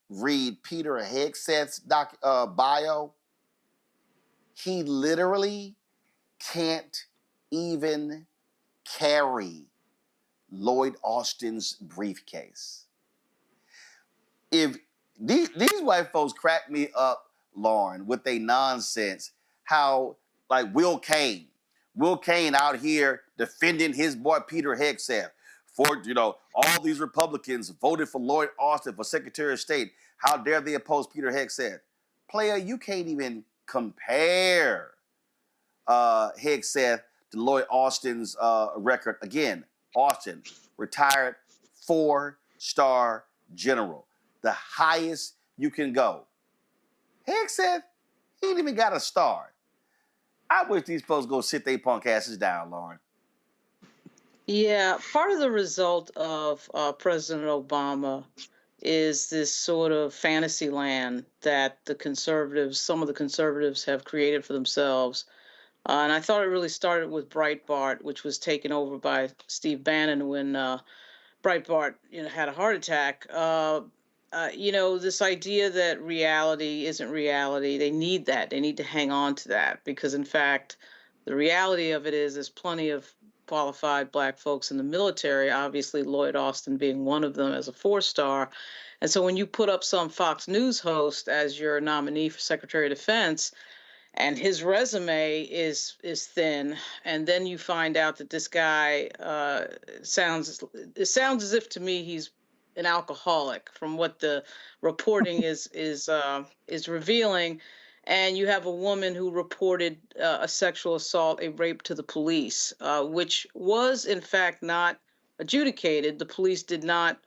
read Peter Hegseth's bio, he literally can't even carry Lloyd Austin's briefcase. If these white folks crack me up, Lauren, with their nonsense, how like Will Kane out here defending his boy Peter Hegseth. For, all these Republicans voted for Lloyd Austin for Secretary of State. How dare they oppose Peter Hegseth? Player, you can't even compare Hegseth to Lloyd Austin's record. Again, Austin, retired 4-star general, the highest you can go. Hegseth, he ain't even got a star. I wish these folks go sit their punk asses down, Lauren. Yeah, part of the result of President Obama is this sort of fantasy land that some of the conservatives have created for themselves. And I thought it really started with Breitbart, which was taken over by Steve Bannon when Breitbart had a heart attack. This idea that reality isn't reality, they need that. They need to hang on to that because, in fact, the reality of it is there's plenty of qualified Black folks in the military, obviously Lloyd Austin being one of them as a 4-star. And so when you put up some Fox News host as your nominee for Secretary of Defense, and his resume is thin, and then you find out that this guy sounds as if, to me, he's an alcoholic from what the reporting is revealing. And you have a woman who reported a sexual assault, a rape to the police, which was, in fact, not adjudicated. The police did not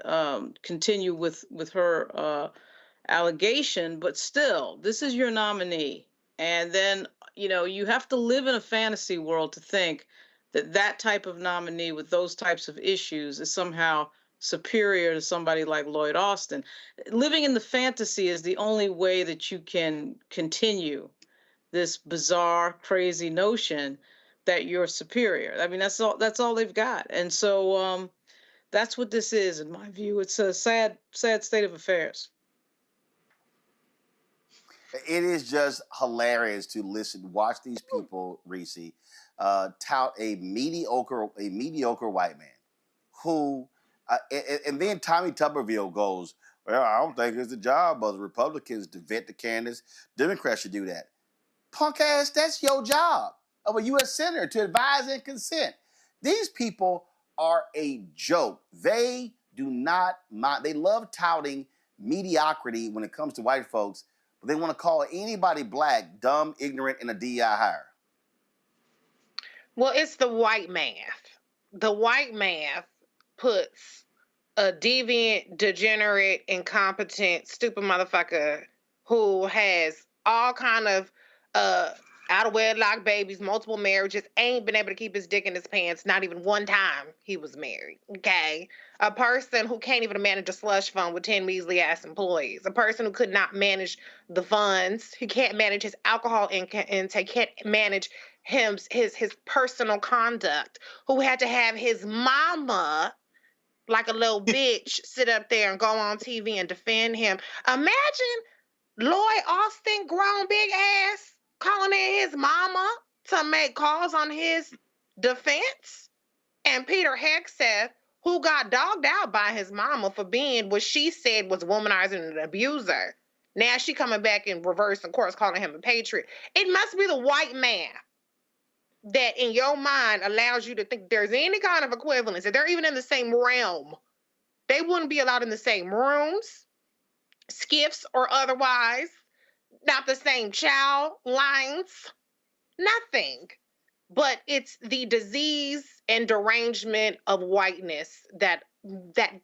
continue with her allegation, but still, this is your nominee. And then, you have to live in a fantasy world to think that that type of nominee with those types of issues is somehow superior to somebody like Lloyd Austin. Living in the fantasy is the only way that you can continue this bizarre, crazy notion that you're superior. I mean, that's all they've got. And so that's what this is, in my view. It's a sad state of affairs. It is just hilarious to watch these people, Reese, tout a mediocre white man who, and then Tommy Tuberville goes, well, I don't think it's the job of the Republicans to vet the candidates. Democrats should do that. Punk ass, that's your job of a U.S. Senator to advise and consent. These people are a joke. They do not mind. They love touting mediocrity when it comes to white folks, but they want to call anybody Black dumb, ignorant, and a DI hire. Well, it's the white math. The white math puts a deviant, degenerate, incompetent, stupid motherfucker who has all kind of out of wedlock babies, multiple marriages, ain't been able to keep his dick in his pants, not even one time he was married, okay? A person who can't even manage a slush fund with 10 measly ass employees. A person who could not manage the funds. He can't manage his alcohol intake, can't manage his personal conduct, who had to have his mama, like a little bitch, sit up there and go on TV and defend him. Imagine Lloyd Austin, grown big ass, calling in his mama to make calls on his defense. And Peter Hegseth, who got dogged out by his mama for being what she said was womanizing and an abuser. Now she coming back in reverse, of course, calling him a patriot. It must be the white man that in your mind allows you to think there's any kind of equivalence, that they're even in the same realm. They wouldn't be allowed in the same rooms, skiffs or otherwise, not the same child lines, nothing. But it's the disease and derangement of whiteness that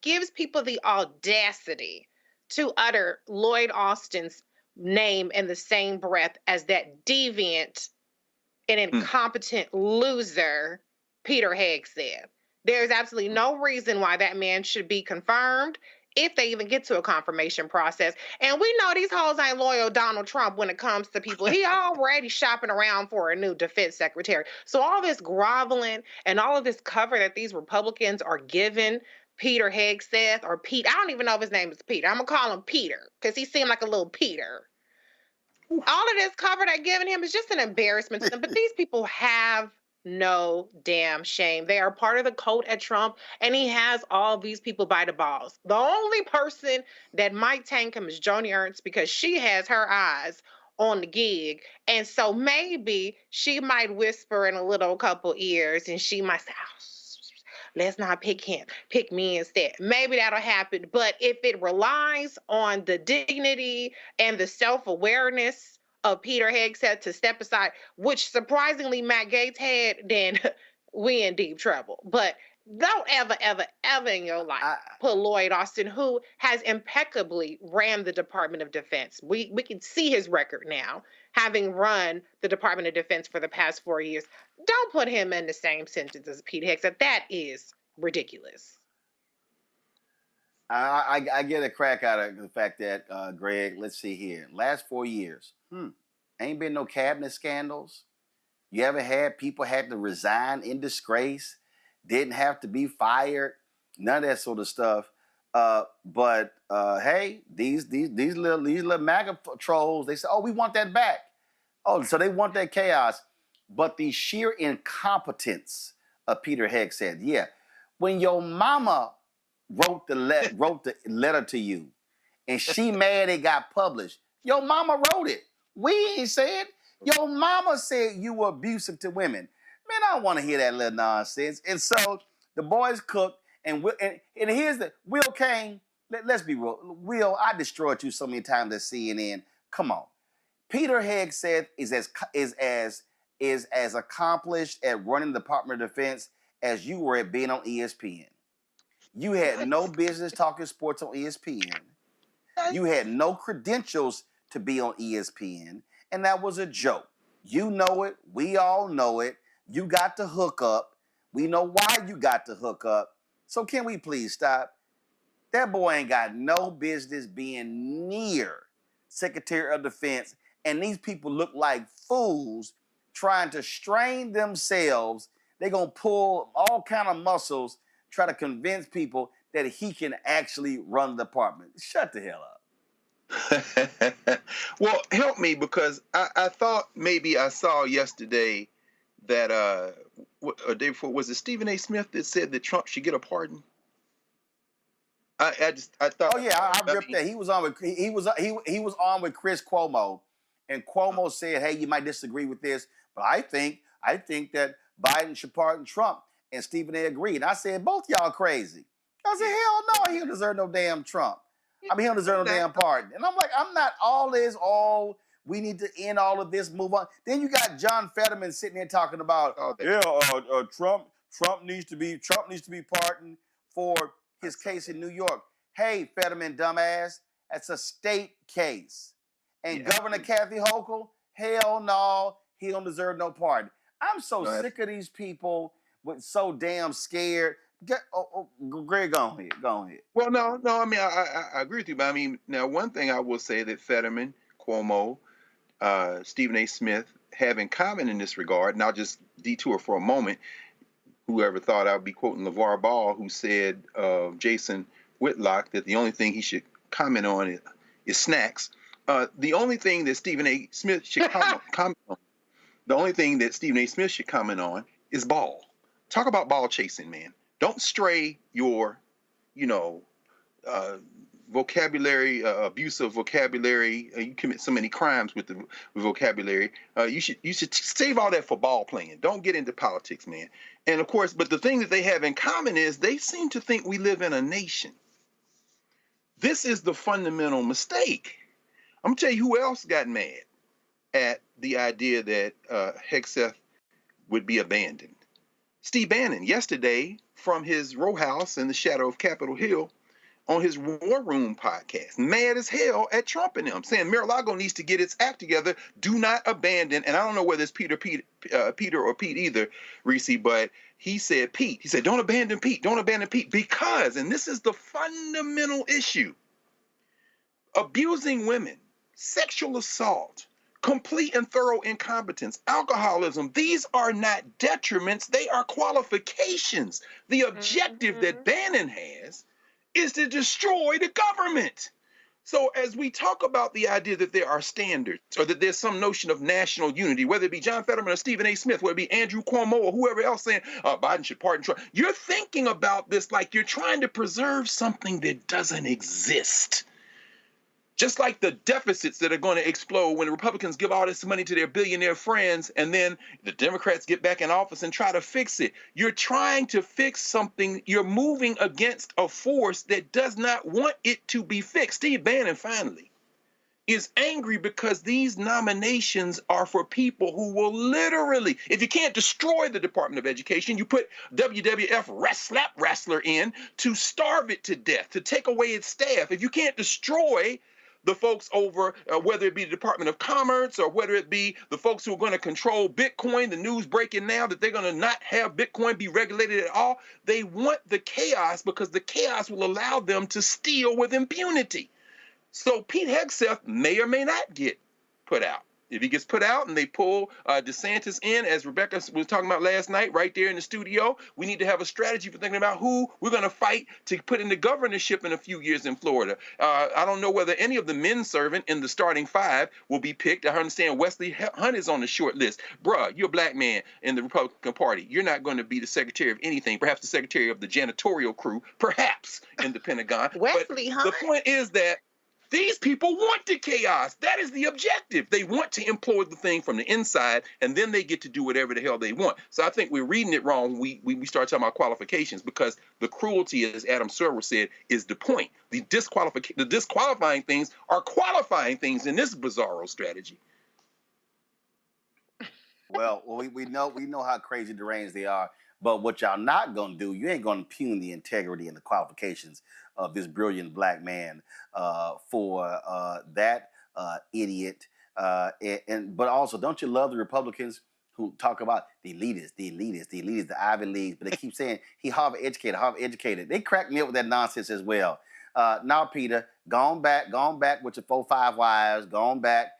gives people the audacity to utter Lloyd Austin's name in the same breath as that deviant and incompetent loser, Peter Hegseth. There's absolutely no reason why that man should be confirmed if they even get to a confirmation process. And we know these hoes ain't loyal Donald Trump when it comes to people. He already shopping around for a new defense secretary. So all this groveling and all of this cover that these Republicans are giving Peter Hegseth, or Pete, I don't even know if his name is Peter. I'm going to call him Peter because he seemed like a little Peter. All of this cover they're giving him is just an embarrassment to them. But these people have no damn shame. They are part of the cult at Trump, and he has all these people by the balls. The only person that might tank him is Joni Ernst, because she has her eyes on the gig. And so maybe she might whisper in a little couple ears, and she might say, let's not pick him, pick me instead. Maybe that'll happen. But if it relies on the dignity and the self-awareness of Peter Hegseth to step aside, which surprisingly Matt Gaetz had, then we in deep trouble. But don't ever, ever, ever in your life put Lloyd Austin, who has impeccably ran the Department of Defense. We can see his record now, having run the Department of Defense for the past 4 years. Don't put him in the same sentence as Pete Hegseth. That is ridiculous. I get a crack out of the fact that, Greg, let's see here. Last 4 years, ain't been no cabinet scandals. You ever had people had to resign in disgrace, didn't have to be fired, none of that sort of stuff. But hey, these little MAGA trolls, they say, oh, we want that back. Oh, so they want that chaos. But the sheer incompetence of Peter Hegseth, yeah. When your mama wrote the letter to you, and she mad it got published, your mama wrote it. We ain't said. Your mama said you were abusive to women. Man, I don't want to hear that little nonsense. And so the boys cooked, and here's the Will Kane. Let's be real. Will, I destroyed you so many times at CNN. Come on. Peter Hegseth is as accomplished at running the Department of Defense as you were at being on ESPN. You had no business talking sports on ESPN. You had no credentials to be on ESPN, and that was a joke. You know it. We all know it. You got to hook up. We know why you got to hook up. So can we please stop? That boy ain't got no business being near Secretary of Defense, and these people look like fools trying to strain themselves. They're going to pull all kind of muscles, try to convince people that he can actually run the department. Shut the hell up. Well, help me, because I thought maybe I saw yesterday that a day before, was it Stephen A. Smith that said that Trump should get a pardon? I thought. Oh yeah, I ripped that. He was on with Chris Cuomo, and Cuomo said, "Hey, you might disagree with this, but I think that Biden should pardon Trump." And Stephen A. agreed. And I said, "Both y'all crazy." I said, "Hell no, he don't deserve no damn Trump. I mean, he don't deserve no damn pardon." And I'm like, I'm not all this. Oh, we need to end all of this, move on. Then you got John Fetterman sitting here talking about, Trump needs to be pardoned for his case in New York. Hey, Fetterman, dumbass, that's a state case. And Governor Kathy Hochul, hell no, he don't deserve no pardon. I'm so sick of these people with so damn scared. Greg, go ahead. Well, no. I mean, I agree with you, but I mean, now one thing I will say that Fetterman, Cuomo, Stephen A. Smith have in common in this regard, and I'll just detour for a moment. Whoever thought I'd be quoting LeVar Ball, who said Jason Whitlock that the only thing he should comment on is snacks. The only thing that Stephen A. Smith should comment on, the only thing that Stephen A. Smith should comment on is ball. Talk about ball chasing, man. Don't stray your, vocabulary, abuse of vocabulary. You commit so many crimes with the vocabulary. You should save all that for ball playing. Don't get into politics, man. And of course, but the thing that they have in common is they seem to think we live in a nation. This is the fundamental mistake. I'm gonna tell you who else got mad at the idea that Hegseth would be abandoned. Steve Bannon, yesterday from his row house in the shadow of Capitol Hill, on his War Room podcast, mad as hell at Trump and them, saying Mar-a-Lago needs to get its act together. Do not abandon. And I don't know whether it's Peter or Pete either, Reese, but he said Pete. He said, don't abandon Pete. Don't abandon Pete. Because, and this is the fundamental issue, abusing women, sexual assault, complete and thorough incompetence, alcoholism, these are not detriments. They are qualifications. The objective that Bannon has is to destroy the government. So as we talk about the idea that there are standards or that there's some notion of national unity, whether it be John Fetterman or Stephen A. Smith, whether it be Andrew Cuomo or whoever else saying Biden should pardon Trump, you're thinking about this like you're trying to preserve something that doesn't exist. Just like the deficits that are going to explode when the Republicans give all this money to their billionaire friends and then the Democrats get back in office and try to fix it. You're trying to fix something. You're moving against a force that does not want it to be fixed. Steve Bannon, finally, is angry because these nominations are for people who will literally, if you can't destroy the Department of Education, you put WWF slap wrestler in to starve it to death, to take away its staff. If you can't destroy the folks over, whether it be the Department of Commerce or whether it be the folks who are going to control Bitcoin, the news breaking now that they're going to not have Bitcoin be regulated at all. They want the chaos because the chaos will allow them to steal with impunity. So Pete Hegseth may or may not get put out. If he gets put out and they pull DeSantis in, as Rebecca was talking about last night right there in the studio, we need to have a strategy for thinking about who we're going to fight to put in the governorship in a few years in Florida. I don't know whether any of the men servant in the starting five will be picked. I understand Wesley Hunt is on the short list. Bruh, you're a black man in the Republican Party. You're not going to be the secretary of anything, perhaps the secretary of the janitorial crew, perhaps in the Pentagon. Wesley Hunt. The point is that these people want the chaos. That is the objective. They want to implode the thing from the inside, and then they get to do whatever the hell they want. So I think we're reading it wrong when we start talking about qualifications, because the cruelty, as Adam Server said, is the point. The disqualifying things are qualifying things in this bizarro strategy. Well, we know how crazy deranged they are. But what y'all not going to do, you ain't going to impugn the integrity and the qualifications of this brilliant black man for that idiot. But also, don't you love the Republicans who talk about the elitists, the Ivy Leagues, but they keep saying he Harvard educated. They crack me up with that nonsense as well. Now, Peter, gone back with your 4-5 wives, gone back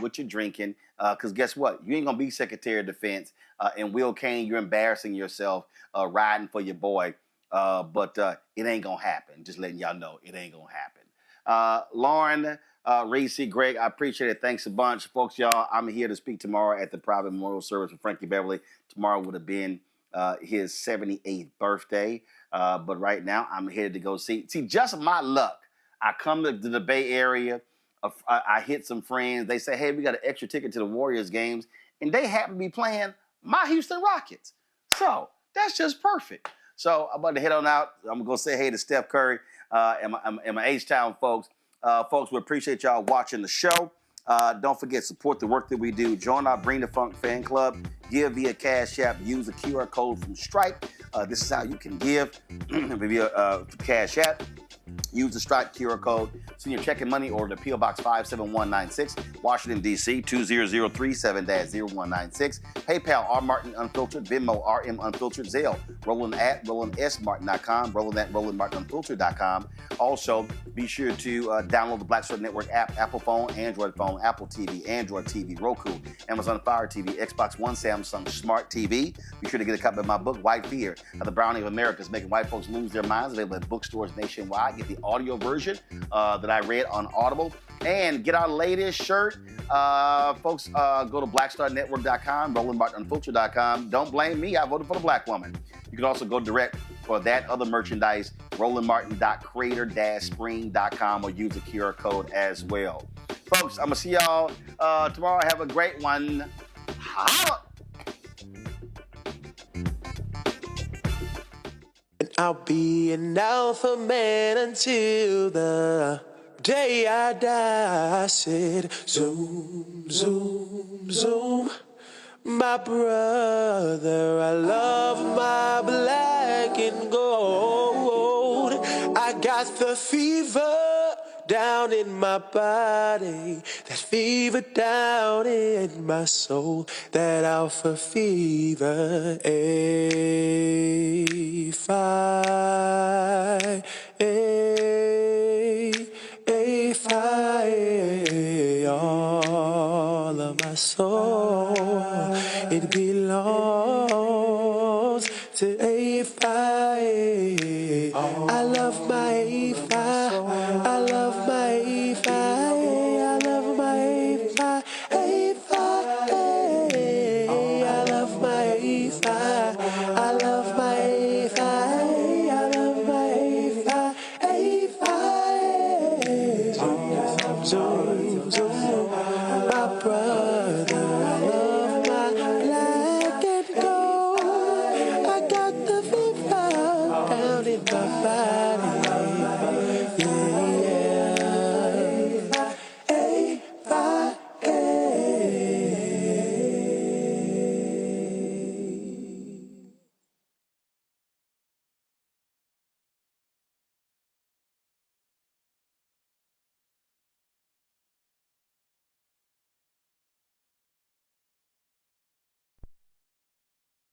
with your drinking, because guess what? You ain't going to be Secretary of Defense. And Will Cain, you're embarrassing yourself riding for your boy. But it ain't going to happen. Just letting y'all know it ain't going to happen. Lauren, Reese, Greg, I appreciate it. Thanks a bunch. Folks, y'all, I'm here to speak tomorrow at the private memorial service for Frankie Beverly. Tomorrow would have been his 78th birthday. But right now, I'm headed to go see, just my luck. I come to the Bay Area. I hit some friends. They say, hey, we got an extra ticket to the Warriors games. And they happen to be playing my Houston Rockets. So that's just perfect. So I'm about to head on out. I'm going to say hey to Steph Curry and my H-Town folks. Folks, we appreciate y'all watching the show. Don't forget, support the work that we do. Join our Bring the Funk fan club. Give via Cash App. Use the QR code from Stripe. This is how you can give via Cash App. Use the Stripe QR code. Send your checking money order to P.O. Box 57196, Washington, D.C. 20037-0196. PayPal, R. Martin Unfiltered. Venmo, RM Unfiltered. Zelle, RolandSMartin.com. RolandMartinUnfiltered.com. Also, be sure to download the Black Star Network app, Apple phone, Android phone, Apple TV, Android TV, Roku, Amazon Fire TV, Xbox One, Samsung Smart TV. Be sure to get a copy of my book, White Fear, How the Browning of America is Making White Folks Lose Their Minds. Available at bookstores nationwide. Get the audio version that I read on Audible. And get our latest shirt. Folks, go to blackstarnetwork.com, RolandMartinUnfiltered.com. Don't blame me. I voted for the black woman. You can also go direct for that other merchandise, RolandMartin.creator-spring.com, or use the QR code as well. Folks, I'm going to see y'all tomorrow. Have a great one. Holla! I'll be an alpha man until the day I die. I said, zoom, zoom, zoom. My brother, I love my black and gold. I got the fever down in my body, that fever down in my soul, that alpha fever. All of my soul, it belongs to A5. I love my A5. I love my A5. I love my A5. A5. I love my A5. I love my A5. I love my A5. A5. Zoom, zoom, my brother. I love my black and gold. I got the fever down in my body.